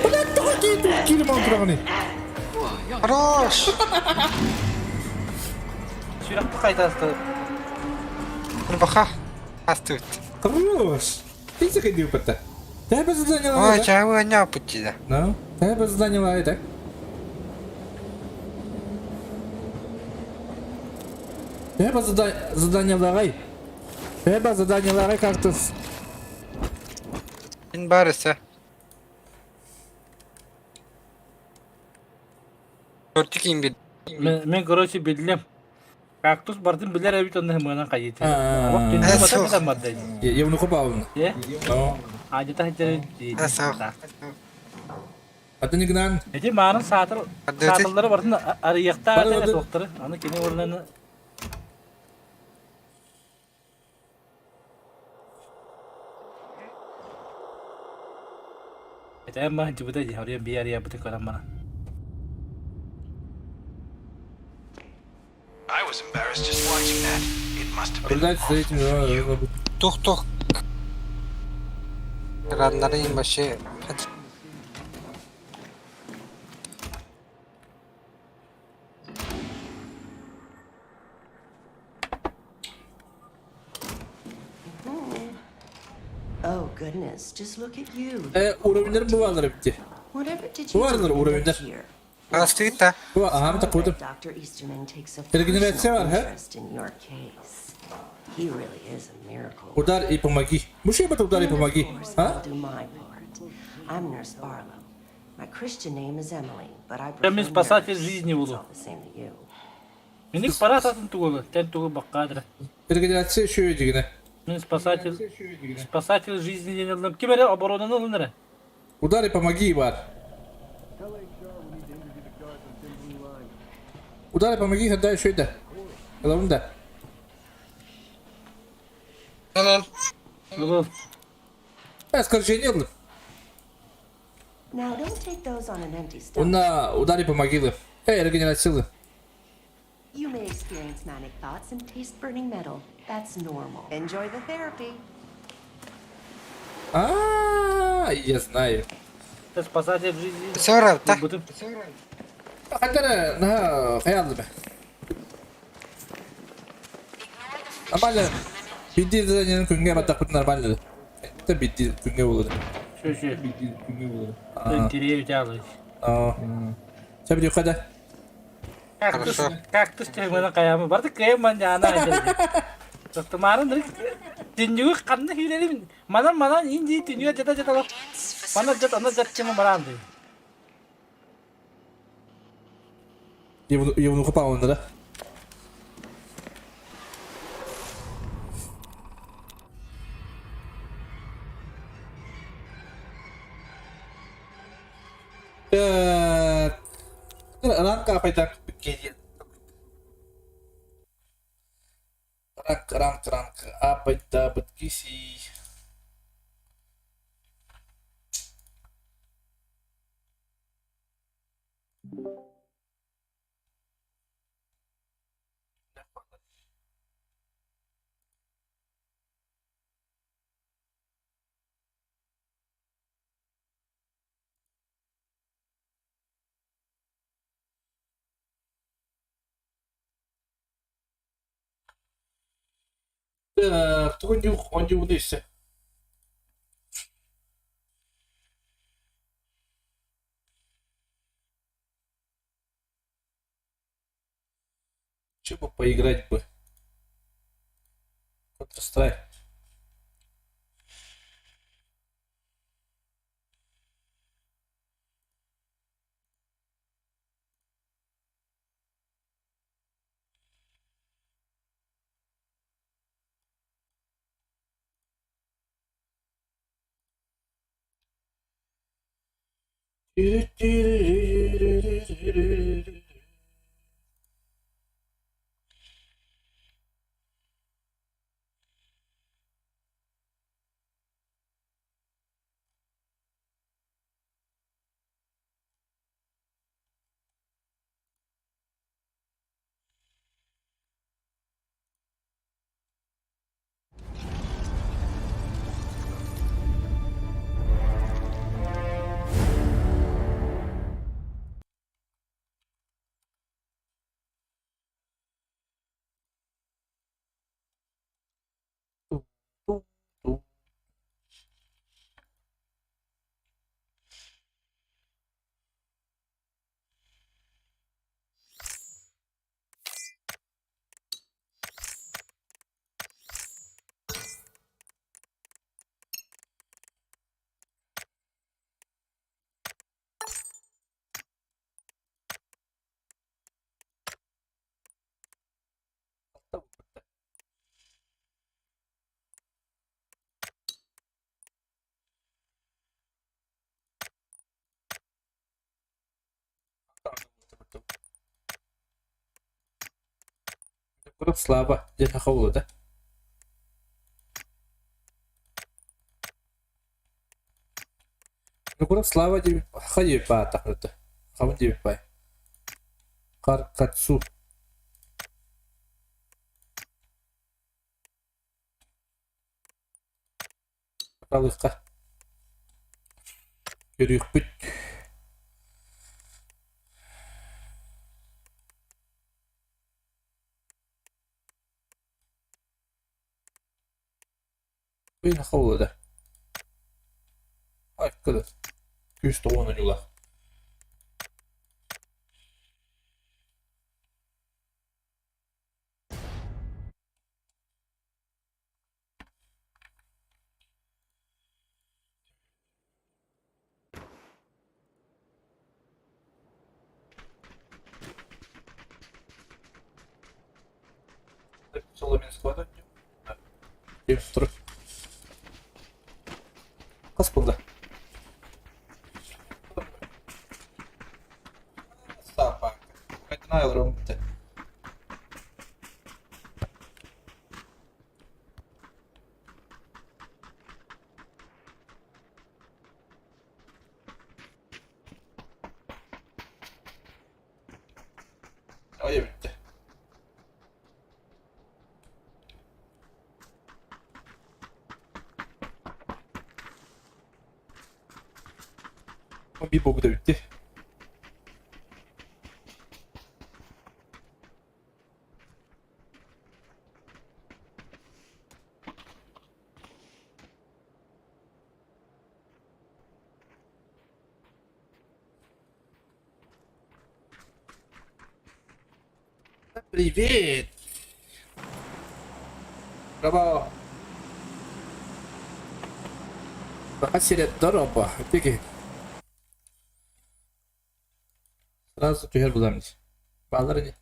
Ulan daha kilim antrenmanı. Хорош! Sürekli kaydı Рыбаха. Астут. Хорош. Ты заходил пота. Ты бы заняла Ой, это. чего не пути да. Ну, ты бы заняла это. Ты бы заняла. Ты бы заняла кактус. Ин барысы. Örtükeyim bir. Men короче bildim. Kaktus bardın bilir evi tonda hemen kayıtı. Aa. Bak kendi Eso. batak da madde. Я его купал. Ya. Ну, Aja tah jadi. Eso. а ты не гнан. Jadi mana saatları bardın arayakta Bana ada da- doktor. Ana kini oradan Itu emang jemput aja, orang biar ya betul kalau mana. I was embarrassed just watching that. It must have been. Продать с этим. Тух. Kranların başı. Hadi. goodness, just look at you. Uğravinlerim bu vardır bitti. Whatever did Bu you vardır do to end uğravinler. up here? Kastı git ha. Bu var. Aha bir I koydum. bet Dr. Easterman takes a Regenerasyon personal var, he? interest in your case. He really is a miracle. Udar ipamagi. Bu şey mi udar And of ipamagi? course, Ha? I'll do my part. I'm Nurse Barlow. My Christian name is Emily, but I Прям prefer спасатель Nurse. жизни It's буду. all the same to you. Меник пара сатын тугу, тен тугу баккадыр. Regenerasyon şöyle digine. Мен спасатель жизни денилдим. Ким эре оборонун ылыныры? Udar ipamagi var. Udar ipamagi hatta şöyle. Alalım da. Al. Ылыл. Оскоржение aldım. Now, don't take those on an empty stomach. Onunla udar ipamagi. Regenerasyon. You may experience manic thoughts and taste burning metal. That's normal. Enjoy the therapy. Я знаю. Ты спасатель жизни. Sonra ta. Бутым. Hatta ne hayalım ben. Normalde bildiği zaten künge batak bu normalde. Da bildiği künge olur. Şö. Ты деревья тягиваешь. Aa. Tabii diyor kadar. Кактус чегмена каямы. Барды каям манжана айтады. Томарын дыр. Дүнүгү кандай хилелим. Манан инди дүнүгө жата бар. Ана жат чема баранды. Я bunu kapağım onlara. Rangka apa itu? Rangka apa itu dapat gizi? Кто он не удался? Че бы поиграть бы? Counter-Strike. Kurang слабо, где-то холодно. Ну kurang слабо тебе, ходи по так это, хаван тебе по. Каркацу. Алыска. Көрүк бүт. Блин, холодно. Kadar. 210 yıla. Соломин складывать. И второй. Господа. Собака. Это на ромбите. Ой, bitti. Bir boku da bitti. Привет! Браво! Прохасили дорогу. Пики. Сразу тюгер буламыз. Балары не?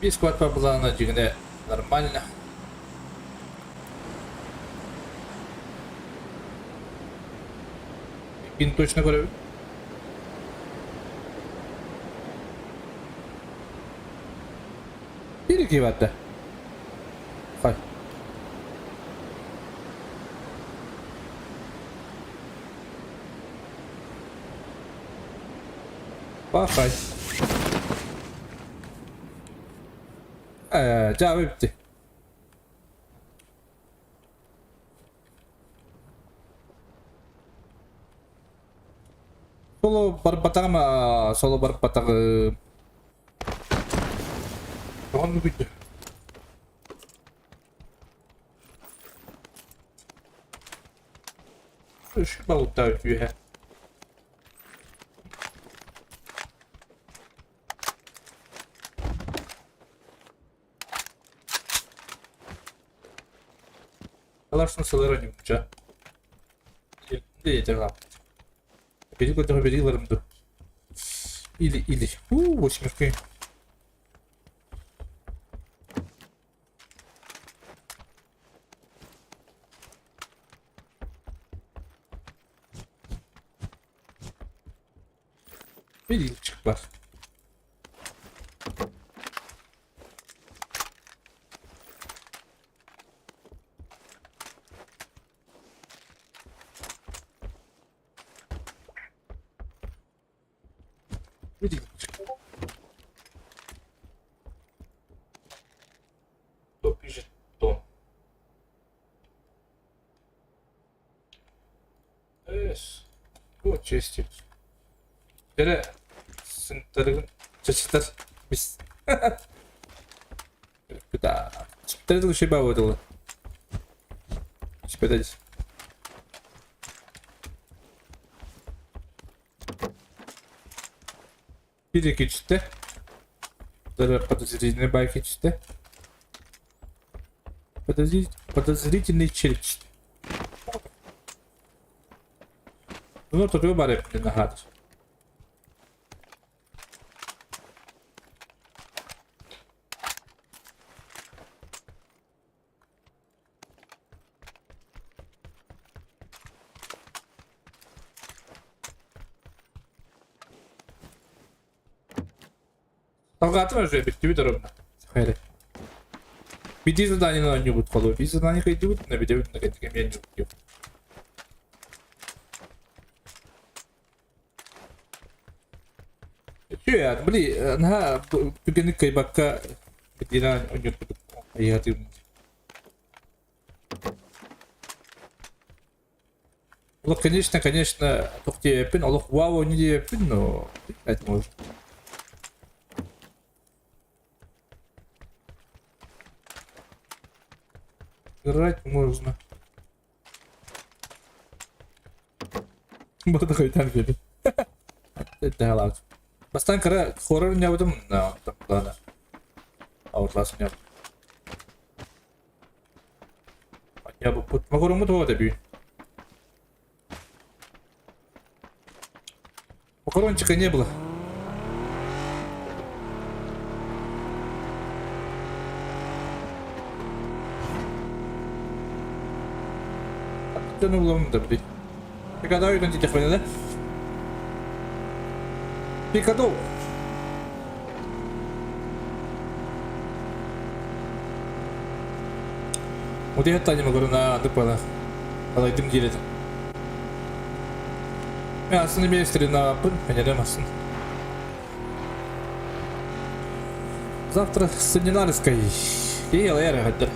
Bir squad var bulağına cigine нормально. Пин точно говорю. Bir hatta. Hay. Bakay. Cevabı bitti. Solo barbatang ama solo barbatang Tamam bitti. Şu balık da ötüyor he. Калашны сылыры не буча. Не етер лап. Бери көтөге бери ларымды. Или. Восьмерка. Bir yılçık var. Bir yılçık. Topi jeton. Evet. Bu çeşit. Böyle sınıfların çeşitler biz. Куда? Теперь лучше бы выдало. Теперь bir-iki çifte. Подозрительный байки чисто. Подозрительный челик чисто. Ну, тут выбор я нагадываю. Толкатым уже биtti bir durumda. Hayır. Bir задание не будет коло. Bir задание идут, на видео на какие я не убью. Şu ya, beli, nah, bugün kayak bakka bediran onyut hayatım. Allah, конечно, только пин, Allah, вау, не пин, но это может. Играть можно. Burada kayıtan geliyor. Daha lazım. Bastan kara horror ne yaptım? Ne yaptım? Daha Outlast ne yaptım? Ya bu putma korumu da büyük. Похорончика не было. Canı bulalım da bir. Pekala öğrenci defneyle. Pekala. Udah tanya maguruna depan. Kalau itu gila tuh. Ya aslında bir estirina pun понимаемся. Завтра с Семинарской и ЛР хотя.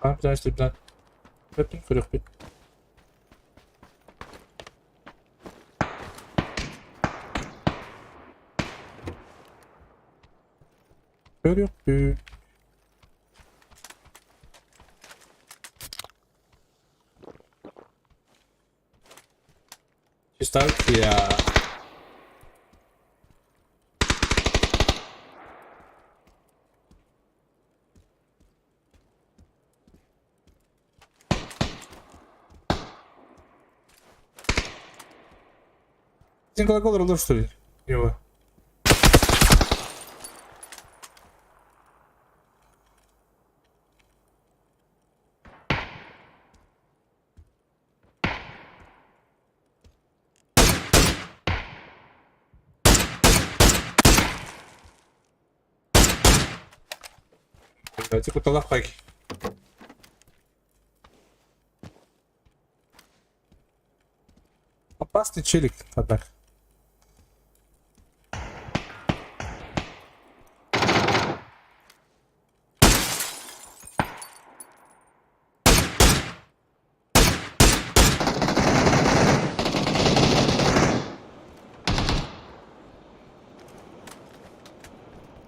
Arkadaşlar öptüm kırık bir. Kırık bir. Ставьте я. Один колокол рулов, что ли? Его. Давайте куталах пайки. Опасный челик, однако.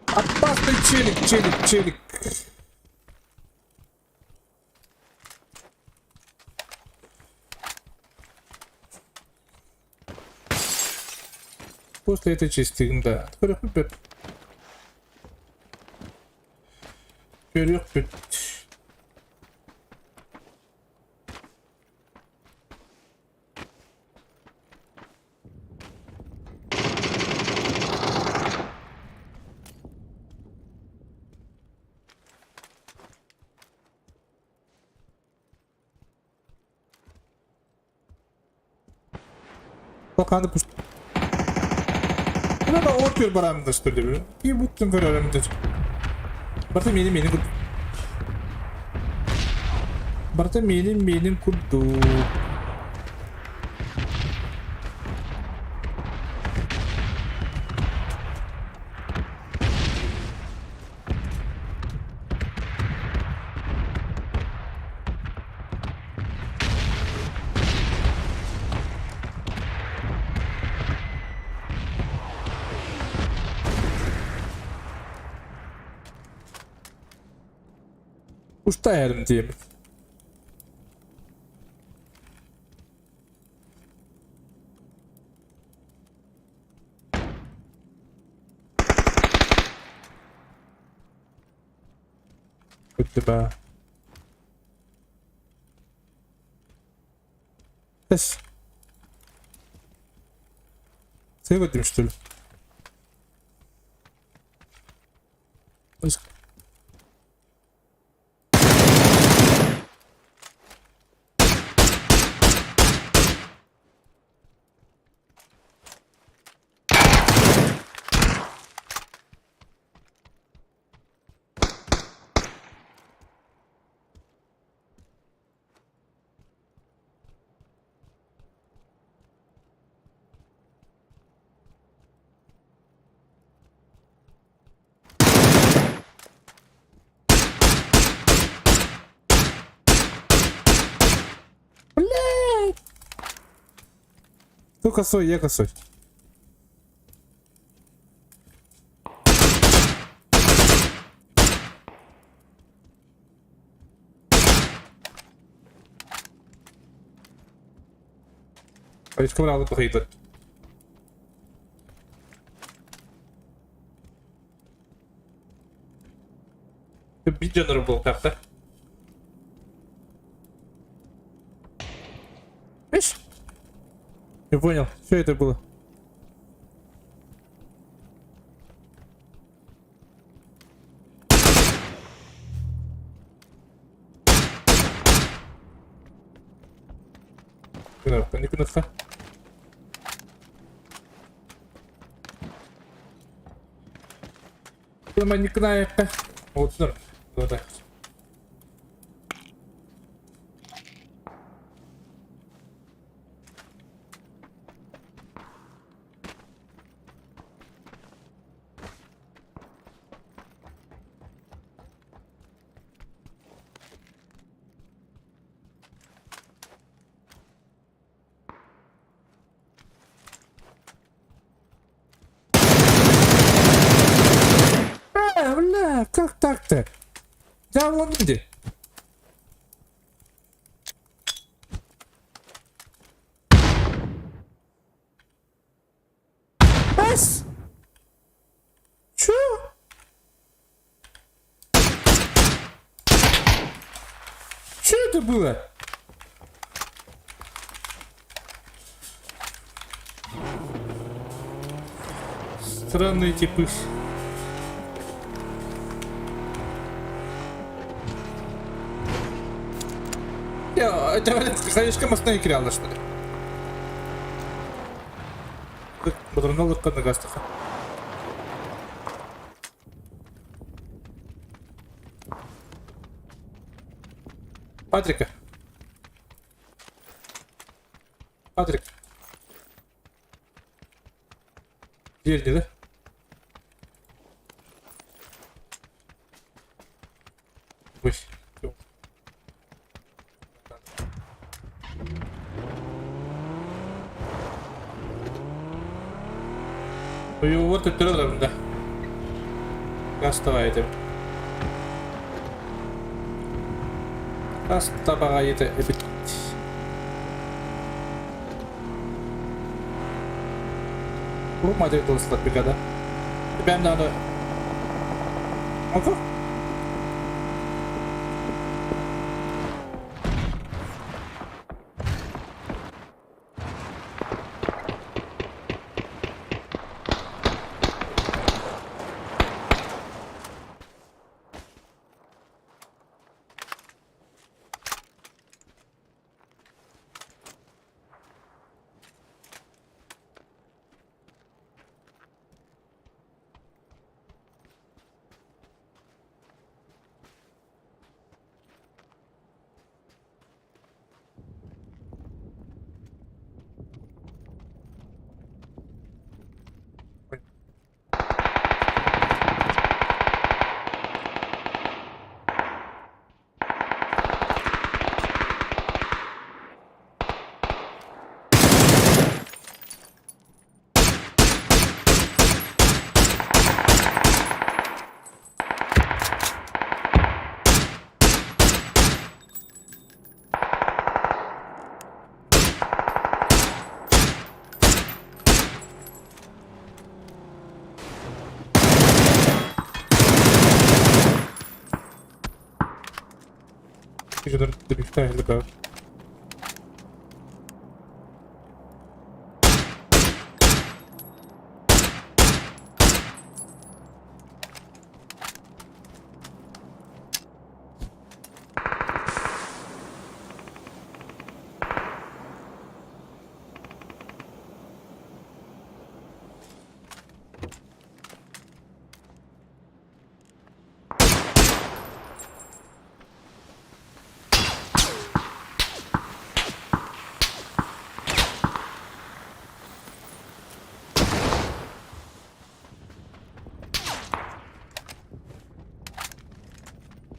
Опасный челик. После этой части, да. Вперед. Bakandı pus. Burada ortıyor baramında что ли? И будто говорят. Барта менин курду. Usta yerim diyeyim. Kötü be. Ses. Sevmedim что ли? Хто косой, я косой. Ось камера поїде. Бідженер був так? Видишь? Я понял, что это было. Кнопка, не кнопка. Не кнопка. Вот, да. Вот так. Бля, как так-то? Да, вон где. Бас? Чё? Чё это было? Странные типы. Это слишком основные реально, что ли? Подравнул их на гастаха. Патрика. Патрик. Дерни, да? Ой. Вот это рядом, да. Оставайте. Оставайте. Мать этого слабика, да? Тебе надо... Ого? Что-то добиваешь, да.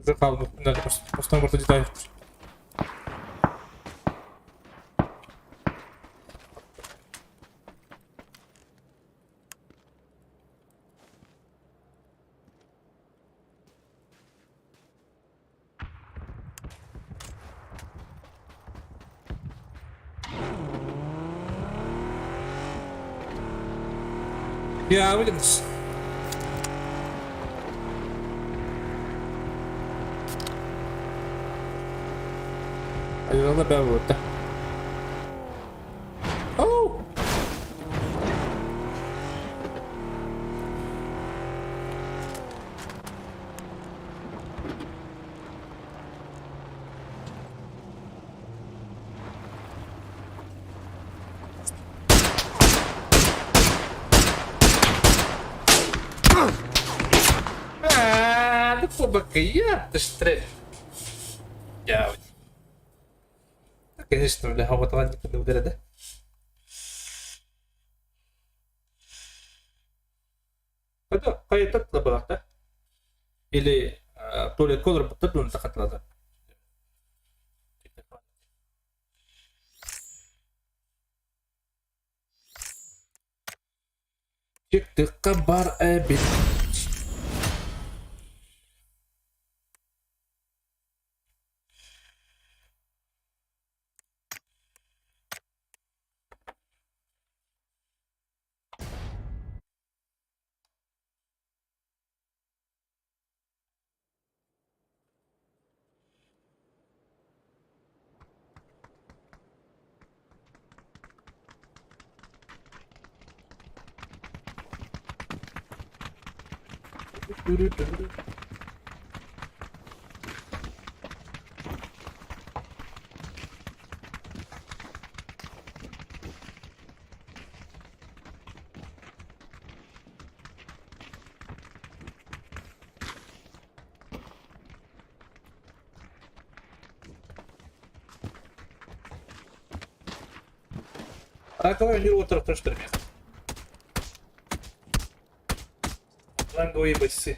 Уже қалды. Надо просто барда жетайық. Ya, выйдемся. Ayıralım ben burada. Oh! Ah, não foi bacana, estranho. Ya, конечно, бля, вот ладно, когда ударят, да? Это кайта была, да? Или то ли колор, то ли он так отлаза. Чекты кабар эбит. А кого не утро то что место? Ланговые басы.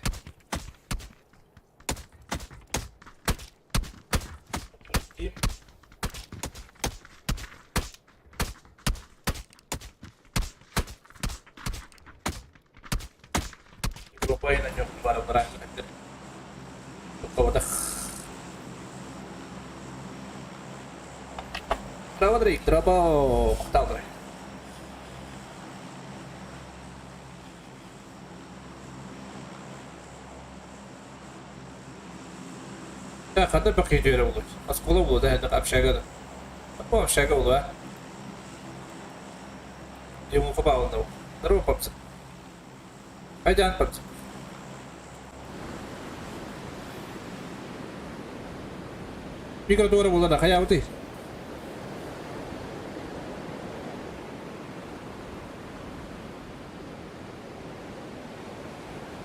Группа на нем барабан. Кого-то. Траудри, трабо, таудри. Ya kadar bakıyor diyor olur. Askılı olur da hadi apşaga. Apa apşaga olur ha? Yung ko ba onda? Daro paps. Ay jan paps. Bika doğru bulda da kaya uti.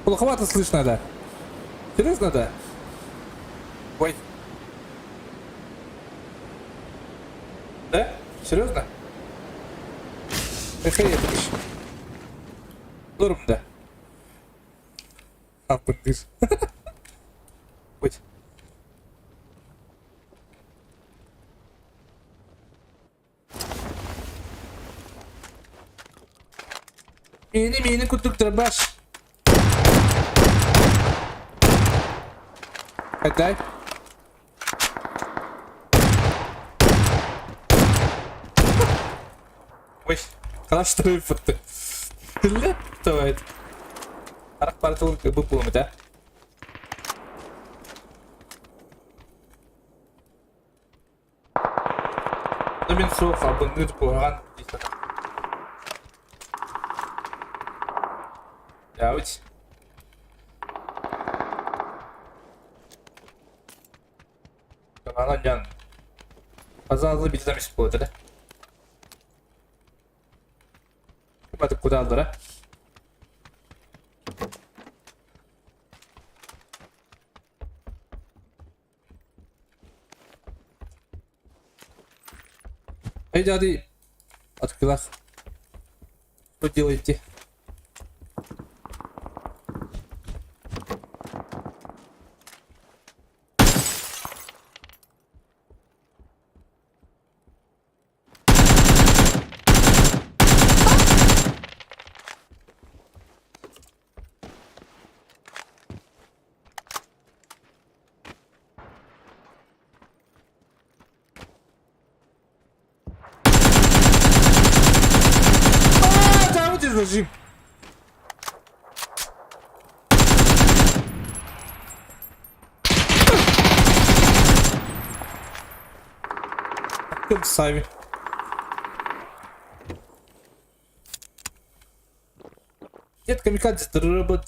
Плоховато слышно, да? Серьезно, да? Ой. Да? Серьезно? Эх, я будешь. Норм, да. А, подпис. Ой. Мини кутук трабаш. Отдай. Ой, хорошо выпадет. Летает. Арах партул как бы помнит, да? Ну, мен соқ абынды қойған дейді. Я ведь. Она нян. Пазарлы бит замес болады, да? Батып куда алды, да? Эй, дяди, открылах. Что делаете? Garajım. Hakkım sahibi. Нет, камикадзе, трыба.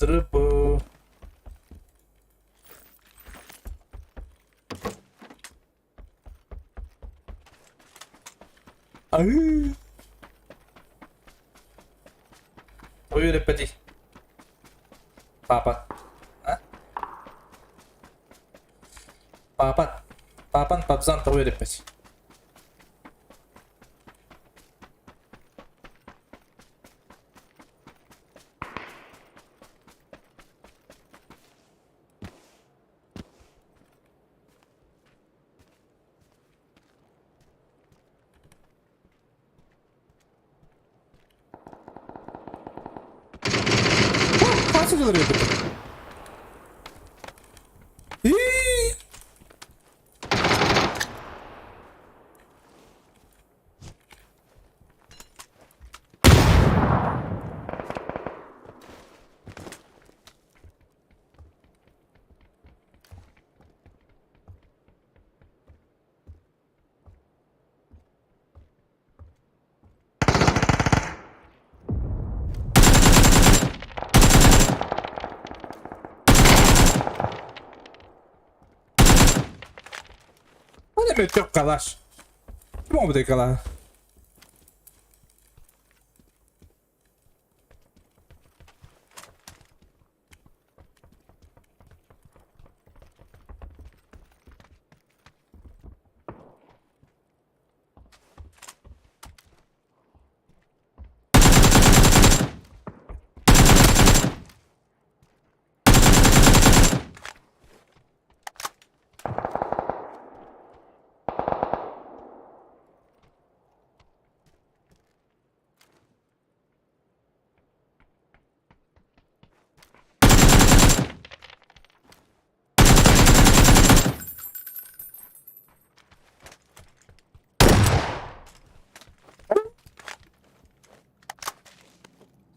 Ай. Ой, репети. Папа. А? Папан, папзан, ой, репети. Nasıl olur yapıyor? Olha meu teu calaço. Vamos ter que calar.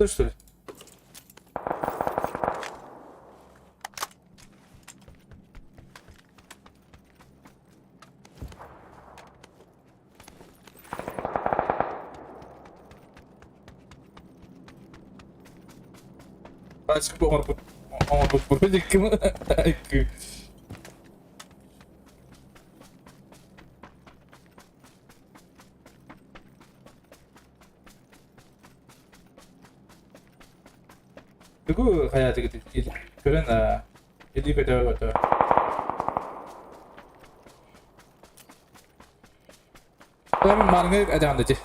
Dur что ли? Acho que uma por de que 누구 가야 되겠지? 그러나 이리가 되어도 그러면 많은 게 아직 안 되지.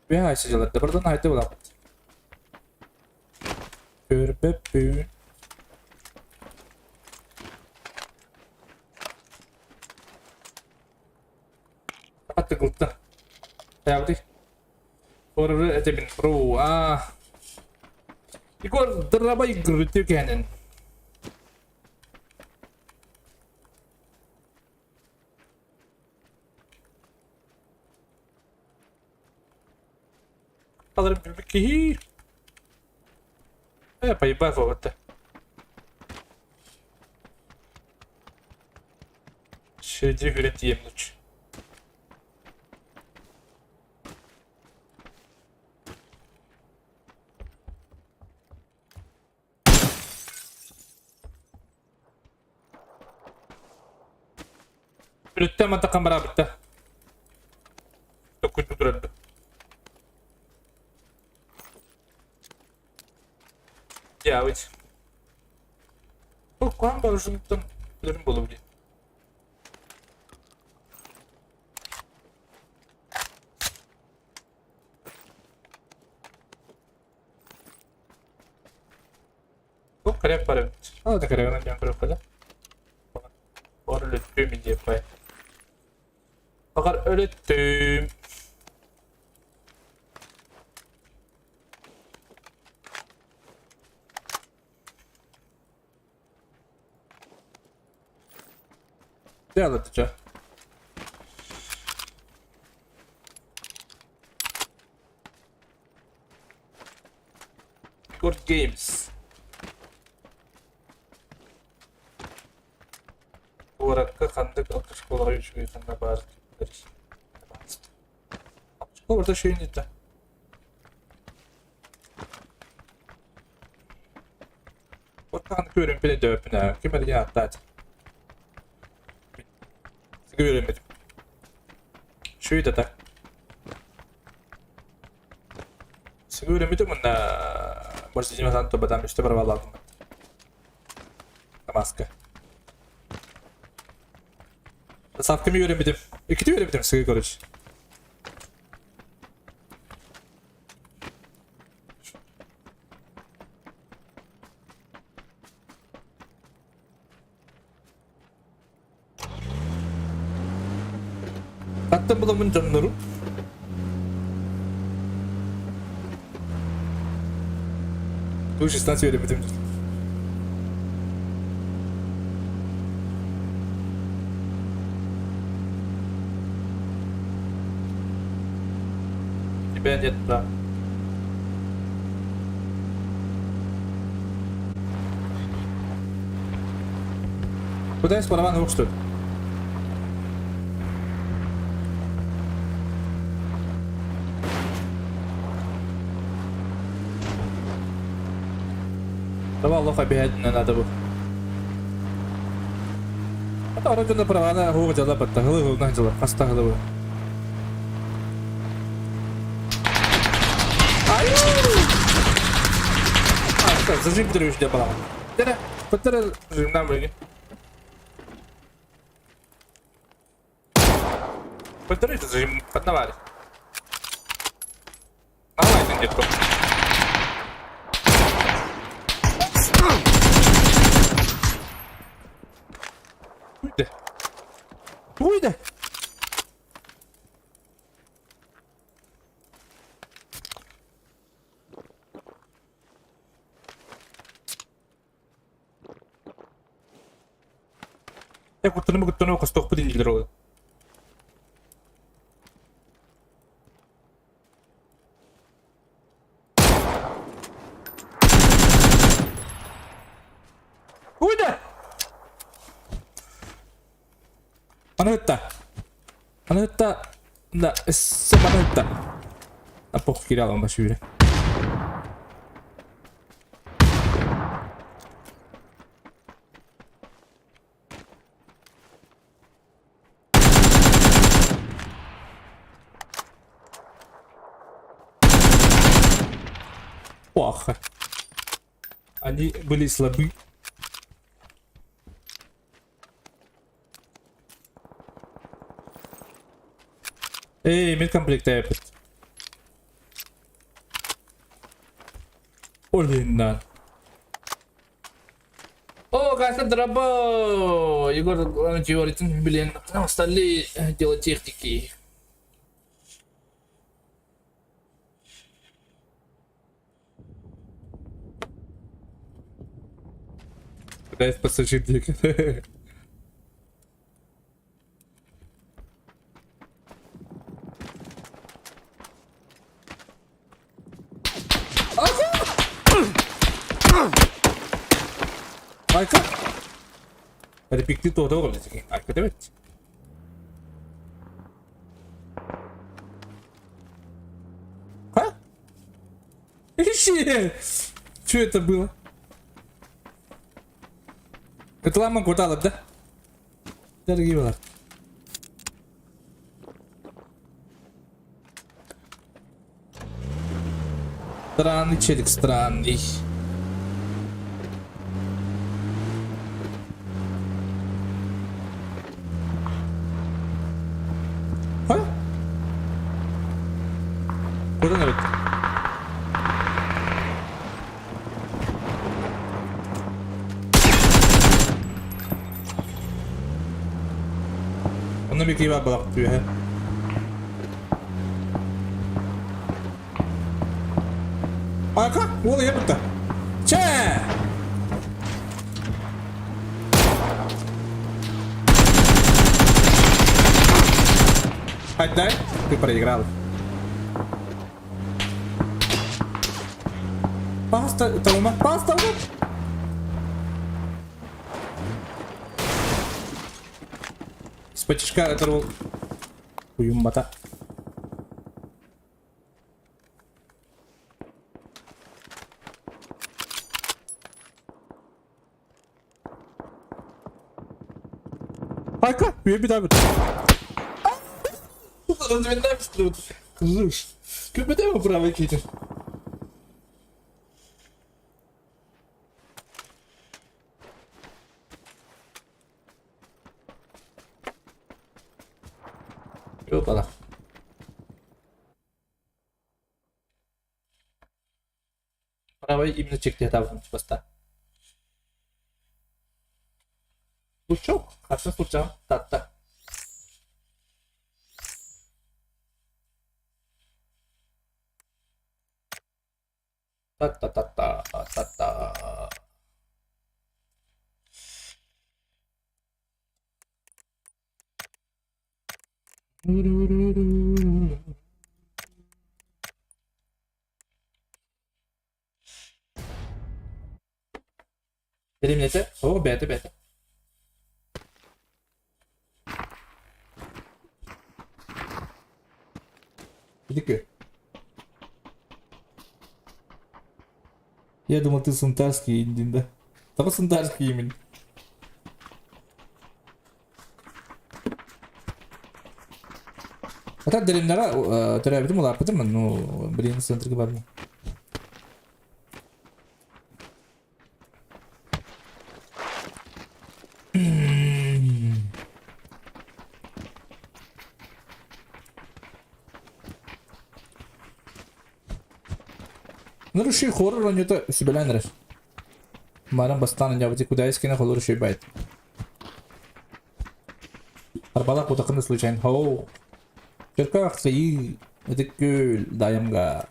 왜 하시죠? 버튼 할 때보다 뷰 tıkıldı. Yaptı. Orada edemin bro. Igor drabayı gürültü kendin. Alırım bir ki. Poi forte. Şeyci üreteyim lütfen. Üretem atakan beraber. Çok kötü durdu. Ya evet. Bu kan barışından bölüm olabilir. Bu kare para. Ada kare orang yang berapa? Baru lebih menjadi. Fakat öğrettim. Ne anlatacağım? Good Games. Bu arada kandık atış kolay şu yakında bazı tipler. Orada şeyin cidden. Ortadan görün beni de öpün ha. Kime ya hatta. Göremedim. Şuyu da tak. Göremedim ona. Başlayacağım santo badam işte para aldım. Maske. Safkımı göremedim. İki de göremedim sıkı koruç. Kattım bulamın canları. Bu yüzden söylemedim. Ben yetmem. Bu da para var hoştu. Tamam Allah kaybedin nada bu. Hatta aracında para var hava jala batta hılı jala hasta hılı bu. Зажим дырюсь для балла. Тера, потера зажим на выге. Потера зажим одновали. Давай ты детко. Уйди. Уйди. Я кутunu косток подинилировал. Уйда! Mana hütta. Da, bana hütta. Apok kiri alalım başı yürü. Плохо. Они были слабы. Эй, медкомплект опять. Блин, да. О, кажется, дробо! Егор, говорит, блин, остальные дело техники. Дай пассажир дик. Arka. Hadi pikli doğru oldu. Arka evet. Ha? Ищи! Что это было? Это лама хватало, да? Дорогие была. Странный челик, странный. А? Куда навіть? Onu bir kıyma bıraktıyor he. Arka, ne oluyor burada? Çe! Отдай. Ты проиграл. Паста, Тома, паста, вот. Спачишка оторвал. Уюмбата. Hayka, üye bir daha bir. Rozwiązałem stród. Zuż. Köpete prawie kiedy. Yok ala. Arabayı imle çekti hesabını basta. Bu çok. Kaçta soracağım? Tatta. Ta. Benim nete? Oh, bete. Иди-ка. Я думал, ты сунтарский индин, да? Там сунтарский именно. Hatta derimlere terebitim ola yapıdır mı? No, birinci sınıfı gibi var mı? Ну, реши хоррор, он это себя нравит. Марам бастан я вот куда есть кино хоррор реши байт. Арбала куда-то случайно. Хоу. Черках свои это кюль даемга.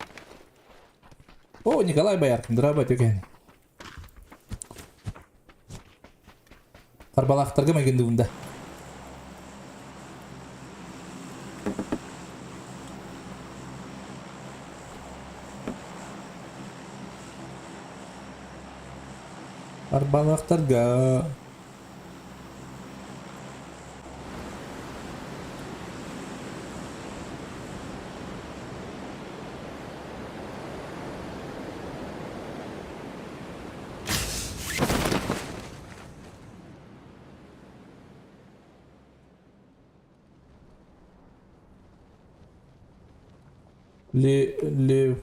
О, Николай Бояркин, драба тюкен. Арбалах торгама гендуында. Арбалах торга.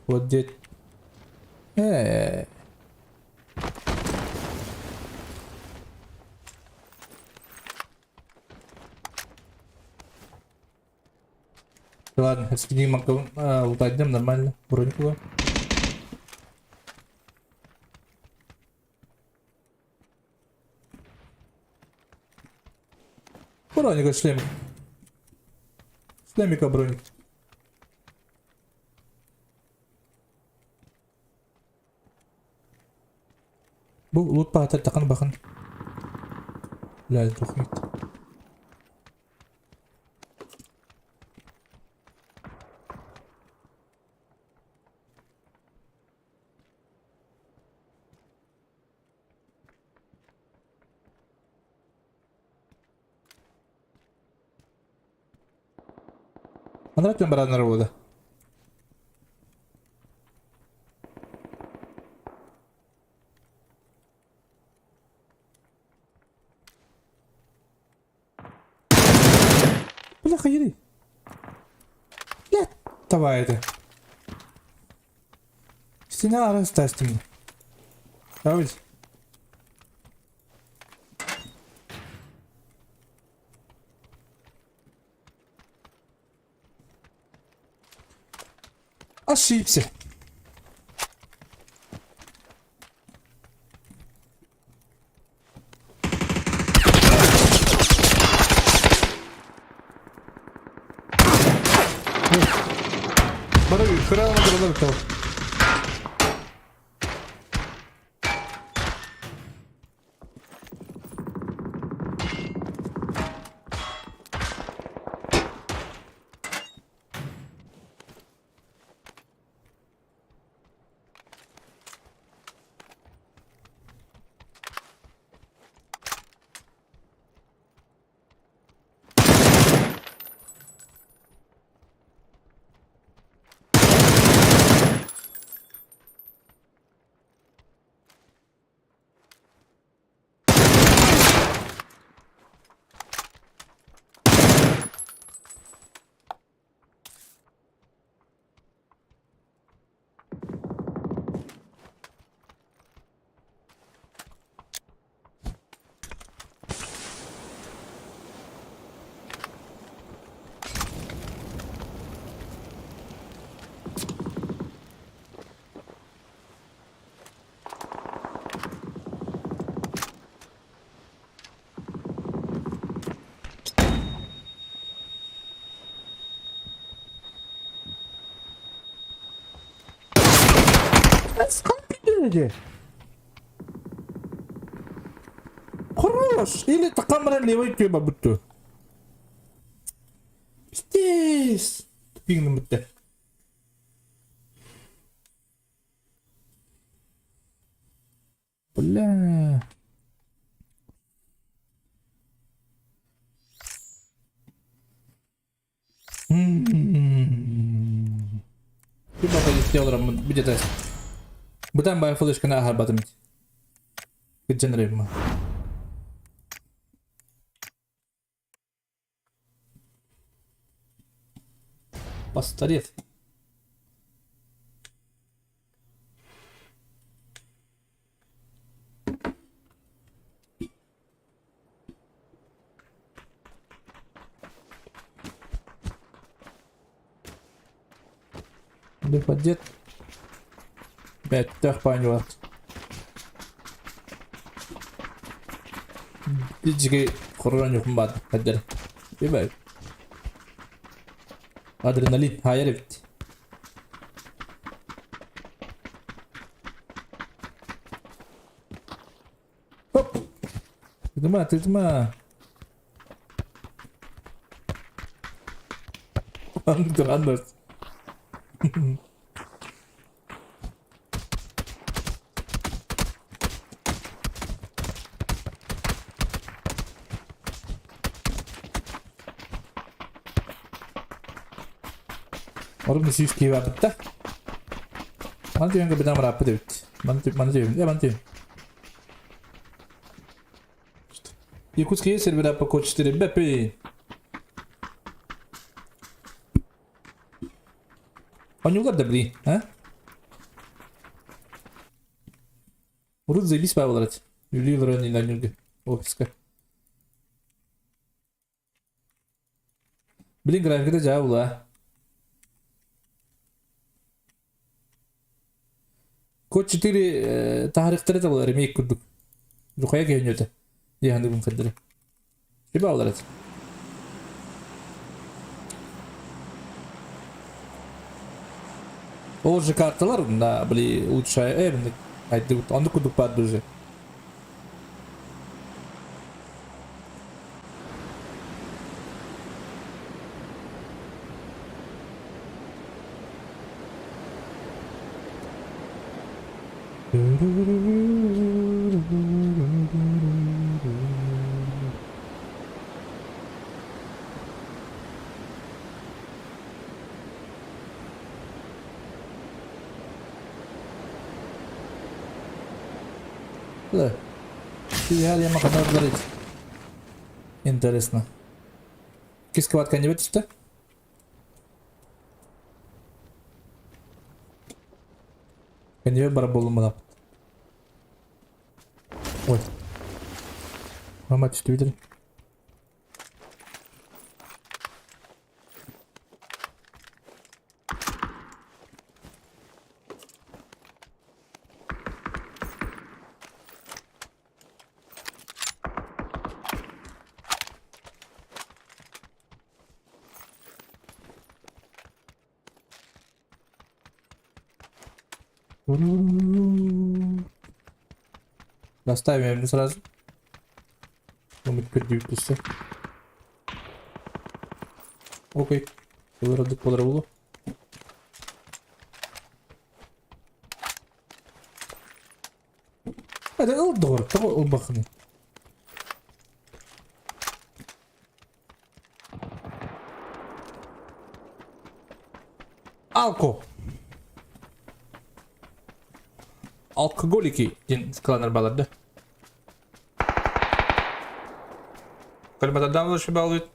Вот здесь. Ладно, если не могу утайдем, нормально. Броньку. Бронька, шлем. Шлемика броник. Bu loot pattern takın bakın. Lanet okuyut. Андрей брат народа. Бляха, иди. Блядь, давай это. Стена расстасти мне. Давай. Ошибся. Барыгы, храна дуралар тал. Подожди. Хорош. Или камера левой тюба будто. Здесь. Пингным будто. Бля. Coba apa istilah orang berjata. Bukan bayar foolish kena hal batam. Kejener mah. Pas tadi. Выходит. Беттер понял. Диджи хоррон юмбад. Хаджар. Бибай. Адреналин хайер бит. Хоп. Тидма. Андерс. Orang mesti skill apa tak? Mana tu yang kebenar merapat tu? Mana tu? Ya mana tu? Якутский сервер по код 4 БП. Он не угадал, блин, а? Урод заебись павлать. Юлил ранее на нюге. Офиска. Блин, графика жаула. Код 4 тарихтары да булар ремейк курдук. Жухая кенёте. Яханды бун каддыр. Шиба булар. Ол же карталар на бли улучшая эрни. Айтты онды курдук барды уже. Да. Я могу говорить. Интересно. Кисковатка не видишь, что? Коневе бараболу мана. Ой. Мама, что видели? Доставим его сразу. Мы теперь пусто. Окей. Выродок подробно. Это Элдор, того убахни. Алкоголики ден скаланар баларды. Калимат адам лучше балует.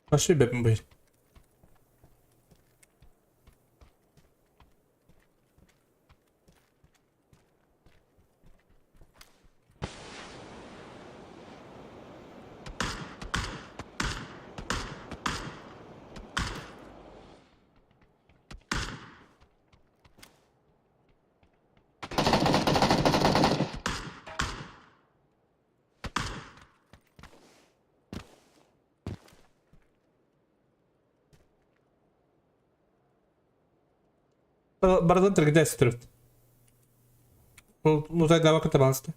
Пошли бэпэн. Baradan tırgıda estiriyor. Uzay gava kata bastı.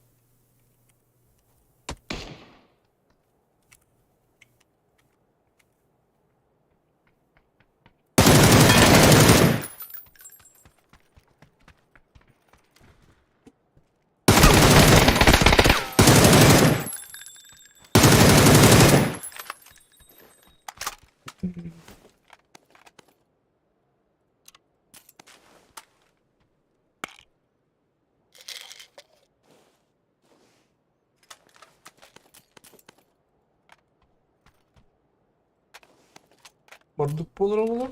Barduk olur olur.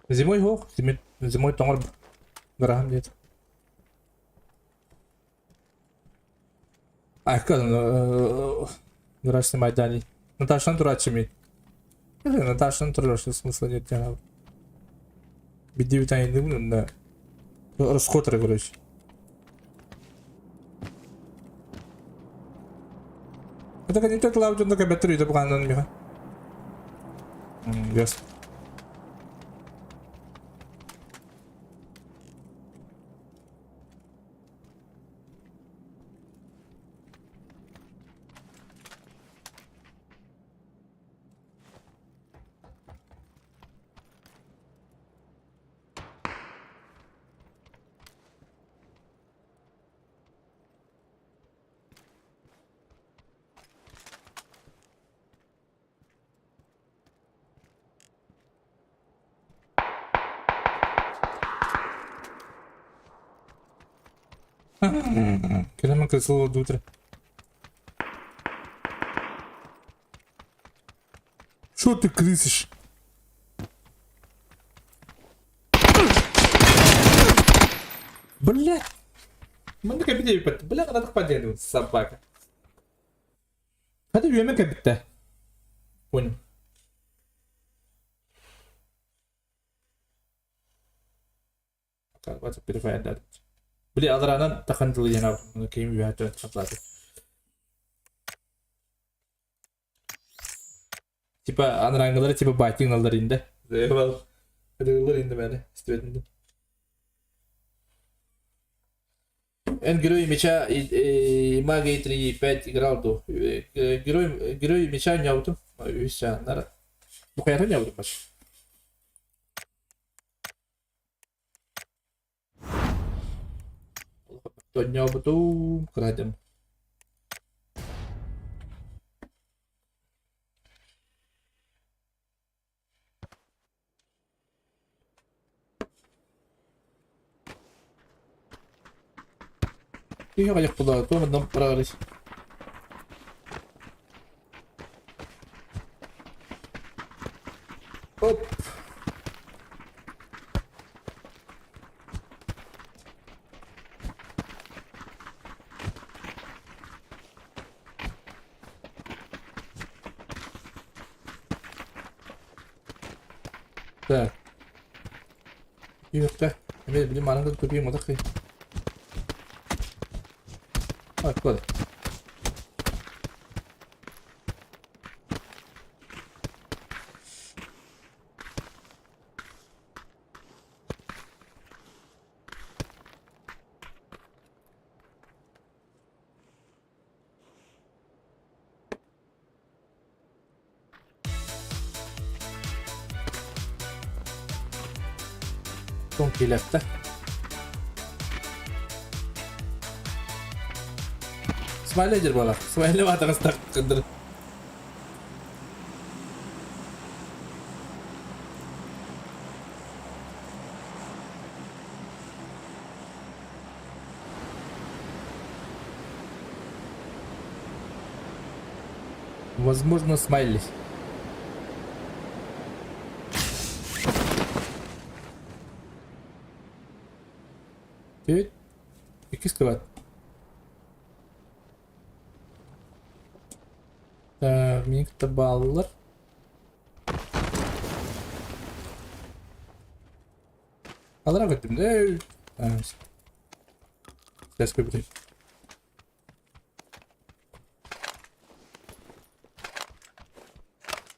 Зимой hoch, зимой томар грахан нет. Айкан грашный майдани. Наташан турачими. Наташан турачи смысла нет тяга. Биди витайн дым да. Расход короче. Это как не так лаут, но как батарея это пока не меха. Ясно. Километр красиво до утра. Что ты крысишь? Бля! Мында капитей бітті. Бля, қададық па деді собака. Хады үйеме капитті. Понял. WhatsApp перефайын дады. Бля, адыранан тақандылы еңа кейін үйәті қаплады. Типа аныраңғылары типа байтыңналар инді. Зайбал. Кадығылар инді мәні. Істебетінді. Герой меча магии 3-5 играл до. Герой меча не ауту. Вися, нара. Бухайра не ауту почти. Тоня буту крадем. Тихо, как куда? То мы нам прорвались. Оп. Так. Юрка. Я блин, маленько тупик мотохи. А, куда? Тонкий лепта. Смайлейдер бала. Смайлей ватырыз таққындыр. Возможно, смайли. Evet. 2 kıvat. Minik de bağlılar. Alarak ettim de. Evet. Ses köprü.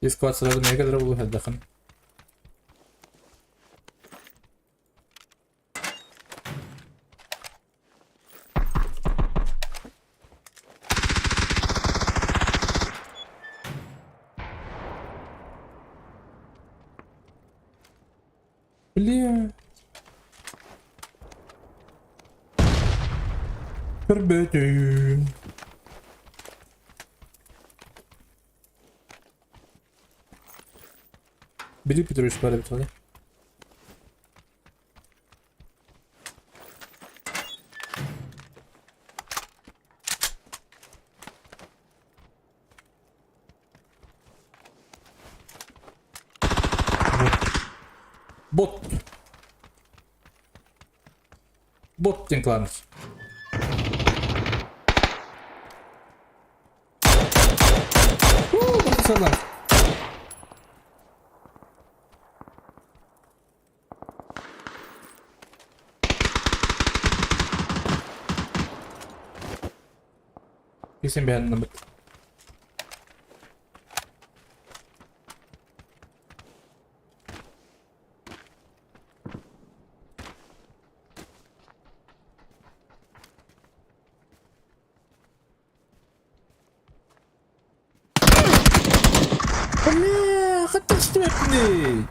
Discord sırada ne kadar olur hedefin. Бля. Пербетю. Бери Петрович парень туда. Bot. Bot tinklarmış. Baksana. Kesin beğendim. Бля, хотел стрепни.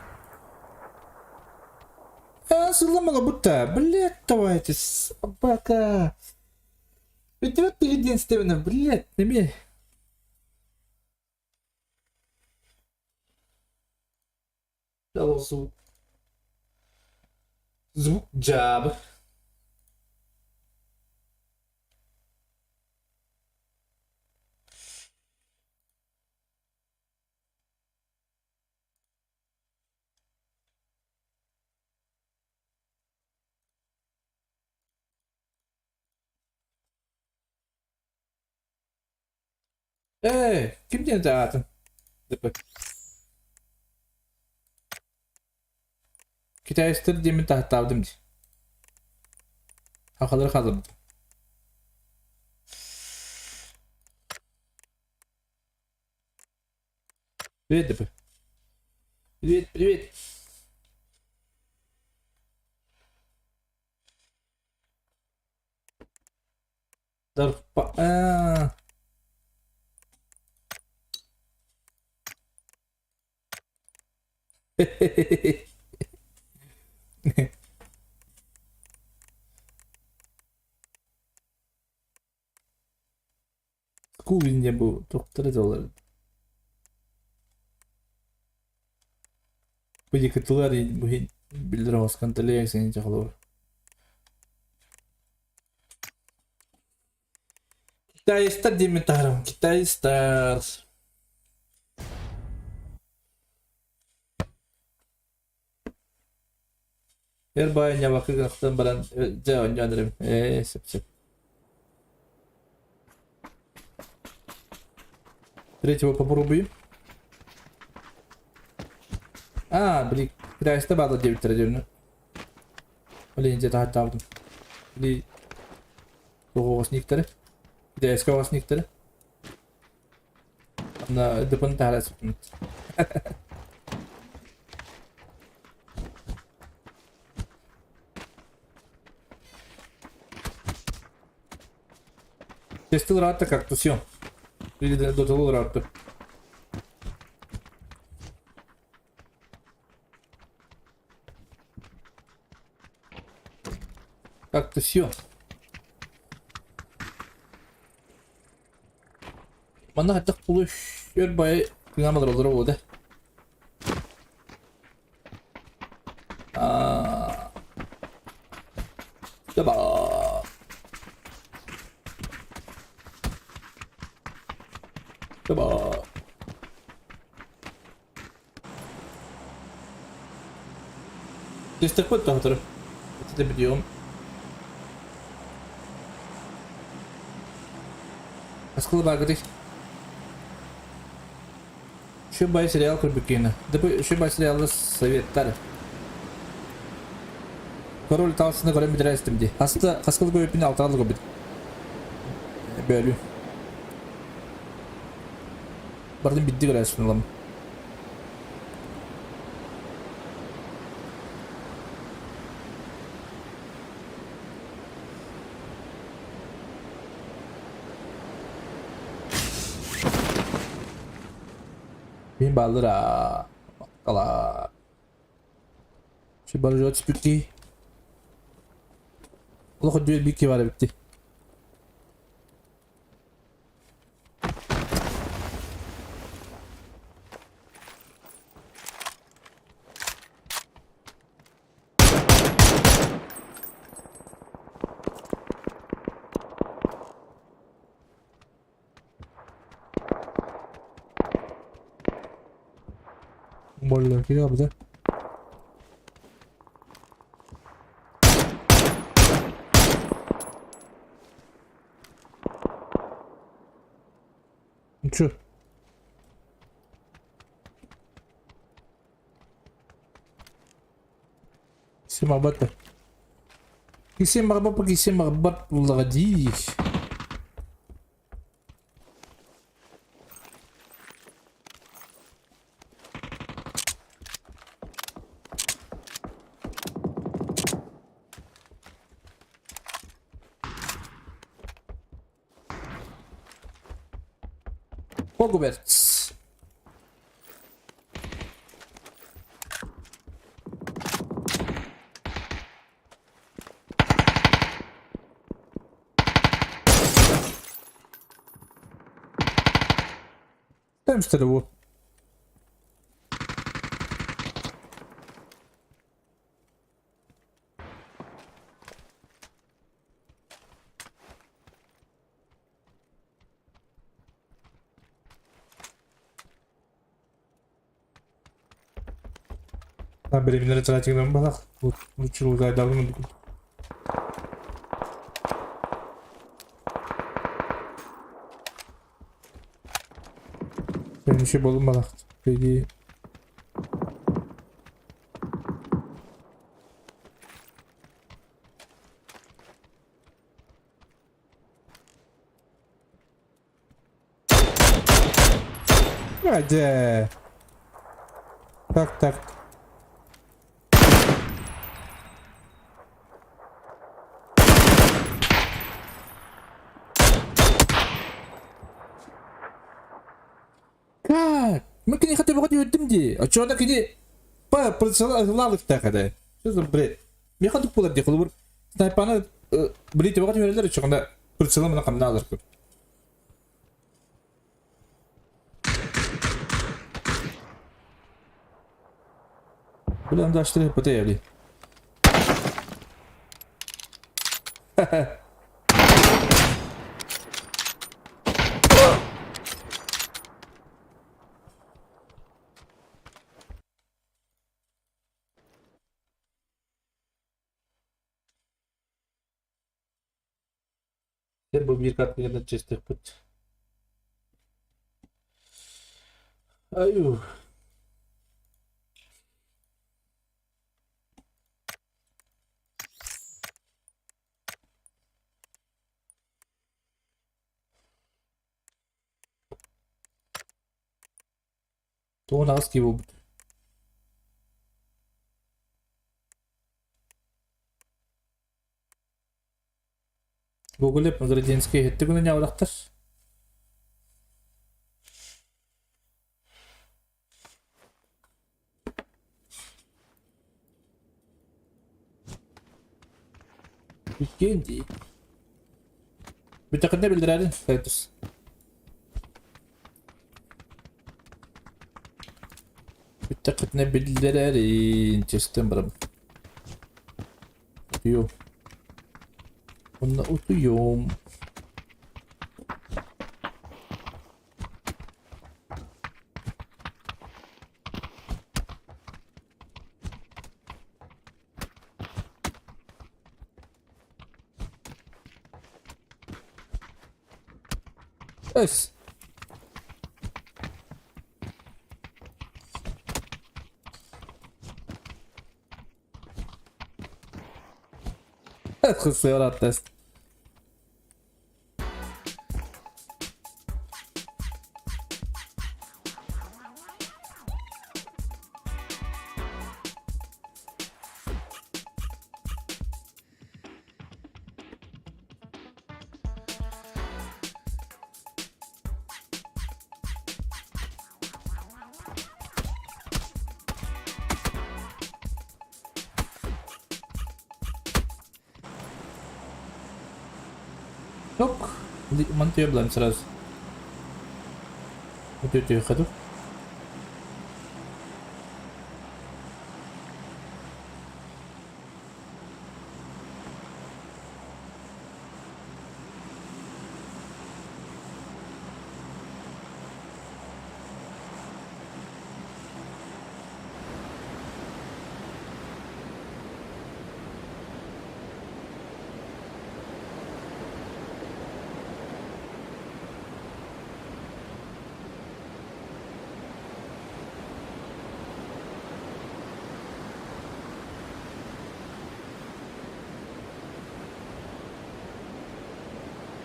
Сломала будто. Блядь, давайте, собака. Ведь вот ты единственный, блядь, ними. Дал звук. Звук джаб. Kim diye dağıtın? Kitayistır demin tahtavdım. Hakaları kazandım. Привет, Дипы. Привет, привет. Дарфа. Скувинья bu doktora dolar. Bu yıkıtılar bu bildir havaskan talaya seni çakalar. Kitayistar diye mi tarım? Kitayistar. Her bayanya bakı kalktım baran jauh jandarım. Sip sip. Третьего попробуем. Блин, китайста бада 9 радионы. Блин, где-то хаттавдым. Блин. Тоғыз никтері. Китайска вас никтері. Ана дыпын тағарасы күнет. Тестил рата как-то все. Или до того рата. Как-то все. Mana hatta buluş yer bayağı kıyamalar olur o da. Yaba. Yaba. Destek var tahtları. Ötede biliyorum. Askılı bagırı. Şu bay сериал көрбекені. Діпі şu bay сериалы советтар. Король талсыны көрем бідір әстімді. Асты қасқылы көйіпіне алтағалы көбід. Бөлі. Бардың бидді көрі әсін оламын. Bin baldıra. Kala. Şu balıcı ot spüki. Allah koduyor bir ki var bitti. Moller geliyor bize. Şu. Кисе махбат бар. Кисе махбат влади. Hogwarts. Demişler bu. Birimlere çarçıklarım balak. Bu çuluğu zaydalım mı? Benim şey bolum balak. Peki. Hadi. Tak tak. Mungkin yang kata bukan YouTube je. Acau nak ini persoalan lalu kita kata. Itu berat. Mereka tu pula dia kalau sniper na beri tu bukan YouTube je. Acau nak persoalan mana kena alar tu. Boleh anda açtı pati yani. Bu bir kat bir yana çestek put. Ayuh. То нас киво. Google Magradinski hette bunu ne olacaktır? Kendi. Bir takım ne bildirelim? Kayıtız. Bir takım ne bildirelim? Çestim bırakın. Diyor. Onunla utuyorum. Es. Кысıyor attest. Yok. Mantıya bulan сразу. Вот эти ходу.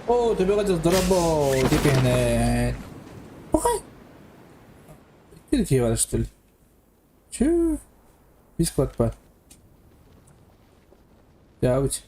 О, тебе хотел заработать, пихнет. Пухай. Ты такие что ли? Чё? Бесплат па. Я быть.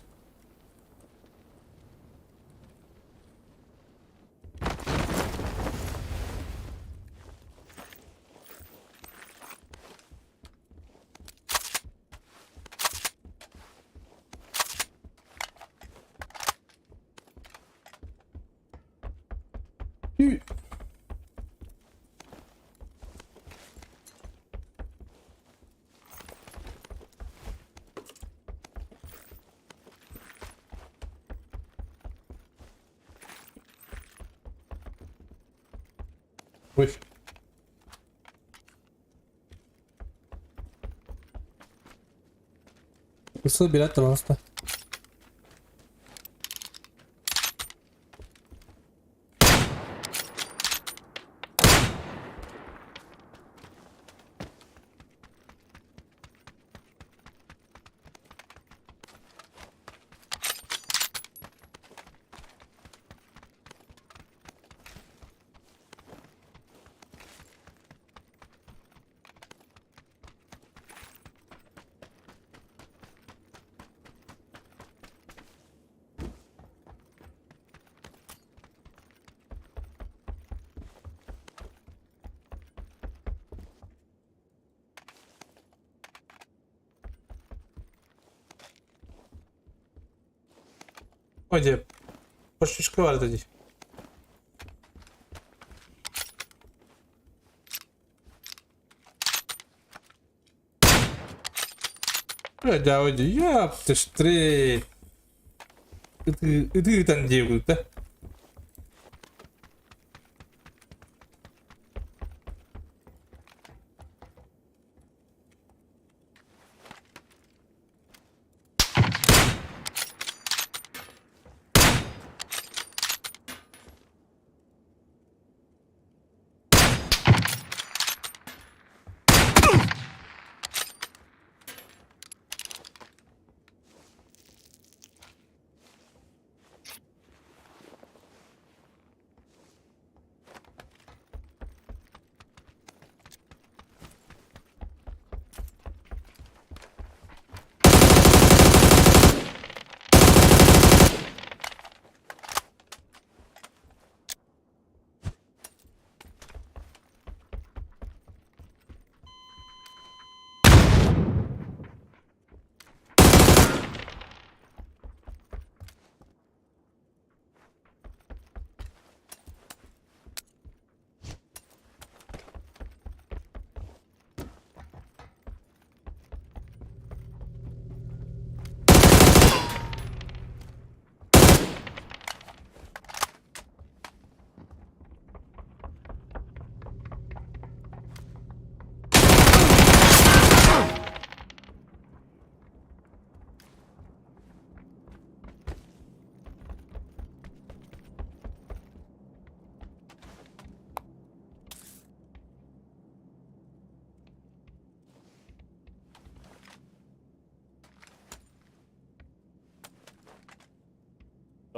Ой. Kısa bir at avansta. Hadi. Poşuşka var dedi. Hadi hadi yaptı straight. Idıdan diyor da.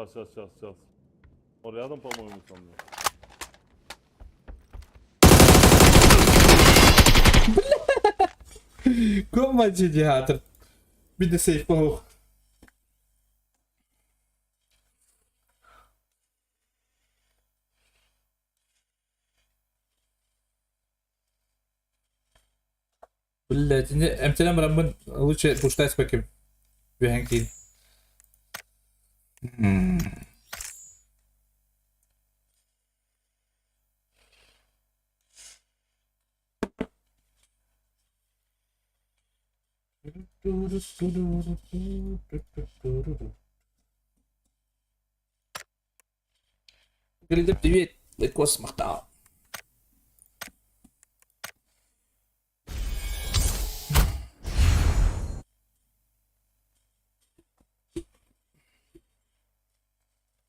Сейчас. Он рядом, по-моему, со мной. Командиатор. Bir de safe pavuk. Блять, امتنان برامن лучше пуштать поким. Бехенкин. Передам привет, Лейкос Махтау.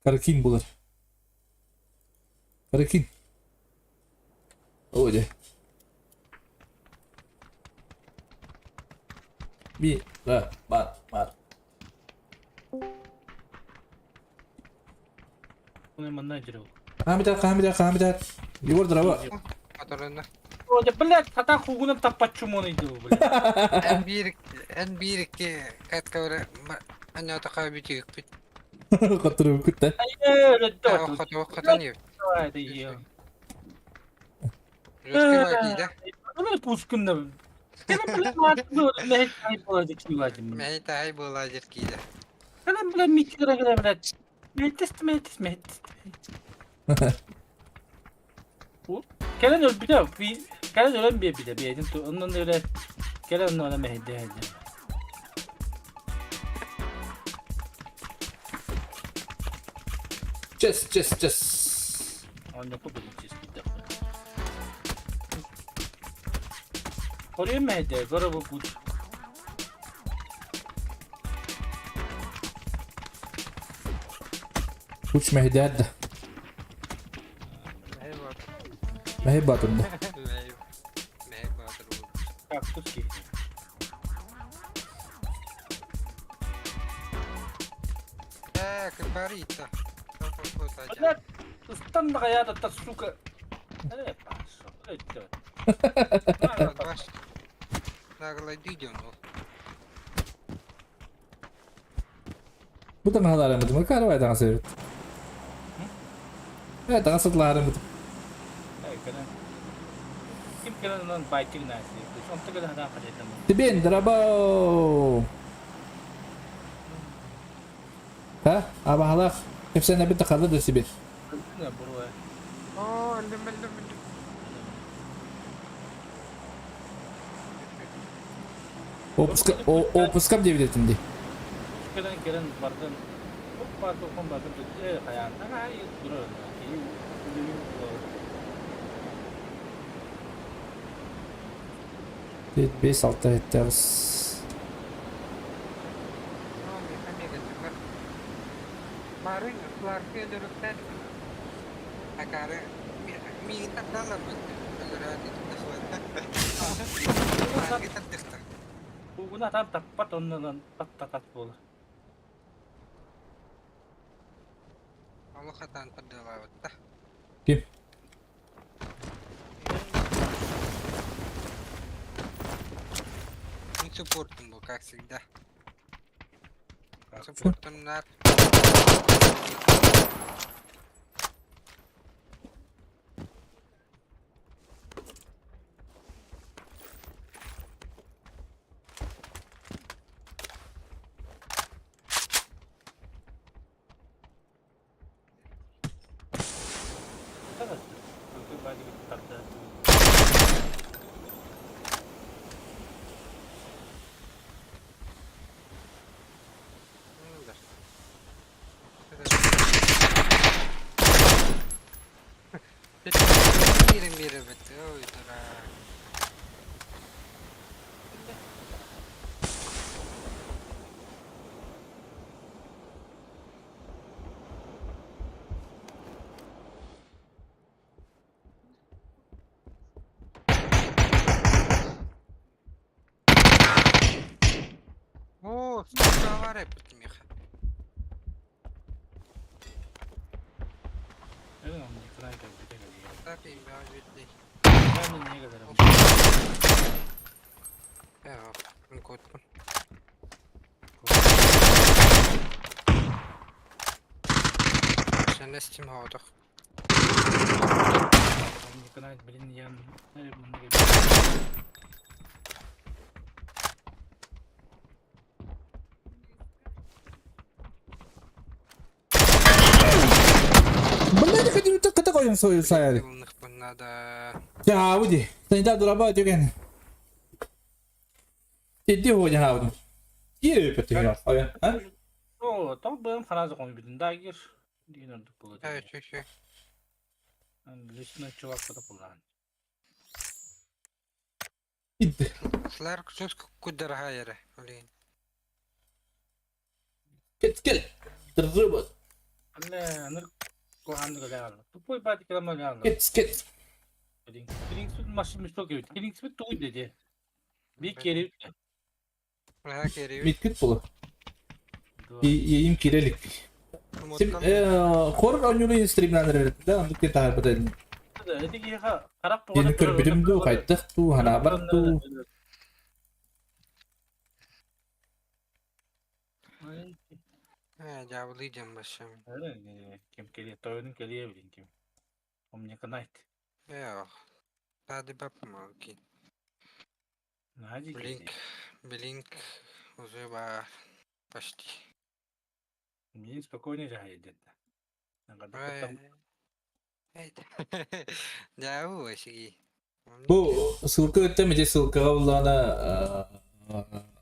Каракин булар. Каракин. Оде. Bir, var. Bunu manna jiro. Хамидар. Его дрова. Motorunda. O da блядь, хата хугунан таппачу мону иду, блядь. En bir iki kat kavra anne otaka bitecek bit. Katırım kıtta. Hayır, Katan yok. Hadi ya. Rüzgar var de. Bunu puskunda. Kana блядь, марту не хай болажык киважым. Mehi tahi bulacak giydi. Kana блядь, микро гра блядь. Метис. Kelen öl bir de kelen ölen bir de bir edin. Ondan öyle kelen ona mehdi. Just. Anne bu bileceğiz bir de. Oraya mehdi. Gara bu. Uç Mehdi de. Mehi batında. Mehi batır bu. Kaktüs ki. Капарита. Блядь, устан ya da suka. Ne paso? Evet. Naglay düdüğün o. Bu da mı halarım mı? Karı var daha sevdim. Evet, daha sıklarım mı? Kim kelen non biting nasi. Sonta kada hada kajetam. Tibin, drabo. Ha? Abi halak. Hepsi ne bir tıkalı da Sibir. Ne buru. Oo, lim. Опускам девятинди. Kelen bardan. Parto kon bardan tuh kayak ay buru. Dit 5-6 hectares. Kemarin keluarga durukkan akare minta dalam agar itu sesuatu kita tek. Buguna tam tepat ondan tak bola. Allah katan pada lawat tah. Kim? Ini supportun bu как всегда. Supportun nat. Mirip betul itu lah. Oh, sudah var ya putih. yapayım ya bir değil. Ben de niye gelirim? Ya bunu koydum. Sen Steam havada. Ben yakınaydı birinin yanına. Nereye bunun geliyor? Bener ka dito kata ko yung soy saya. Bunlar da. Ya Woody, tanya dolaba aja kan. Jadi ho ya Woody. Iya betul ya. Oh ya. Ha? Oo, tam benim faraza konuyu bildin. Daha gir. Dinledik bu kadar. Evet şey. Listine çuvak kadar kullan. Gitti. Slar söz kudara hayere. Öyle. Gel. Tersebut. Anne kohan da gel. Tu poi parti que la gel. Git. Kingswood maçımız çok iyi. Kingswood toy dedi. Bir kere Buraya geliyor. Mitkit bulu. Yiyeyim kirelik. Sim, horror oyunu streamlandır verdi de andık diye tarif edelim. dedi ki ha karak bu Yeni kör bilim du kaydık tu hana bar tu. Ha cevaplayacağım başım. Öyle kim geliyor? Toy'un geliyor bilin kim. Omnya kanayt. Yok. Hadi bakma ki. Naci Blink. Blink. Уже ба почти. Мне спокойно жахает. Jauh sih. Bu sulka ötemeyecek sulka Allah'ına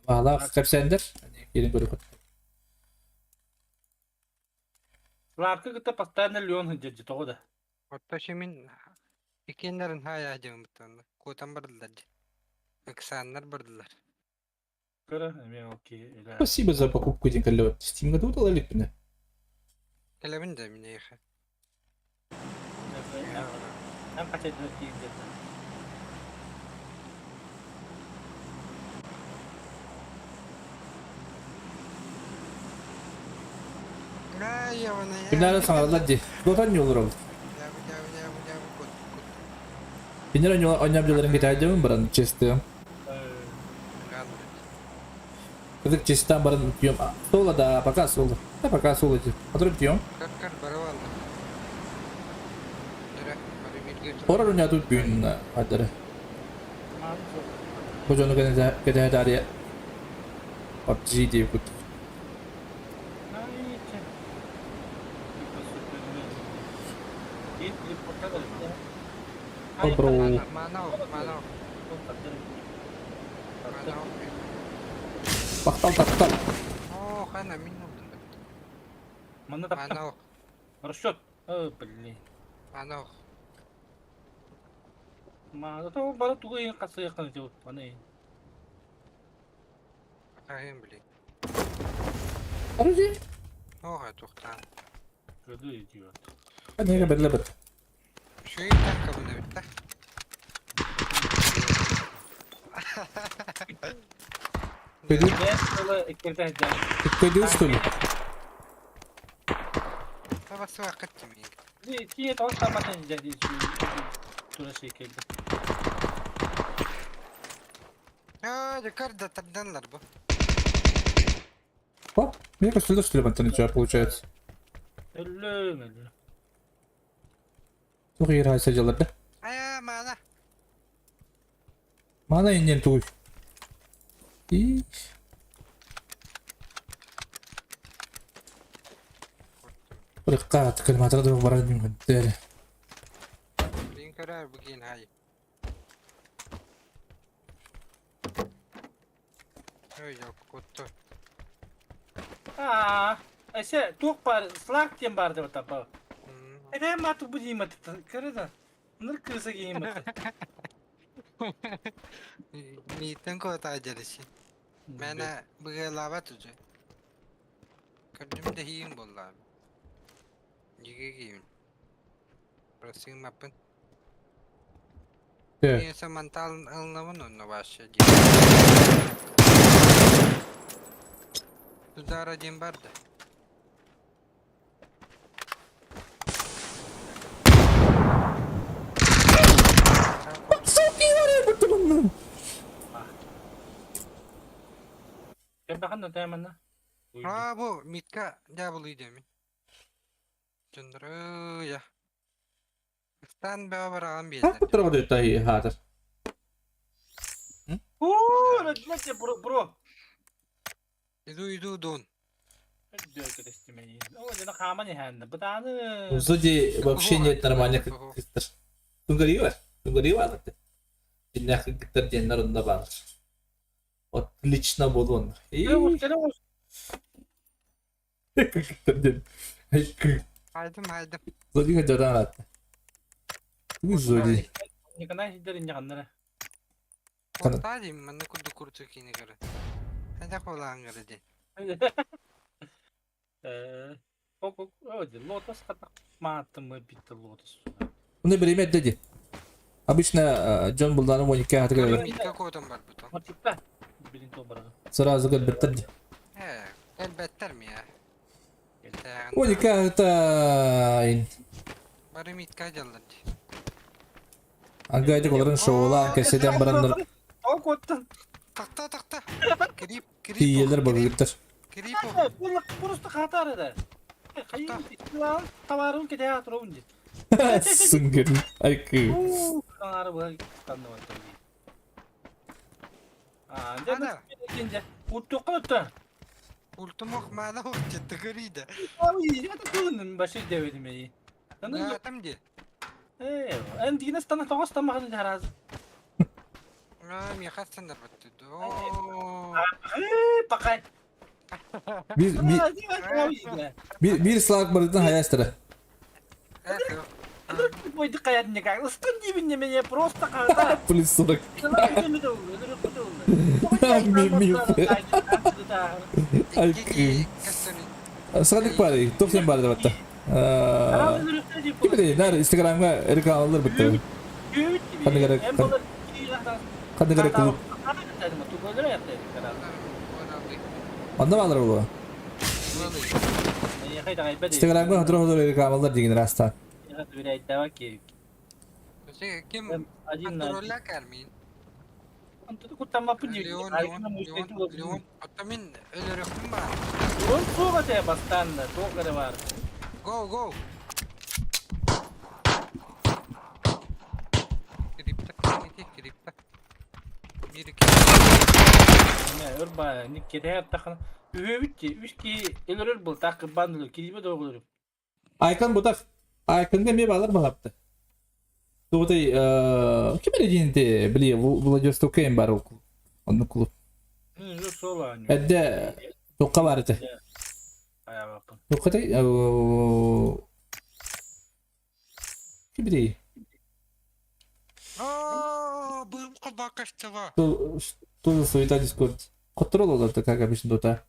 valla kapsendir. Gelin böyle koy. Larkı kita pastanel leon hıncacı toğu da. Hatta şimin ikenlerin hayacığım butanda. Kotan bardılar. Eksanlar bardılar. Kara, emin okey. Спасибо за покупку этих колёд. Steam готов лалик мне. Kelemin de mi neyse. Hem kaç etmek deyince. Ay yavana ya. Günler sana Allah di. Dotan yolur oldu. Jauh kut. Bener oynayabilirlerin gitarcı barın chest'te. Kedik chest'ten barın diyorum. Sola da apakah sola. Apakah sola aja. Oturup diyorum. Kar barawal. Dere, baru video. Horror oynadı gün adları. Bojonu gene dari ya. PUBG diye kut. Oh bro. Mana. Baktal. Oh, kana minum. Mana tak? Mana. Расчет. Блин. Mana. Mana tuh baru tuh yang kasih kan jauh mana ini? Ayın bile. Arıcı. Oha tuktan. Gördü idiot. Hadi ne kadar labet. Şu iyi dakika bunu bitti. Kedi. Ben böyle ekirde edeceğim. Kedi üstülü. Babası vakit mi? Diye tamam tamam edeceğim. Şurada şey geldi. Ya yukarıda tabanlar bu. О, мне кажется, что элемент у тебя получается. Ölüm. Çok iyi sayıcılarda. Aya mana. Mana inen tuh. İyi. Berkat kalimatnya tuh kemarin juga. Bin karar bugün hay. Öyle kuttu. Ese tuh par slak yang bar de betapa. Ben matu bu jimat kerana. Nur kırsa jimat. Nitin ko tajarışı. Mena bugün lava tucu. Kırdım da hiyim bolla. Jige giyim. Prasing mapın. Evet. Neyse mental alnamın onunla başlayacak. Tuzara cimbardı. bakın da hemen ha. Aa bu Mitka ne buluydu mi? Cunduru ya. Sen beraber ağam bir Ha bu tarafa da tahi hadır. Let's bro. İdu don. Diyor ki istemeyi. O yüzden kaman yani. Bu tane. Вроде вообще нет нормальных кыстыр. Tungarı var. Tungarı var zaten. Dinler kıtır diyenler onda vardır. Отлично был он. Kıtır diyen. Haydım. Zodi kaçadan attı. Bu Zodi. Ne kadar hidderin yanlara. Kortayım ben de kurdu kurtu kini göre. Hadi kolan göre de. Lotus katak matımı bitti Lotus. Bunu время dedi. Обычно Джон Булдан'ın 12 hatı kadar. Mitka koydum var bu tam. Matipta. Birinci olarak. Sırası kadar bitirdi. He, elbette mi ya? 12 hatı. Bari Mitka jallandı. Agayda koların şovla keseden baranlar. O kottun. Takta. Grip. Hiyeler bakıktır. Grip o. Burası katar eder. Hayır, tavarım ki de atırınca. Süngür. Ay kı. Kanarı bu kandı var tabii. Canım ikinci. Uttu katta. Ultimok mala o ciddi gride. Abi ya da bunun başı devedim iyi. Ne atam di? En dine stana toğuz tamahını haraz. Mi khassan da battı. Oo. Pakay. Bir slag barıdan hayastırı. Ой, такая никак. Останови меня просто когда. Polis sorak. Ay kı. Sıradık bari. Topsen bari de batta. Gibi değil. Nerede? Instagram'a erkan alır bitti. Kadın kadar kulüp. Anda mı alır bu? Instagram'a hatırlamıyor erkan alır digin rasta. Kim? Roller Carmin. Antu ko tama pun jadi. Leon. Atamin ölür kim var? Leon soğuk ya bastanda. Soğuk kadar var. Go. Kripta. Bir iki. Ne urba ni kete takın. Üç ki ölür bu takı bandlı kirime doğru. Aykan budak. Aykan demeye bağlar mı yaptı? Doğutay kim öyle biliyor Vladivostok'a en bari okul. Onun okulu. Yok sola. Edde Dokka vardı. Aya bakın. Dokka da kim biliyor? Aa, bu kadar kaçtı var. Тоже суета Discord. Kontrol olurdu kanka bir şey Dota.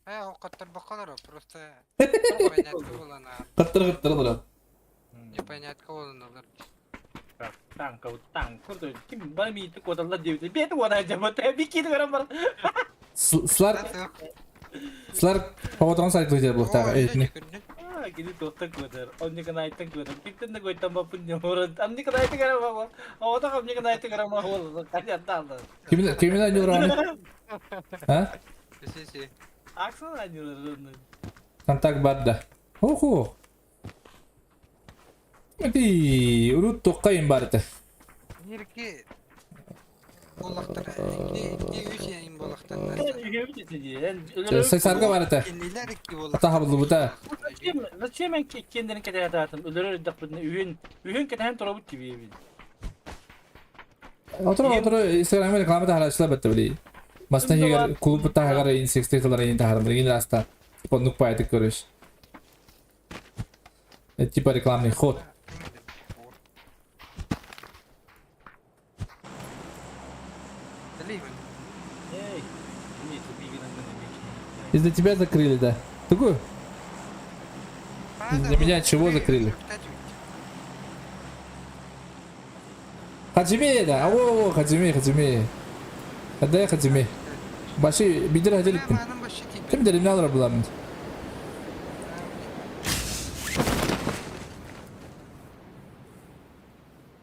He o kadar bakalım просто. Понятно olan ha. Kıttır olur. Непонятно olan olur. Tang kurdu. Kim bana bir tık odalar diyor. Bir de oda acaba bir kere var. Slar havadan sayıklayacak bu tarafa. Evet ne? Gini totak kodar. Onnya kena item kodar. Kita na goi tambah punya orang. Amni kena item kara bawa. Awak tak amni kena item kara mahal. Kaya tal. Kimin aja orang? Ha? Si. Aksan aja orang. Kantak barda. Oho. Jadi urut Dokka en bari de. Bir ki bolaktan iki üç yayın bolaktan. Sarga bari de. Kendiler iki bolaktan. Ata hablu bu da. Zачем ben kendini kete atardım? Ölür de bunu ühün kete hem torabut gibi. Otur Instagram'a reklame de haraçlar bitti bile. Masna higar kulüp ta hagar in 60 kılar in taharım. In rasta. Ponduk paydık görüş. Tipa reklam ne khot. Из-за тебя закрыли, да. Такую? Для меня чего закрыли? Хаджиме, да. О, Хаджиме. Отдай Хаджиме. Başı bir lira hacılık mı? Kim derim ne alır bulamın?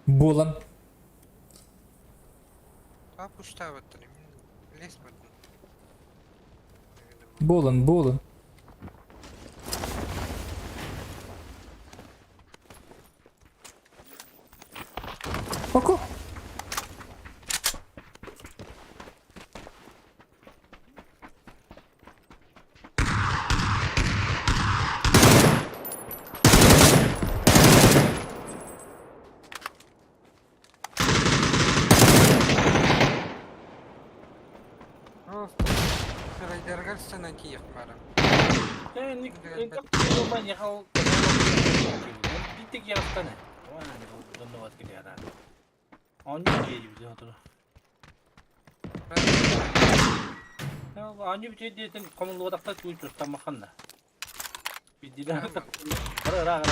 Bolan. Kapuşta battırayım. Les battım. Болын. Око. Saraydargar sana ki yakmarım. Yani ben yakal. Bir tek yarattan ne? Yani bundan da vakit yarar. Anca diye bir hatır. Ya anca bir şey diyetin komando odakta tuğuş tam makanna. Bir dilan tak. Ara.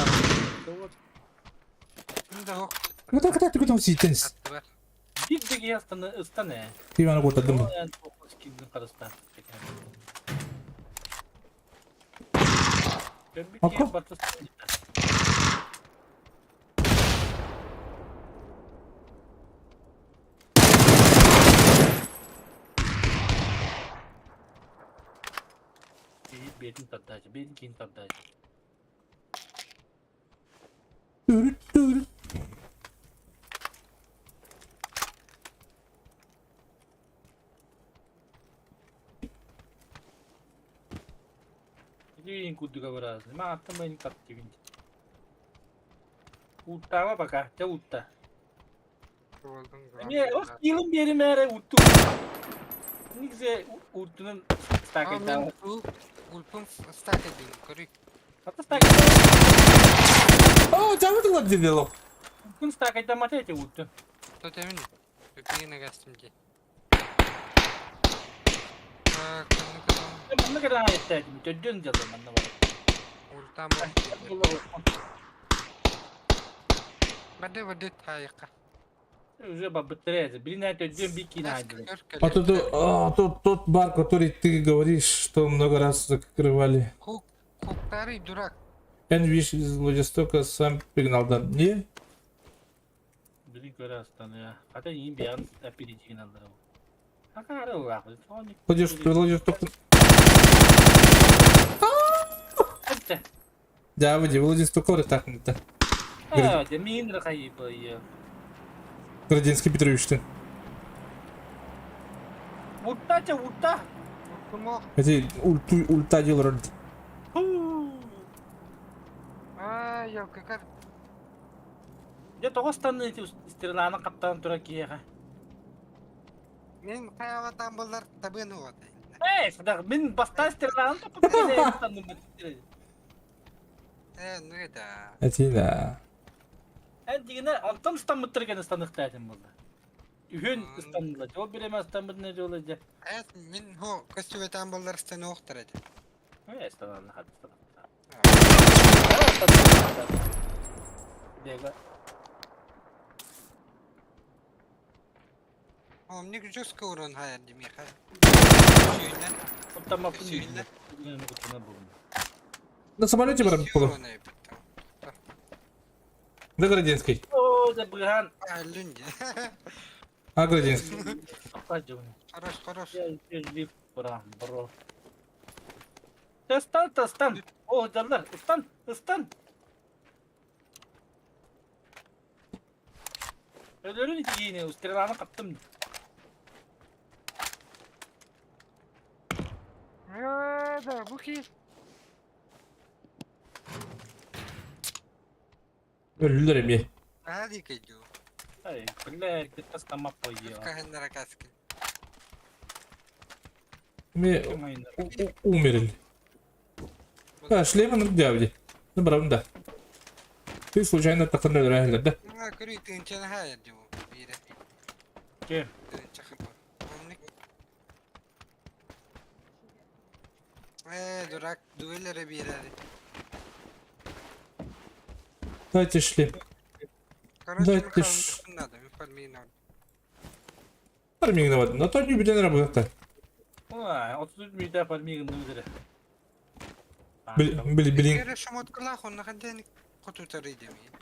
Bunda hok Kata tukun sitens. attı var. Bir tek yarattan ıstan ne? Timana kurtardım ben. Yani çok skill'in karısından. Ben bir Hakkı? kere batısın. Benim tattacı, benim kim tattacı. Dürüt. Ini kudu beras, mata main kat kivin. Utama baka, ca utta. Oldum. Ne o skill'in bir mere uttu. Ne güzel uttunun stack Amen. edeceğim. Ulpum stack edeyim. Koruyuk. Hatta stack edeceğim. Aa, çabuk var dedi lan. Uttun stack edeceğim mata ete uttu. Totemin. Öpeyine geçtim ki. Bak, Ben ne kadar istedim, çocuğun canım ben de var. ultam. Bade tayka. Уже побыстрее, блин, это джем бики найдем. А тот бар, который ты говоришь, что много раз закрывали. Куктарый дурак. Энвиш из Владивостока сам пригнал, не? Блин, көрәстан ya. Hatta iyi bir an aperitivo alırım. Hakara var. Владивосток. Hadi. Да, Владивосток orada takmadı. Ha, demin de kayıp ya. Градинский Петрович-то. Utta. Kumo. Эти ульта делал. Yok kakar. Ya Toğustan ne istirlana kaptan Türkiye'ye. Men hayavatam bunlar tabını oldu. Hey, sadaq ben basta istirlana kapıp ne sandım ben. Ne da. Атина. En digine antam İstanbul Türkiye'nin standıktaydım burada. Ühün İstanbul'da. O bireme İstanbul ne olacak? Evet, men ho kostümetan bunlar sene oktaracak. Hey, İstanbul'da hadi İstanbul'da. Dega. Omnik жестко урон hayal demir ha. Şöyle. Tamam, Söyle. ne kutuna bulun. На самолете Всё было. урон yaptım. Да, Градинский. Oo, da bıhan. Ölünce. А, Градинский. Apacım. Хорош. Bir bırak, bro. Istan. Oh, canlar, ıstan. Ölürün içi yine, ustirlanı kaptım. Da bu ki. Öldüler emye. Hadi kejo. Ay, kule, kita sama koyuyor. Kahendara kaskı. Emye умерли. А, шлемы надо делать. Ну, правда. Ты случайно так не да? Ha kuru tınçan hayal diyor. Biri. Kim? Çakıp. Omnik. Durak duvelere bir hadi. Дайте шлем. Короче, Да ну ты ж- кому надо, информи надо. Армия виновата. На то не беден работа. Ulan, 33 müydü yapar mı yığındı üzere? Блин. Кере шамот калах, он находяник котутары демейин.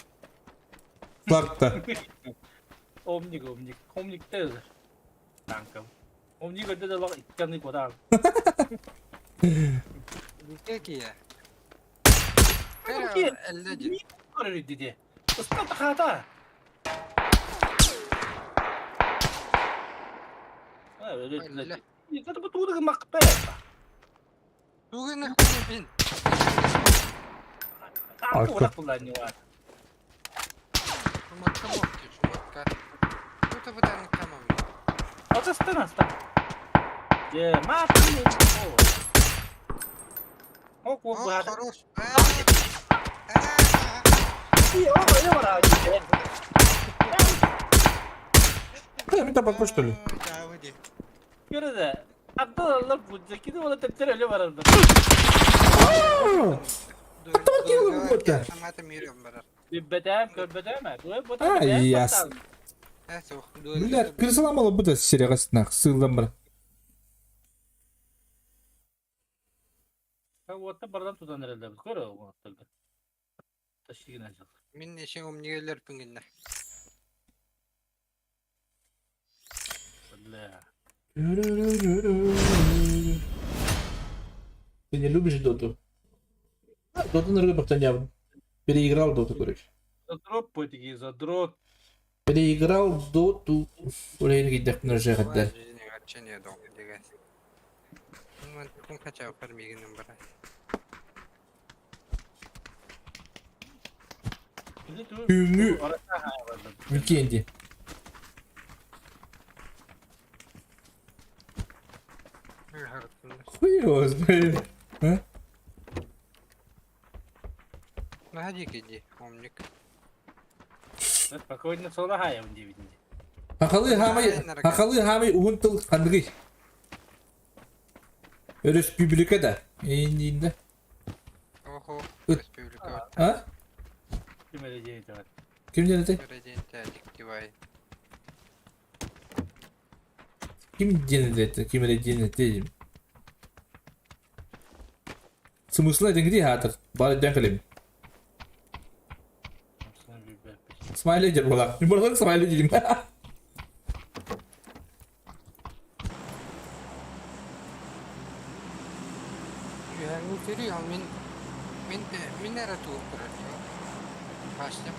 Флаг-то. Omnik de öyle. Kankam. Omnik öde de bak ikkanı kodal. Peki ya. Peki. Kaya elde cid. Görür dedi. Istan takata. Ha öyle Öyle. dedi. Zaten bu tuğda makta. Bugün ne bin. Tam olarak kullanıyor var. Şumakka mı okuyor şumakka? Bu tabudan tamam ya. Asistan asistan. Ya mati. O bu Oh, var. хорош. İyi o öyle var abi. Minta bakma что ли? Davudi. Göre de. Abdallah bu ceketi ona tepkiler öyle var orada. Sama yürüyorum bana. Bir bedem kör bedem mi? Bu А, ясно. Neyse o. Бля, пересламала бы да сериагасына сыйлам бар. Ha o da bardan tutan herhalde. Gör o ortada. Taşıyın acaba. Min işin omnigeler pinginler. Bля. Ты не любишь доту? Доту на рынок явно. Переиграл доту, короче. Задрот потики, задрот. Переиграл доту. Oraya gidip ne kadar. Açınıyor doğum diye. Ben tukun kaçağı permiginin bana. Ünlü Orası ha vardı. weekendi. Хуй его знает. А? Ну ходи иди, умник. Спокойно sonra ha явын дебидинде. Хакалы хамай угунтыл кандыгы. Өрөс публикада. Эйинде. Ого, Ут. республика. А? Kim öleceği de var. Kim denedi? Президент диктивай. Kim denedi? Kim denedi? Смысл это где хатыр? Бары дәңкелем. Sana bir bir. Смайли дер була. Не була смайли дим. Я не терял, min era tur kurarıyor. Başlam.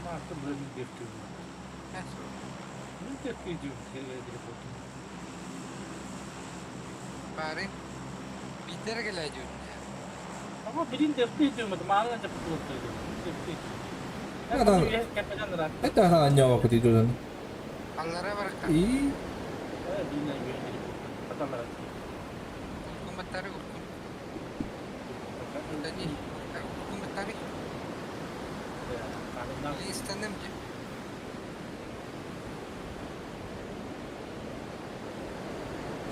Baktım böyle bir defterim var. Neyse o. Ne defteri diyorum seriye direkt oturdum. Bari bir gel diyorum ya. Ama birin defteri diyorum. Mağazına da bu oturuyor. Defteri. Adam- Kepecan da. Это она нyawa ko dito doon. Allah'a bırak. И Evet dinle güvenli. Adamlar. Komentarı okudum. Tadi komentarı istedim ki.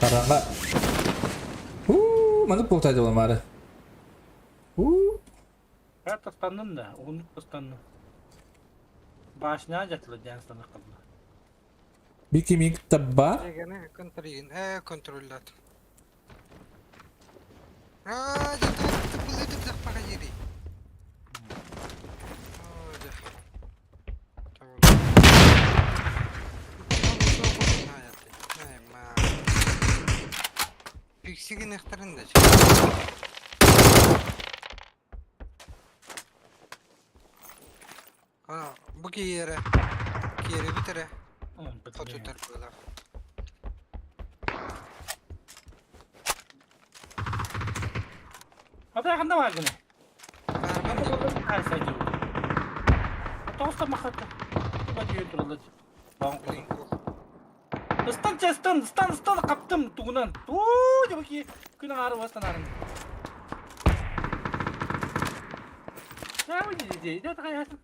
karanga. Mana potaydı oğlum ara. Ben tastandım da. Unut tastandım. Başına acıtılacağını sana kaldı. Bir kimi tabba. Kontrollat. Aa, jatuh tıpıldı tıpaka yeri. Fixigin ikhtarın da bu ki yere bitire foto tarafı. Hadi yakında var gene. Her şey diyor. Tosta makata. Hadi yürü duralım. Istan kaptım tuğunan. Tuğ baki kına ağrı vastan ağrı. Ne yapayım dedi? Ne takayasın?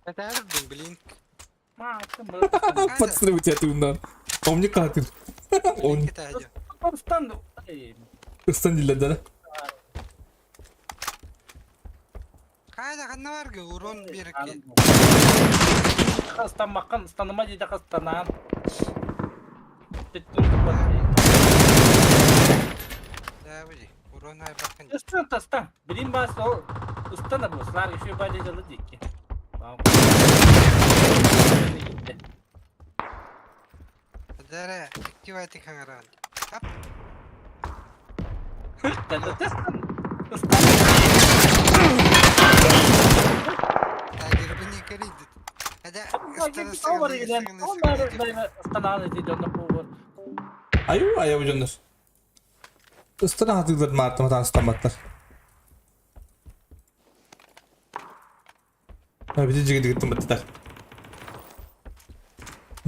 Tadardım bilin. Maksım Пацаны у тебя ты ундан. Он мне катыр. Он Kita aja. Istan. ıstandiler dara. Kayda kan ne var ki urun bir ki. Istan makan istanıma dedi istanan. Ya bu urun ay bakın. Istan. Bilin bahsi o. Istan da bu. Sılar geçiyor böyle calı dik ki. Zara, activate kangaran. Hap. Tiger bani karidi. Hada, Ayo canlar. Istana hatıklar martımatan istamatlar. Ha bir de cigi gittim battılar.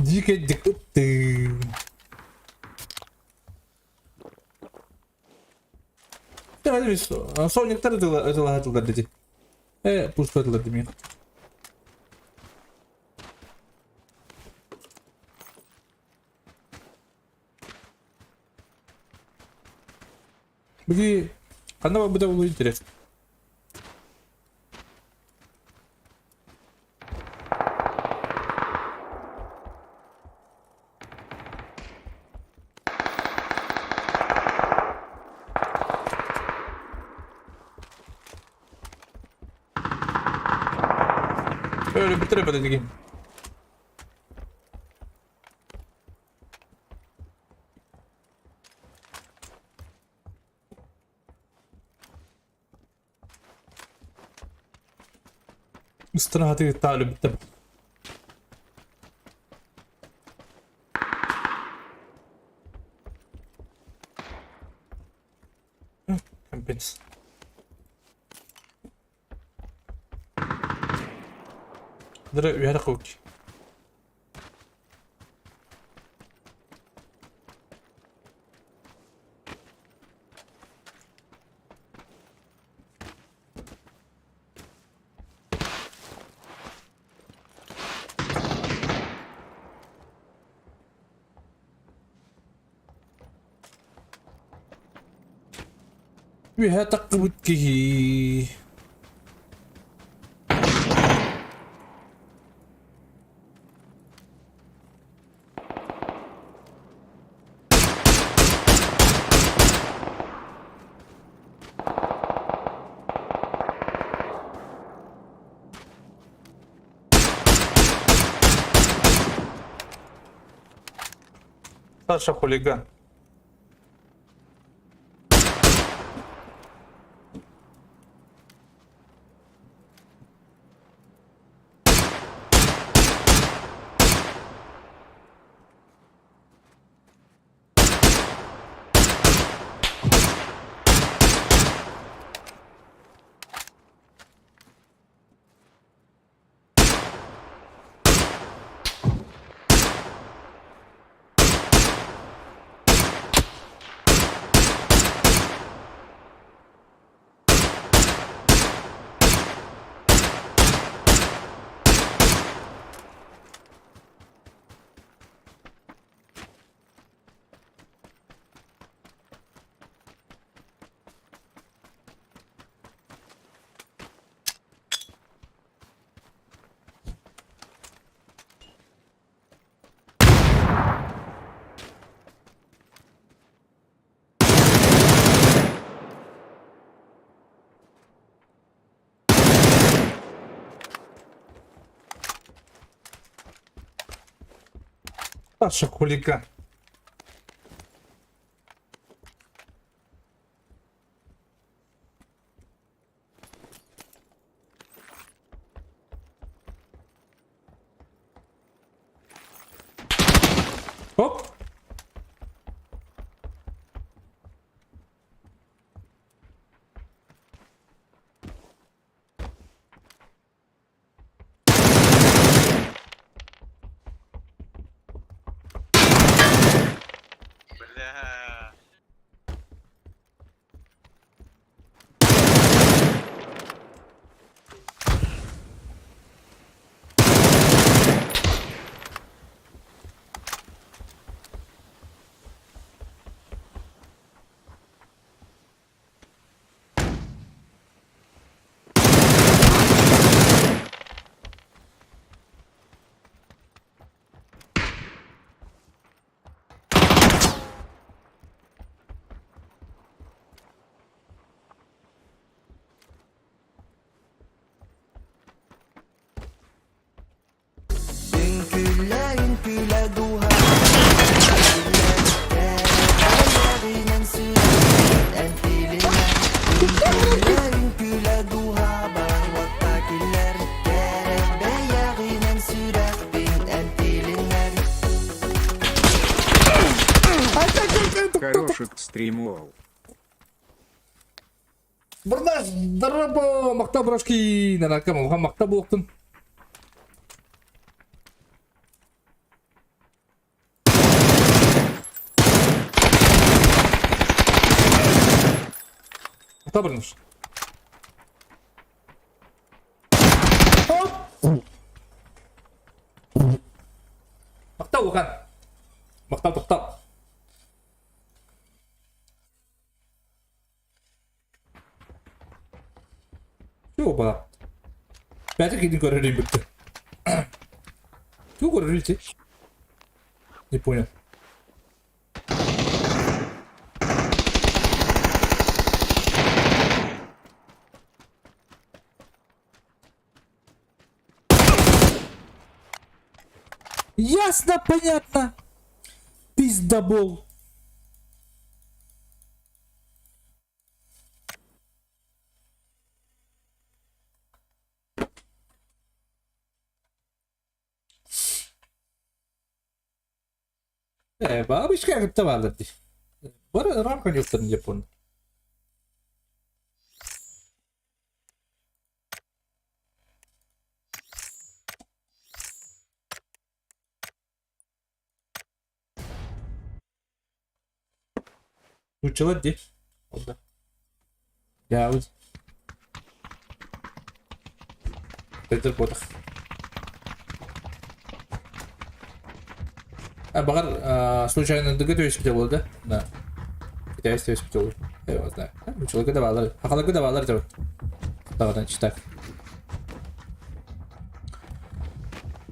Cigi gittim. Ya hadi biz son yaktar atılar dedi. Push atılar demiyor. Bagi karena betul betul interest. Öyle bitiremedim game. استراحتي تعالوا بالتبع كامبينز درع بيحرقوك بيحرقوك Саша хулиган. Саша хулиган. Оп. пишет стримол. Burada здорово, Макта брошки, наракам, оған Макта болықтын. Макта бірінші. Макта оған. Макта тоқтап. Чего было? Пять не говорили бы ты. Чего говорили ты? Не понял. Ясно, понятно. Пиздобол. Бабочка как-то валит. Рамка не встанет, Япон. Учила где? Да. Я вот. Это ботах. Багар случайно доготовить хотел, да? Да. Хотя если хотел. Я его знаю. Учила давала. Хахала давала, это вот. Тағаны читак.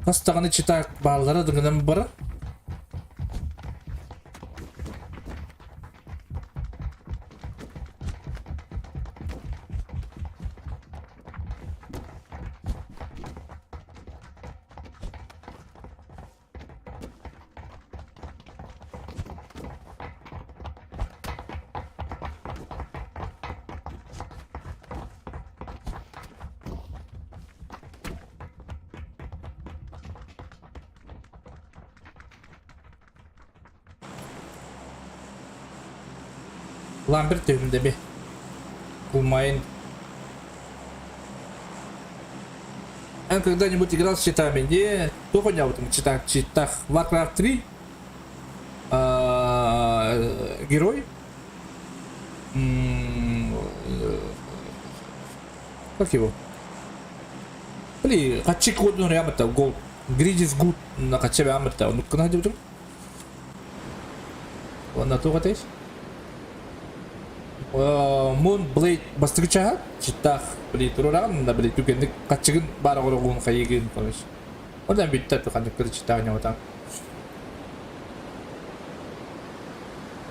Қас тағаны читак баллары дұғынан бары. Ламберт тегімде бе. Булмайын. Я когда-нибудь играл с читами? Не, кто понял в этом читах? Warcraft 3? Герой? Как его? Блин, хочу код на рямата, гол. Гридис гуд на качеве амата. Ну, когда идем? Ладно, то вот есть. Moonblade бастырчаға читтақ білей тұрырағын да білей түкендік қатшығын бары құрығын қайығын қойш. Одан бүйттті қандықтыры читтағын ең отан.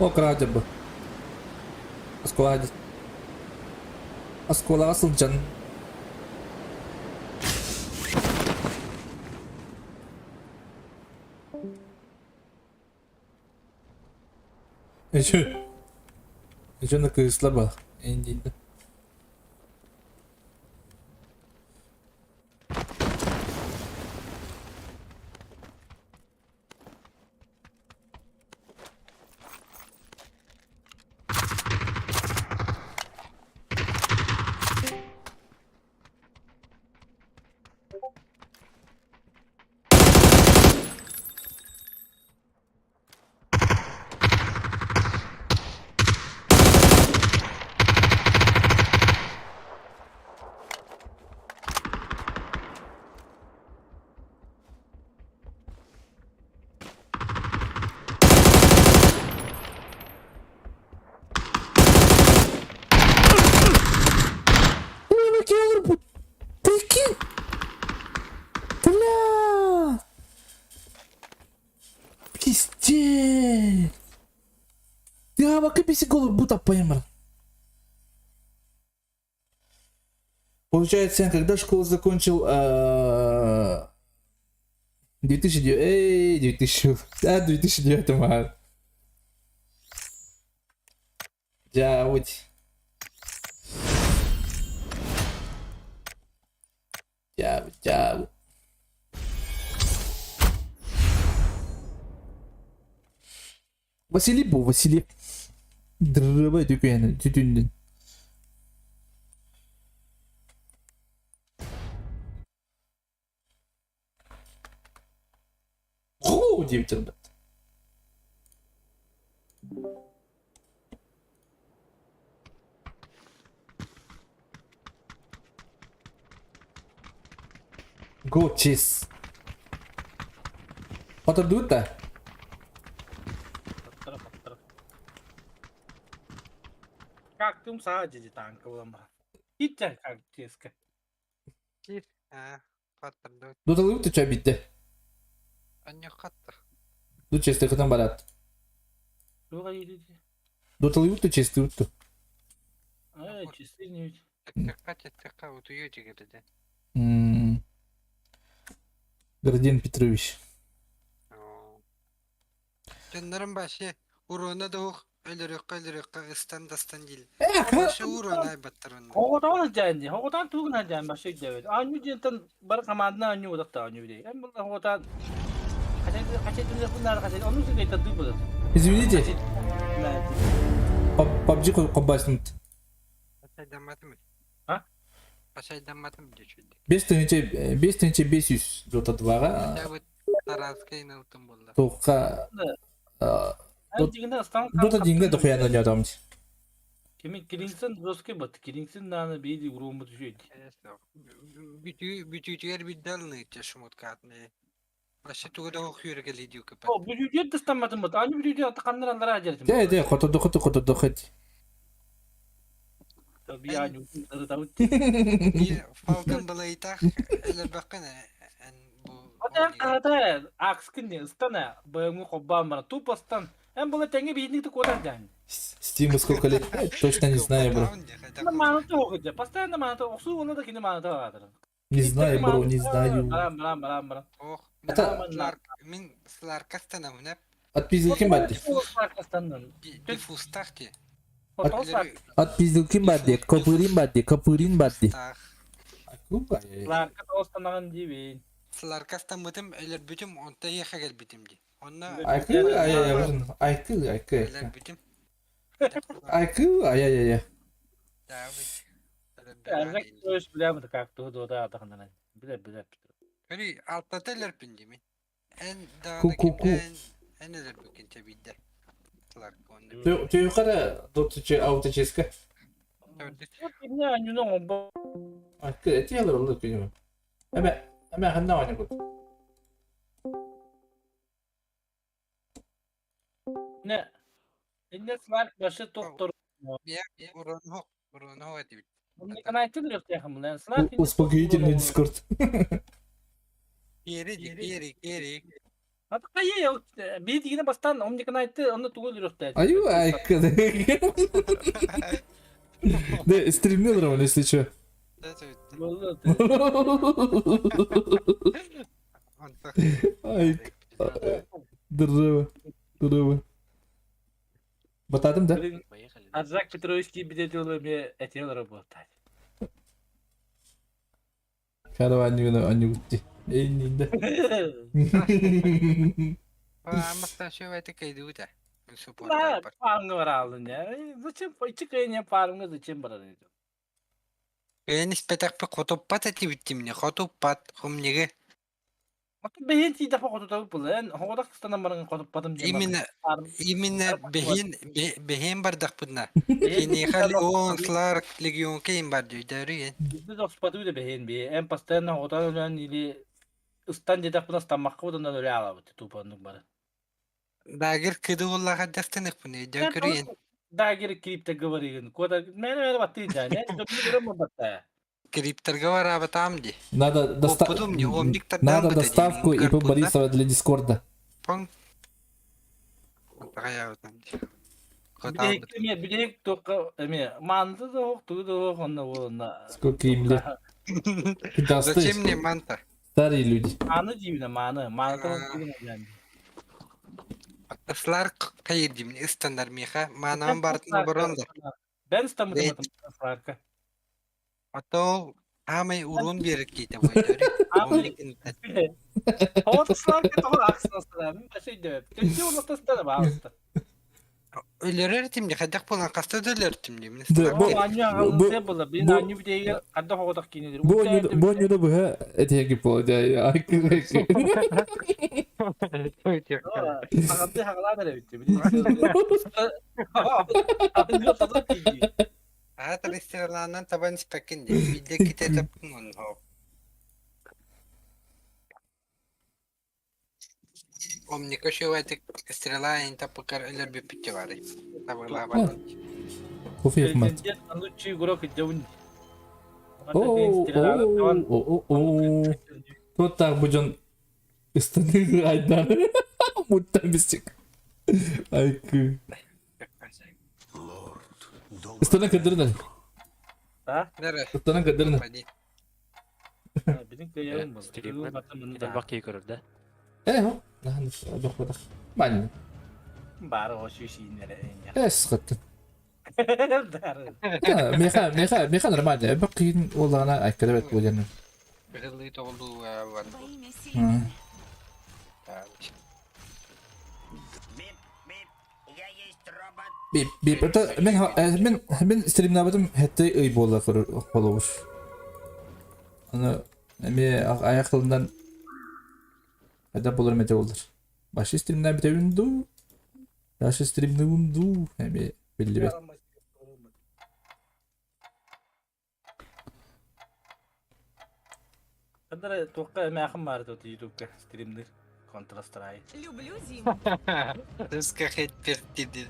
О, қырады бұл. Асколаға сылжан. Еще на слабо. Индийно. Пиздец! Я вообще писекол будто поймал. Получается, я когда школу закончил 2009 году. Да, вот. Василий был, Василий. Dırırıba dükkanı tütündün. Oo diye bitirdim. Go cheese. Otur dur da. Pattıra. Kalktım sadece tankı bulama. Hiç de kalktı eski. Gir. Ha. Katırdı. Dur da çay bitti. Anne kattı. Dur chest'e kadar barat. Yola yedi. Dur da chest'e uttu. Ay çizdi ne? Tekka utuyor cigirdi. Гордин Петрович. Canların başı. Urona da ölürük ıstan değil. Başı urona battırın. Hoğdan canlı. Hoğdan tuğun canlı başı devet. Anyu cinten bar kamadına anyu odak ta anyu değil. Hem bunlar hoğdan kaçedin bunlar kaçedin. Onun için de tadı bu. Извините, PUBG копбастым. Kaçaydan matı mı? Ha? Kaçaydan matı mı geçiyordu? 5500 Dota 2'га Ya bu Тараска inaltım buldu. тоққа Ben ciginde ıstan Dota 2'ге дохуян ойнадым. Kimin Kiringsin Roske batı. Kiringsin nane bir de vurumu düşüyor. Bütücüler bir dalını içe şumut katmaya. Başı tuğda okuyor geliyor diyor kapat. O bir de ıslanmadın mı? Anyu bir de atakanlar anlara aceletim. Де, хотод. Tabii anyu. Tavut. Bir Falcon balayı tak. Eller bakın bu. Ada kata akskin ne ıstana. Bayımı kobban bana. Tup ıstan. Hem böyle tenge bir yedinlik kodan yani. Steam сколько лет? Точно не знаю, bro. Ama manatı okuyacak. Pastayan da manatı okusu onu da kendi manatı vardır. Не знаю, bro, не знаю. Baran. Oh. Ata- Min sılar kastana mı ne? Отпиздил бар де. Difus takti. Отпиздил бар де. Копырин бар де. Tak. Sılar kastan mıtım eller bütüm onta yaka gel bitimdi. Onna Айкы. eller bütüm. Айкы. Erzak söz bilemedi kalktı da atakandan. Bile. Öyle altta eller pindi mi? En Ku. dağdaki en eller bükün tebidde. Sılar konu. Ты юқара Dota ауточистка. Ne anyuna omba. Айкы, это я лырылды көйнеме. Әмә ханна ойны көп. Ne? Ne sılar başı doktor. Ya Urun ho etti. Bunu kanaytın yok ya hamle. Sılar Успокоительный Discord. Geri. Hatta kayı yok. Bir yine bastan onu kanaytı onu tuğul yok da. Аю, Айкы. Да, стримил Роман, если чё. Айк. Дырыва. Батадым да? Erzak Petrovski bir de diyorlar bir etiyorlar bu. Кәрі анны күтті. Эйнинді. Амастан şu vete kaydı da. Ne? Parmağını var aldın ya. Zıçın içi kayın parmağını zıçın bana. Ben ispetak pe kotopat eti bittim ne kotopat kumnege. Bakın behin ti defa kotopa bulan. Havada kıstanın bana kotopadım diye. İmine behin bardak bunlar. Kini hali onlar legyon kayın bardı darıyen. Biz de spatu da behin bir. En pastan havada ölen ili ıstan dedik buna stamakka odandan öyle aladı tupanlık bana. Dagir kıdı vallahi destenek bu ne dökürüyen. Dagir kripte gıvarıyın. Koda mene battı yani. Dökülür mü battı? Крипторга вара батамди. Надо Надо доставку и по Борисова для Дискорда. Пон. Bir de toka mantı da yok, tuğ da yok onunla. Сколько им лет? Зачем мне манта? Старые люди. Manı cibine manı. Manı da yok yani. Aslar kayırdım istandar miha. Manam bartın boronda. Ben İstanbul'da farkı. Atau amay urun bir kita bu dari. Havada sılar ki daha aksın aslan. Bir şey de. Tüyü unutasın da bağlıstı. Ölürür timdi, kadak bulan kasta da ölür timdi. Bu anyu ağıllısı bula. Ben anyu bir deyge kadda hoğudak ginedir. Bu oyunu bu ha etiye gibi oldu ya. Aykırı. Ağıldı hağlar da bitti. Ağıldı tadı ki. Ha, tabi istiyorlarından taban ispekin diye. Bir de kite tapın onu. Omnika şu etik istiyorlar tapıkar ölür bir piçe var. Tabırlar var. Kofi yapmaz. Cennet anluçi gura kıcavun. Tutar bujon istanı aydan. Mutlaka bisik. Aykırı. İstanı kadarına. Ha? Nere? İstanı kadarına. Hadi. Bizim kıyalım bu. Bir de bakayım görür Ho. Nah, aduh badak. Banyak. Baru o şu şeyin nereye. Sıkıntı. Mekan normal ya. Bakın olana aykırı evet bu yanı. Belli dolu var. Bip. Hatta ben stream'de yaptım. Hatta iyi bolla olur. Onu ayak kılından hatta bulur mete olur. Başı stream'den bir tevindi. Başı stream'de vundu. Hem belli bir. Kadar toka meakım vardı o YouTube'da streamler. Kontrast ray. Люблю зиму. Rızka hep dedi.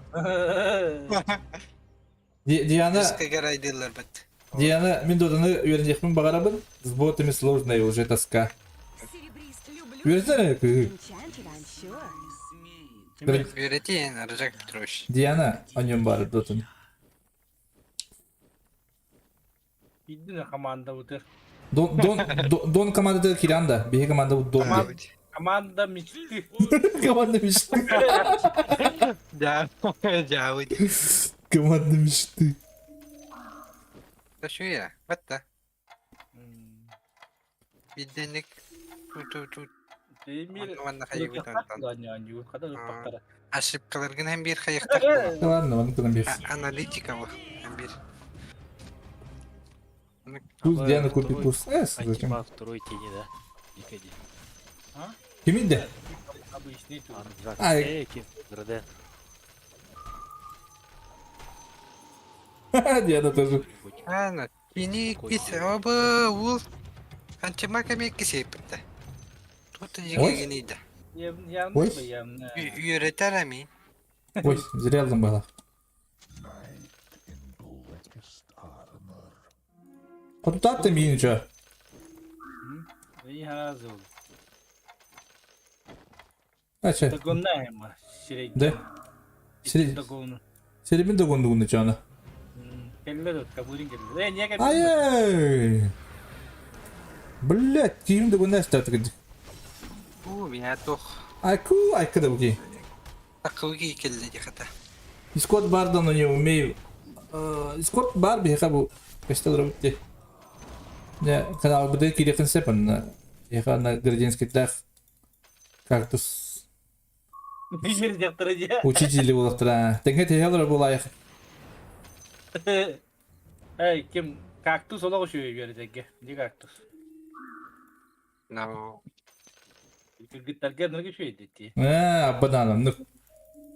Diana Rızka garaydılar bat. Диана, мен доданы үйренecekпін бағарабын. С ботами сложная уже тоска. Серебрист, люблю. Үйрensene. Enchanted, I'm sure. Öğretiyen arayacak troş. Diana, oynuyorum bari dotunu. Bildin ya komanda budur. Don командада Kiranda. Bir komanda bu Don diye. Komanda miçti. Komandamıştı. Jauh. Komandamıştı. Da şu ya. Bat da. Bir denek. Tut. Demir. Mana kayu gitu. Anyu kadar pakara. Aşıp kalırgın hem bir kayıkta. Ладно, ладно, потом без. Analitika bu. Hem bir. Пусть Диана купит пусть. Зачем? Антимаг второй тени, да? Никоди. Kimin de? Abi iş ne diyor? Ay. Kim? Граден. Diana тоже. Ana. Ini bisa apa ul. Kancama kami kesepet. Тут juga gini dah. Ой. Öğreter mi? Ой, зря aldım bana. Контакты mi ничего? İyi hazır. Aç. Dagonda hem var. Şirek. De. Şirek. Dagonu. Serimin de gonduğunu canı. Kelle de kaburin kelle. Niye kelle? Ай! Блять, ким да го не стата къде. Ya tuh. Ай къде го ги. Aku gi kelle kata. Скот бар да на него умею. Скот бар биха бу. Кашта да работи. Не, канал бъде киде концепен на яха на градински дах. Кактус. Bir yaptıracağım. Учители болаттыра. Теңе tehелер болайық. Hey kim? Kaktüs ola koşuyor görecek. Ne kaktüs? No. Gitler geldiğinde geçiyor dedi. Аббадан нук.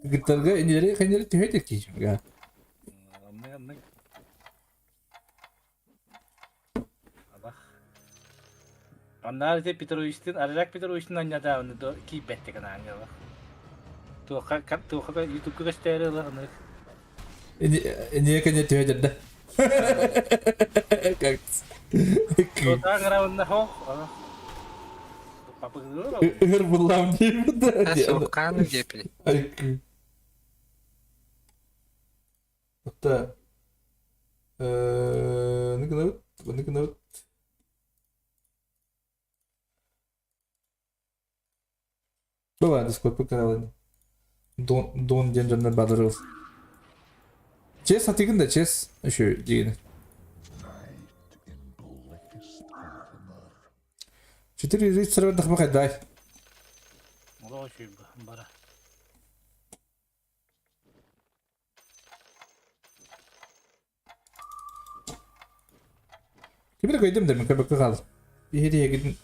Гитарга инелери ханери төхөйдөк кийж. Га. Anlayan. Allah. Onlar ise Petrovich'in arayacak Petrovich'in anlayacağını da ki bette kan anlıyorlar. Tuh YouTube'da gösteriyorlar onları. Niye kanya tөхөйдөр да. Кактус. Tuh ngarawında ho. Papa dulu. Ür bullam diye burada. Sokan cepli. Aykı. Hatta ne kadar Бывает, сколько каналов. Don diyen canlar bağlarız. Chess atayım da chess şu diyene. 4 reach server dah pakai dai. Ola koşuyor bara. Kimi de kaydım demin köpekle kalır. Bir hediye gidin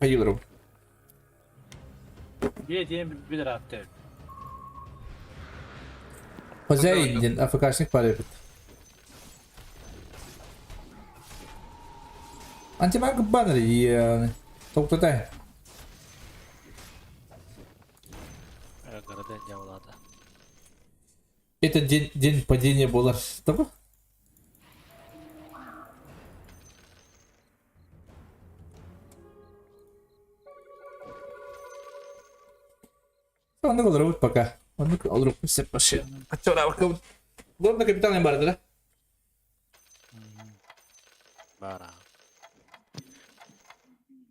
ayılırım. Diye bir rahattı. Хозяин, АФКшник парит. Антимаг баннер и топ-тотай. Города Дяволада. Это день падения было. Что? Он говорит пока. Он говорит, все пошли. А что, раука? Главный капитан им барды, да? Бара.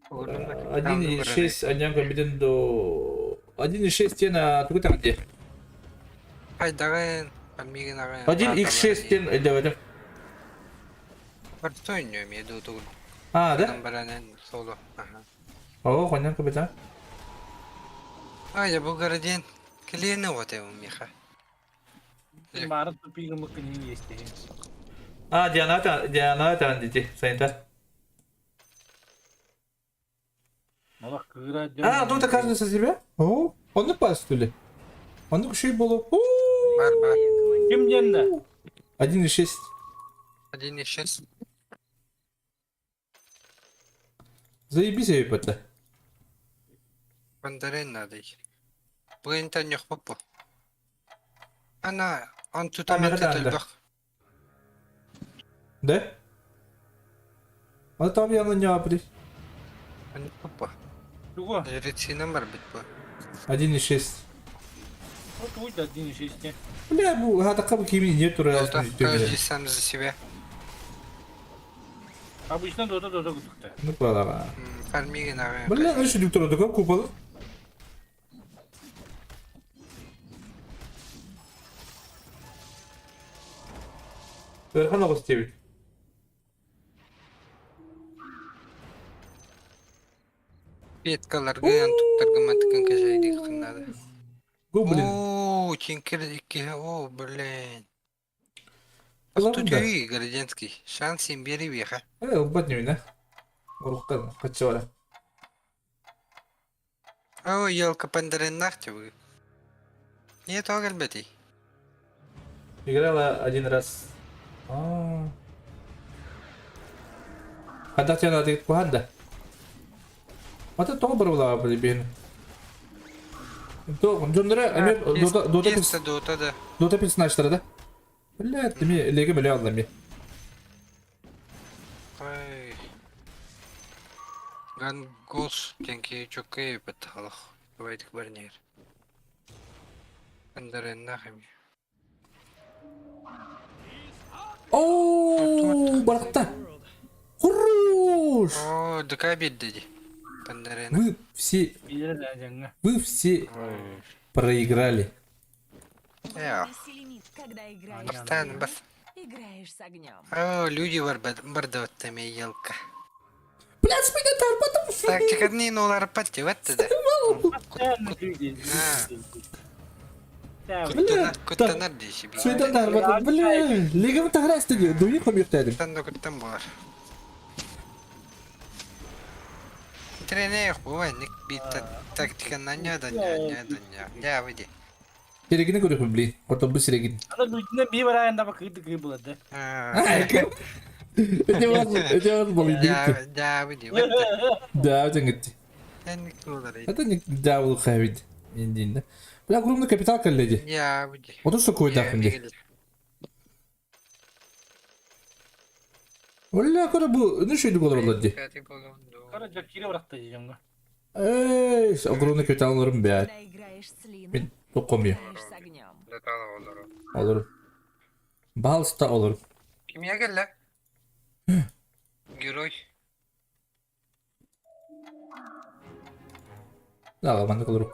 1.6, Аньян капитан до... 1.6 тена, ты куда где? Хайдагын, Пальмигинагын. 1x6 тен, это в этом. Барто oynuyorum ya doğru. А, да? Baranın solo. Aha. О, Аньян капитан. Aya bu gardiyan клиенты вот его миха. Mağara tüpüyle mıkkını işte. А, Диана, дети, санитар. Allah kıra. А, ну это каждый со себя? О, он на пастуле. Он на кушай было. Бар. Kim cennet? 1.6. 1.6. Заебись я это. Пандарен надо. Bugün tan yok bu. Ana on tutamam tutuldu. Да? А там я на него при. Hani bu. Dugo. Редси номер бит bu. 1.6. Вот будет один из шести. Бля, это как kimi нет раз. Каждый сам за себя. Обычно дота кутукта. Ну правда. Пальмигинагын. Бля, ну что диктора такая купала? Верхана гостевит. Петкаларга антуктарга матыкын кажайды кынады. Го, блин. О, чинкердики. О, блин. Ладно, да. Ақтөбе Городенский. Шанс им бери веха. Убадню, да? Урукан, качора. О, елка пандарен нахтевы. Нет, огальбети. Играла один раз. Когда тебе надо куда? Вот это тоже было, блин. То, Джондера, Дота, да. Дота 15, да? Бля, ты мне леги миллионами. Ой. Гангос, тенки чокей беталах. Бывает барнир. Пандарен нахами. Ооо, барахта. Хорош! О, докабит дади. Пандарен. Вы все проиграли. Я. Когда играешь, Бастан, бас. играешь с огнем. О, люди бардаваттами елка. Блядь, спидетар, потому что... Так, чекадни нолар патти, вот это. Куттанар дейші бей. Спидетар, вот, бля, легім тағырастығы, дуи комиртәдім. Куттан да куттан бар. Тренех, бывай, ник бит тактика на няда. Я выйди. Серегini көріп, блин, потом бы Серегин. Ана bütüne bir var ayında bak kıydı buladı. Это был идиот. Я выйди. Да, это не... Я не кулар. Это не дьявол хавит. Индин, бля, огромный капитал, коллеги. Я выйди. Вот что такое дахнди. Бля, кора bu ne şeydi kadar oldu? Kara jakiri bıraktı diyeceğim. Ey, огромный капиталlarım be. Когда играешь с Линой, Ben tokamıyorum. играешь с огнем. Olurum. Balsta olurum. Kimya gel la? Герой. Да, ben de kalırım.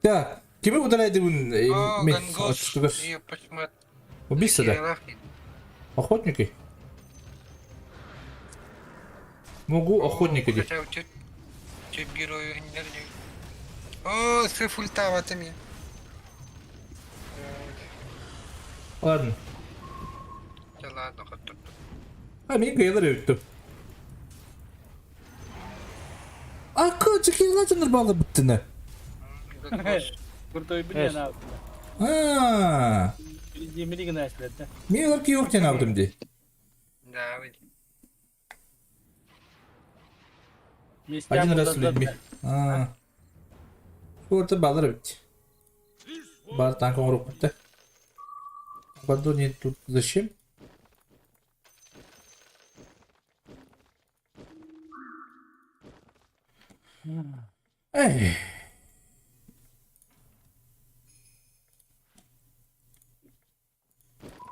Так, kimi удаляет он? О, Гангос. Ее посмотри. Убийца, да? Охотники? Могу охотника делать. Чуть герою не дали. О, с ультаватами. Ладно. Да ладно, хоть тут. Ha benim kayalar öğüttü. Akı çıkıyorlar canır bağlı bittine. Kurtoy biliyor ne yaptı. Ha. Yemini gına açtı. Niye var ki yok ne yaptım diye. David. Acın arası bilmi. Ha. Orada bağlar bitti. Bağlar tankı vurup bitti. Quando не тут зачем? Ey.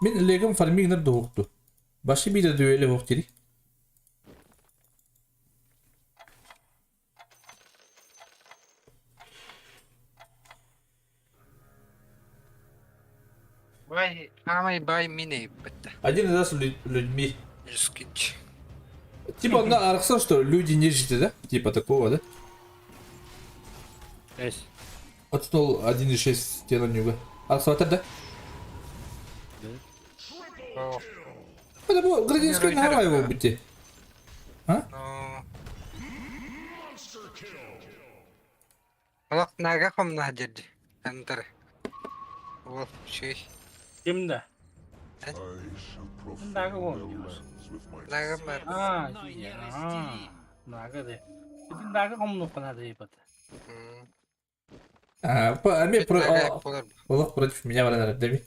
Ben legam farming da hoktu. Başka bir de düğüyle hoktu. Vay, amay bay mine bitti. Один раз людьми. Скич. Типа он арксал, что люди не жили, да? Типа такого, да? Есть. Отстол 1.6 тела нюга. Арксал да? О, Это был градинский награй его быть. А? ну. Алак нага комна жерди. Антар. Ол şey. Kimde? Naga mı? Nага бар. Ha, iya. Naga de. Itu naga kamu pernah ada hebat. Ами про... Nага болар. Олох против меня варанар, да ми?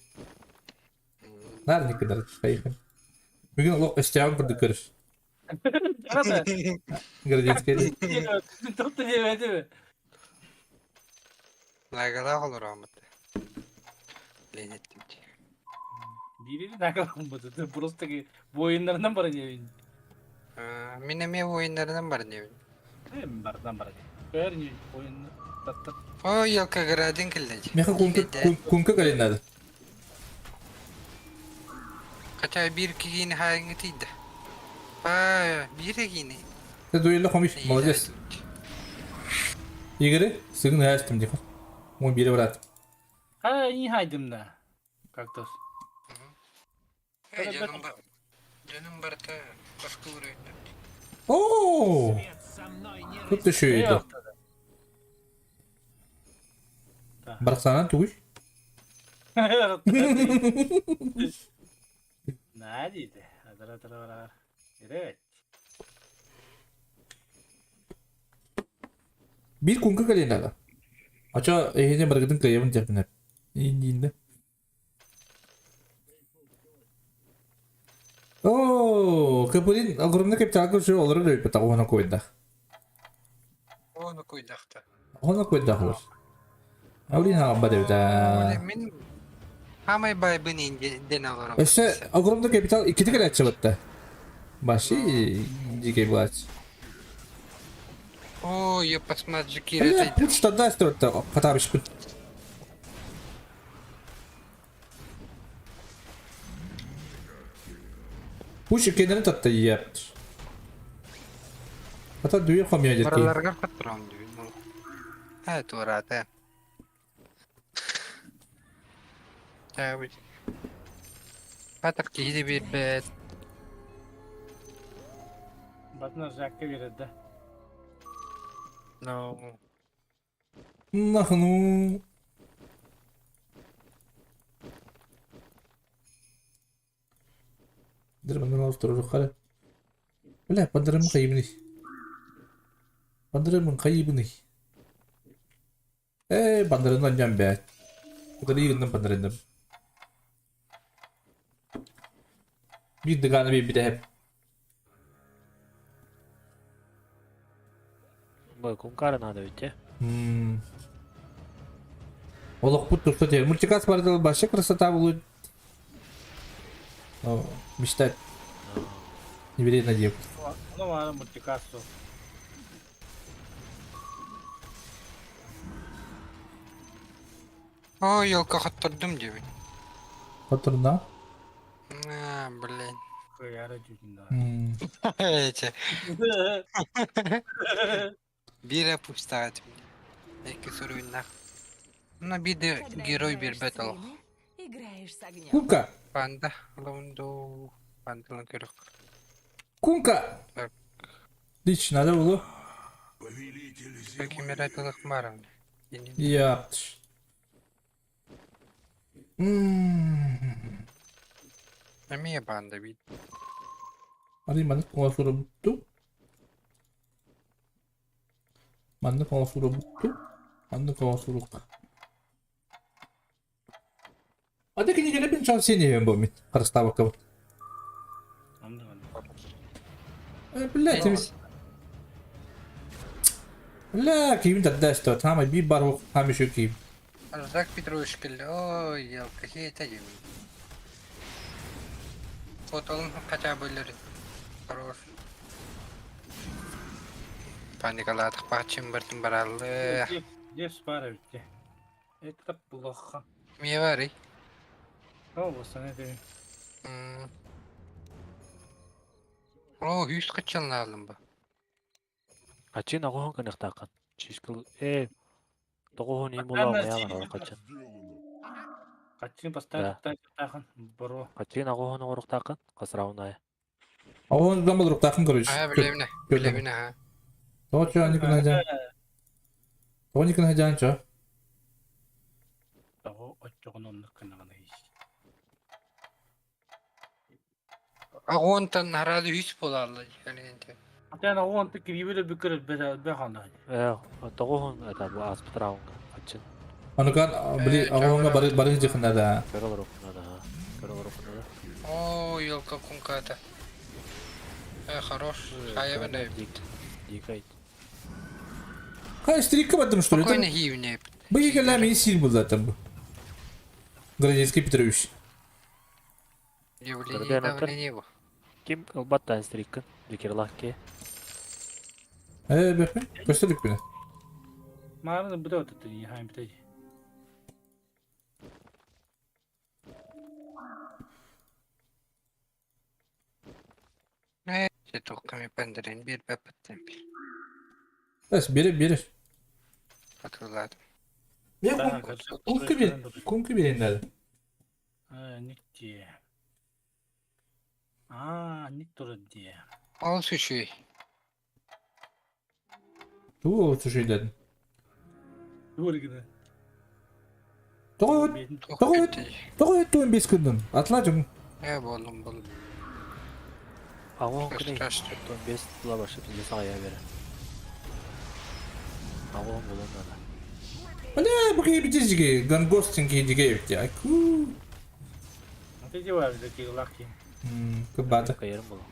Нар не кадар, хайхан. Бүгін олох эстеам кырды көріш. Arada. Градинский. Tuttu demedi mi? Nagada olur Ahmet. Lenettim. Biri naga kamu. Просто bu oyunlarından bana diyor. Mineme oyunlarından var ne? Hem bardan bana diyor. Görünüyor oyunu. Tatta. O yılka gradin killeci. Меха кунка калин надо. Kaça bir kiyini hangitiydi. Bir kiyini. Ты дуэльла хомиш, молодец. Игоры, сыгн ястым дихан. Мой бiri брат. Ha iyi haydım da. Kaktus. Canım var. Canım var da başka uğrayın. Ооо! Тут еще Ne иду. yaptı? Барсана туй. Надійде. Адра. Evet. Bir kunka kalian ada. Acha ehnya bargadın kayavın japinap. İndi. Oo, kemudian огромный капитал şu olur öyle peta ona koydu. Onu koydakta. Ona koydu olur. Avlin ha bada. Min hamay bay benin den alırım. İşte огромный капитал iki kere açıldı. Başı dikey bu aç. О, я посмотрю, Ya Кира, bu что даст orta katamış bu. Bu şekilde tattı yaptı. Hatta düğün kamyon jet. Paralarga katram diyor. Evet, orada. Tabii. Patak ki bir bet. Batına zakka verildi. No. Нахну. Дербандан ауыстыру қара. Бля, пандарымын қайыбыны. Пандарымын қайыбыны. Пандарымдан жан бәт. Құдыр егіндің пандарымдан. Bir dıganı bir de hep. Bu kunkara надо ведь, Олық бұт тұрса тер. Мультикас барды башы красота будет. Мечтать. Не бери на девку. Ну ладно, мультикассу. О, yolka kattırdım diyor. Hatırına. Блин. Kıyara cücünde. Эти. Bir опустать. Эки суруйнах. Ну, bir de герой bir battle. Играешь с огнем. Kuka. Panda, lundu, panda lang kırık. Кунка! Так. Лично, да, было? Peki meraklık var mı? Yeni Yaptır. Emiye bandı bir. Hadi mandık kona sonra buttu. Mandık kona sonra buttu. Mandık kona sonra buttu. Hadi kini gene ben şans seni yapayım bu mit. Karısta bakalım. Anladım. Billah temiz. لا كيف انت داشت تمام بيبر هو هم شو كيف Arzak bir troşkil. Oy ya kahi tecim. Fotoğrafın kaça bölür. Karoş. Panikaladık bahçem bırtın baralı. Дес пара битти. Это плохо. Miye var ya? О, sana de. Oo 100 kaçın aldım bu. Качин агохон канахтаакан. Чискл тогохон юм болоо ямар орохоч. Качин поставить тахан бро. Качин агохон орохтаакан касрауная. он замал рук такын короче Ha bilemine. Bilemine ha. то что они кна жан то они кна жан что Того отчогон оннук канагана иш. Ağontan herhalde 100 polarlı. Yani ente. Атана он ты кривили бикер бехана. Тогохон это аспитраун. Качин. они кан били агонга бары жихна да Көрөгөрөкнө да. Көрөгөрөкнө да. Oo yolka kunkata. Хорош. Hayvan ev. Дикайт. кай стрика баттым что ли Спокойно это гивне. быги калами и сил был затем Грозинский Петрович Явление давление bu. Ким албатта стриккен. Дикерлахке. бэхэ көстөлүк бени Марын буда отты и хайм битей. Ne? Tokkami pendiren bir pepetten bir. эс бери Hatırladım. я кунка берендер Никти. Никтор де. Al şu şey. туу слушай дедим Дургина. того Çok того kötü. того эту без күндүн атлажым Ne bolum bol. Агохон кне. Kaçtı. Тон бес тула башып лесая бере. Агохон болонда да. бля быги битижиги гангостинги диге я ку Ты делаешь такие лаки. кыбата Кайрым боло.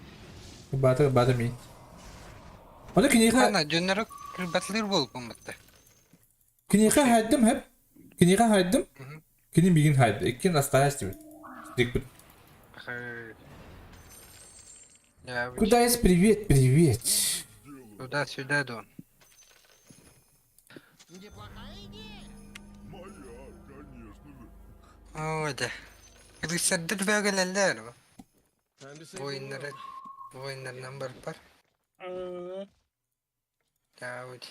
кыбата ми Оны книга Ana dönerek kırbatılır bol bulmadı. книга хайдым хеп книга хайдым кини бигин хайды эккен настоящий стрик Ya Кудайс, привет, привет. tуда-сюда дон. О, да. Kılıçlardır bölgelerler o. Bu oyunlardan bir par. Ya uç.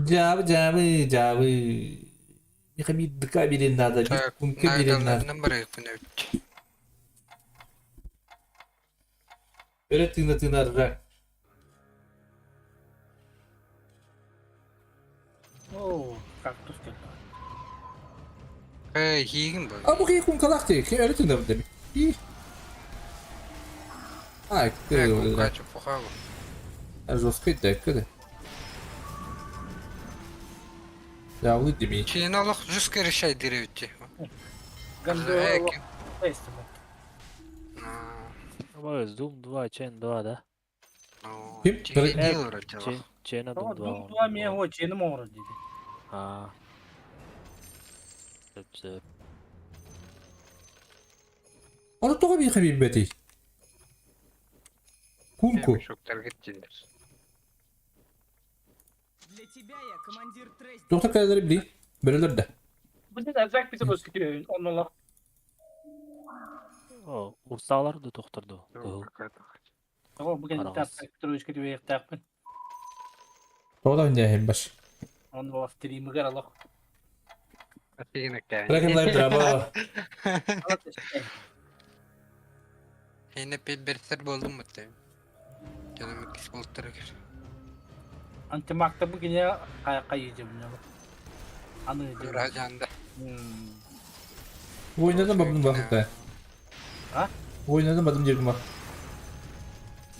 Jabı. Bir kami dıka birin nada, bir Так, kunke birin nada. найденlerden biri yapın. Böyle tığınlar. О, кактус как. Yiyin bu. Ama bu kıyı kunkalak değil ki, öyle tığınlar demek. İyi. Ay, kıyı. Kaçı fuhavu. Жорстко декade. Ya bu demi. Çiğne alık yüz kere şey direvçi. Гандо. Эки. Тестимо. Ама Doom 2, Chain 2 да. Kim? Çiğne değil oracı. Chain Тоа Doom дум 2. тоа ми е во чене мора диди. А. Зеп. Onu toğa bir kıyı beti. Kunku. Şoklar gittiler. Doktor kayaları bili. Böyleler de. Бу да зак бисе бос китиyor. Оннолар. О, урсалар да тохторду. Того буген тап троиш китиyor тапын. Toğa önce hem baş. Он во стримгер алох. Çiğne kaya. Bırakın live drama. Yine bir ser buldum mu tabii. Canım ikisi bulutlara gir. Anti maktabı yine kayıcım ya. Anlayacağım. Rajanda. Oynadım babamın vakıtta. Ha? Oynadım adım girdim bak.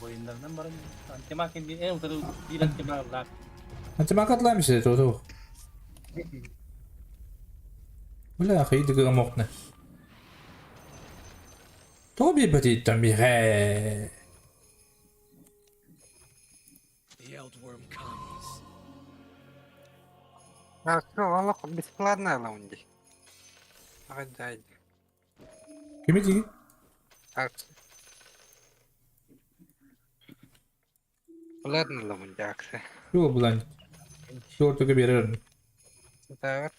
Bu oyunlardan barın. Anti maktabı bir en utarı bir anti maktabı. Anti makatlaymış dedi o. Wala akhi diga mo na. To bir petit tambi he. А что, Аллах бесплатно лаунди. Ага, Kimi digi? акция. Платно лаунди акция. Yo bulan. Şortu gibi yere verdim. Да.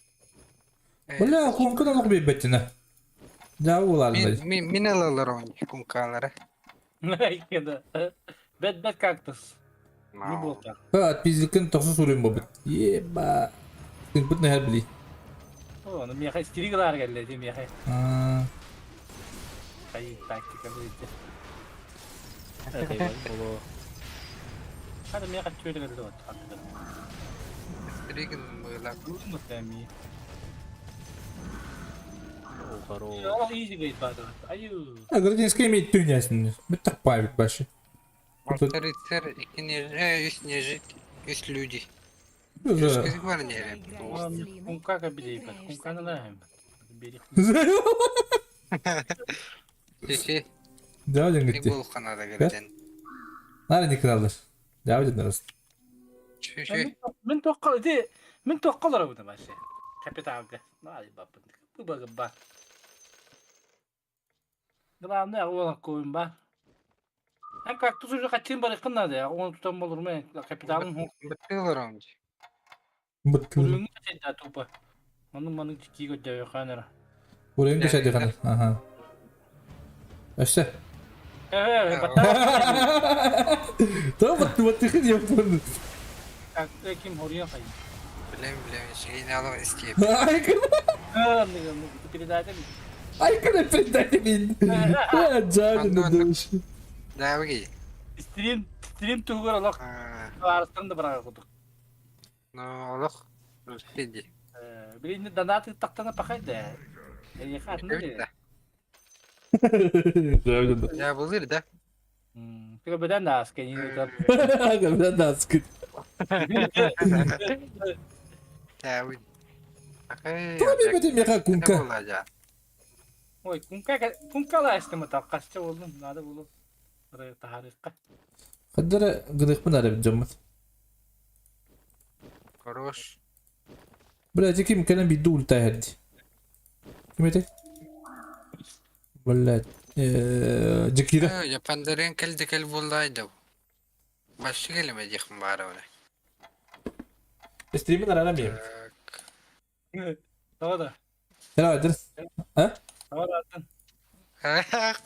Wala konka da bir betina. Javu olalım. Mineral лаунди кункалары. Keda. Bet kaktus. Ne bu? Ha bizlikin tosu soruyum babet. Yeba. Sinput ne her bili. Oh, ne miyakay stirigalar geldi değil mi miyakay? Kayı taktik alıydı. Eyvallah. Bolu. Hadi miyakay şöyle geldi o. Стригин было. Durun mu temi? O karo. Ya iyice gayet vardı. Ayu. Agradinskaya mi dünyasını? Bir tak paylık başı. Авторитер, есть нежить, есть люди. Güzel. Скажи, Варнер. Kumka ka bileyim. Kumka ne lan? Biri. Sesi, Devam edin ne gitti. bul kanada gelden. Nerede krallar? Devam edin arası. Şu, Min tokkalar bu da başı. Kapitalga. Ay babın. Bu bakın bak. Gram ne oğlan koyun bak. Hem kaktusu şu kaçın bari kınladı ya. Onu tutan olur mu? Kapitalın бутылы раунди. Mutlu. Kuruyun kaçın topa. Manın çiki götürüyor kanara. Buraya mı dışarıda kanal? Aha. İşte. Evet, batar. Tamam batı kız yaptın. Kim horuyor kayın. Bilem, şeyini alalım eskiye. Aykın. Anladım. Bir daha değil mi? Aykın efendim bin. Ya canını dövüş. Daha iyi. Stream tuğur Allah. Arasını da bırakıyorduk. No, Allah. Rusidi. Birini danatı taktana pakaydı. Yani kat ne? Devam edin. Ya bulur da. Pero beden de az kendini. Ben de sıkı. Ya bu. Tabii benim yaka kunka. Ne olacak? Oy kunka la işte mata kaçça oldum. Nada bulu. Buraya taharika. Kaddara gıdık mı nara bir Хорош. Birazcık kim kalan bir dul tayardı. Kim ete? Valla. Cekira. Japanların kel buldaydı. Başka gelemeyecek mi bari öyle? Stream'in aramayayım. Tamam da. Herhalde. Ha? Tamam da. Bak.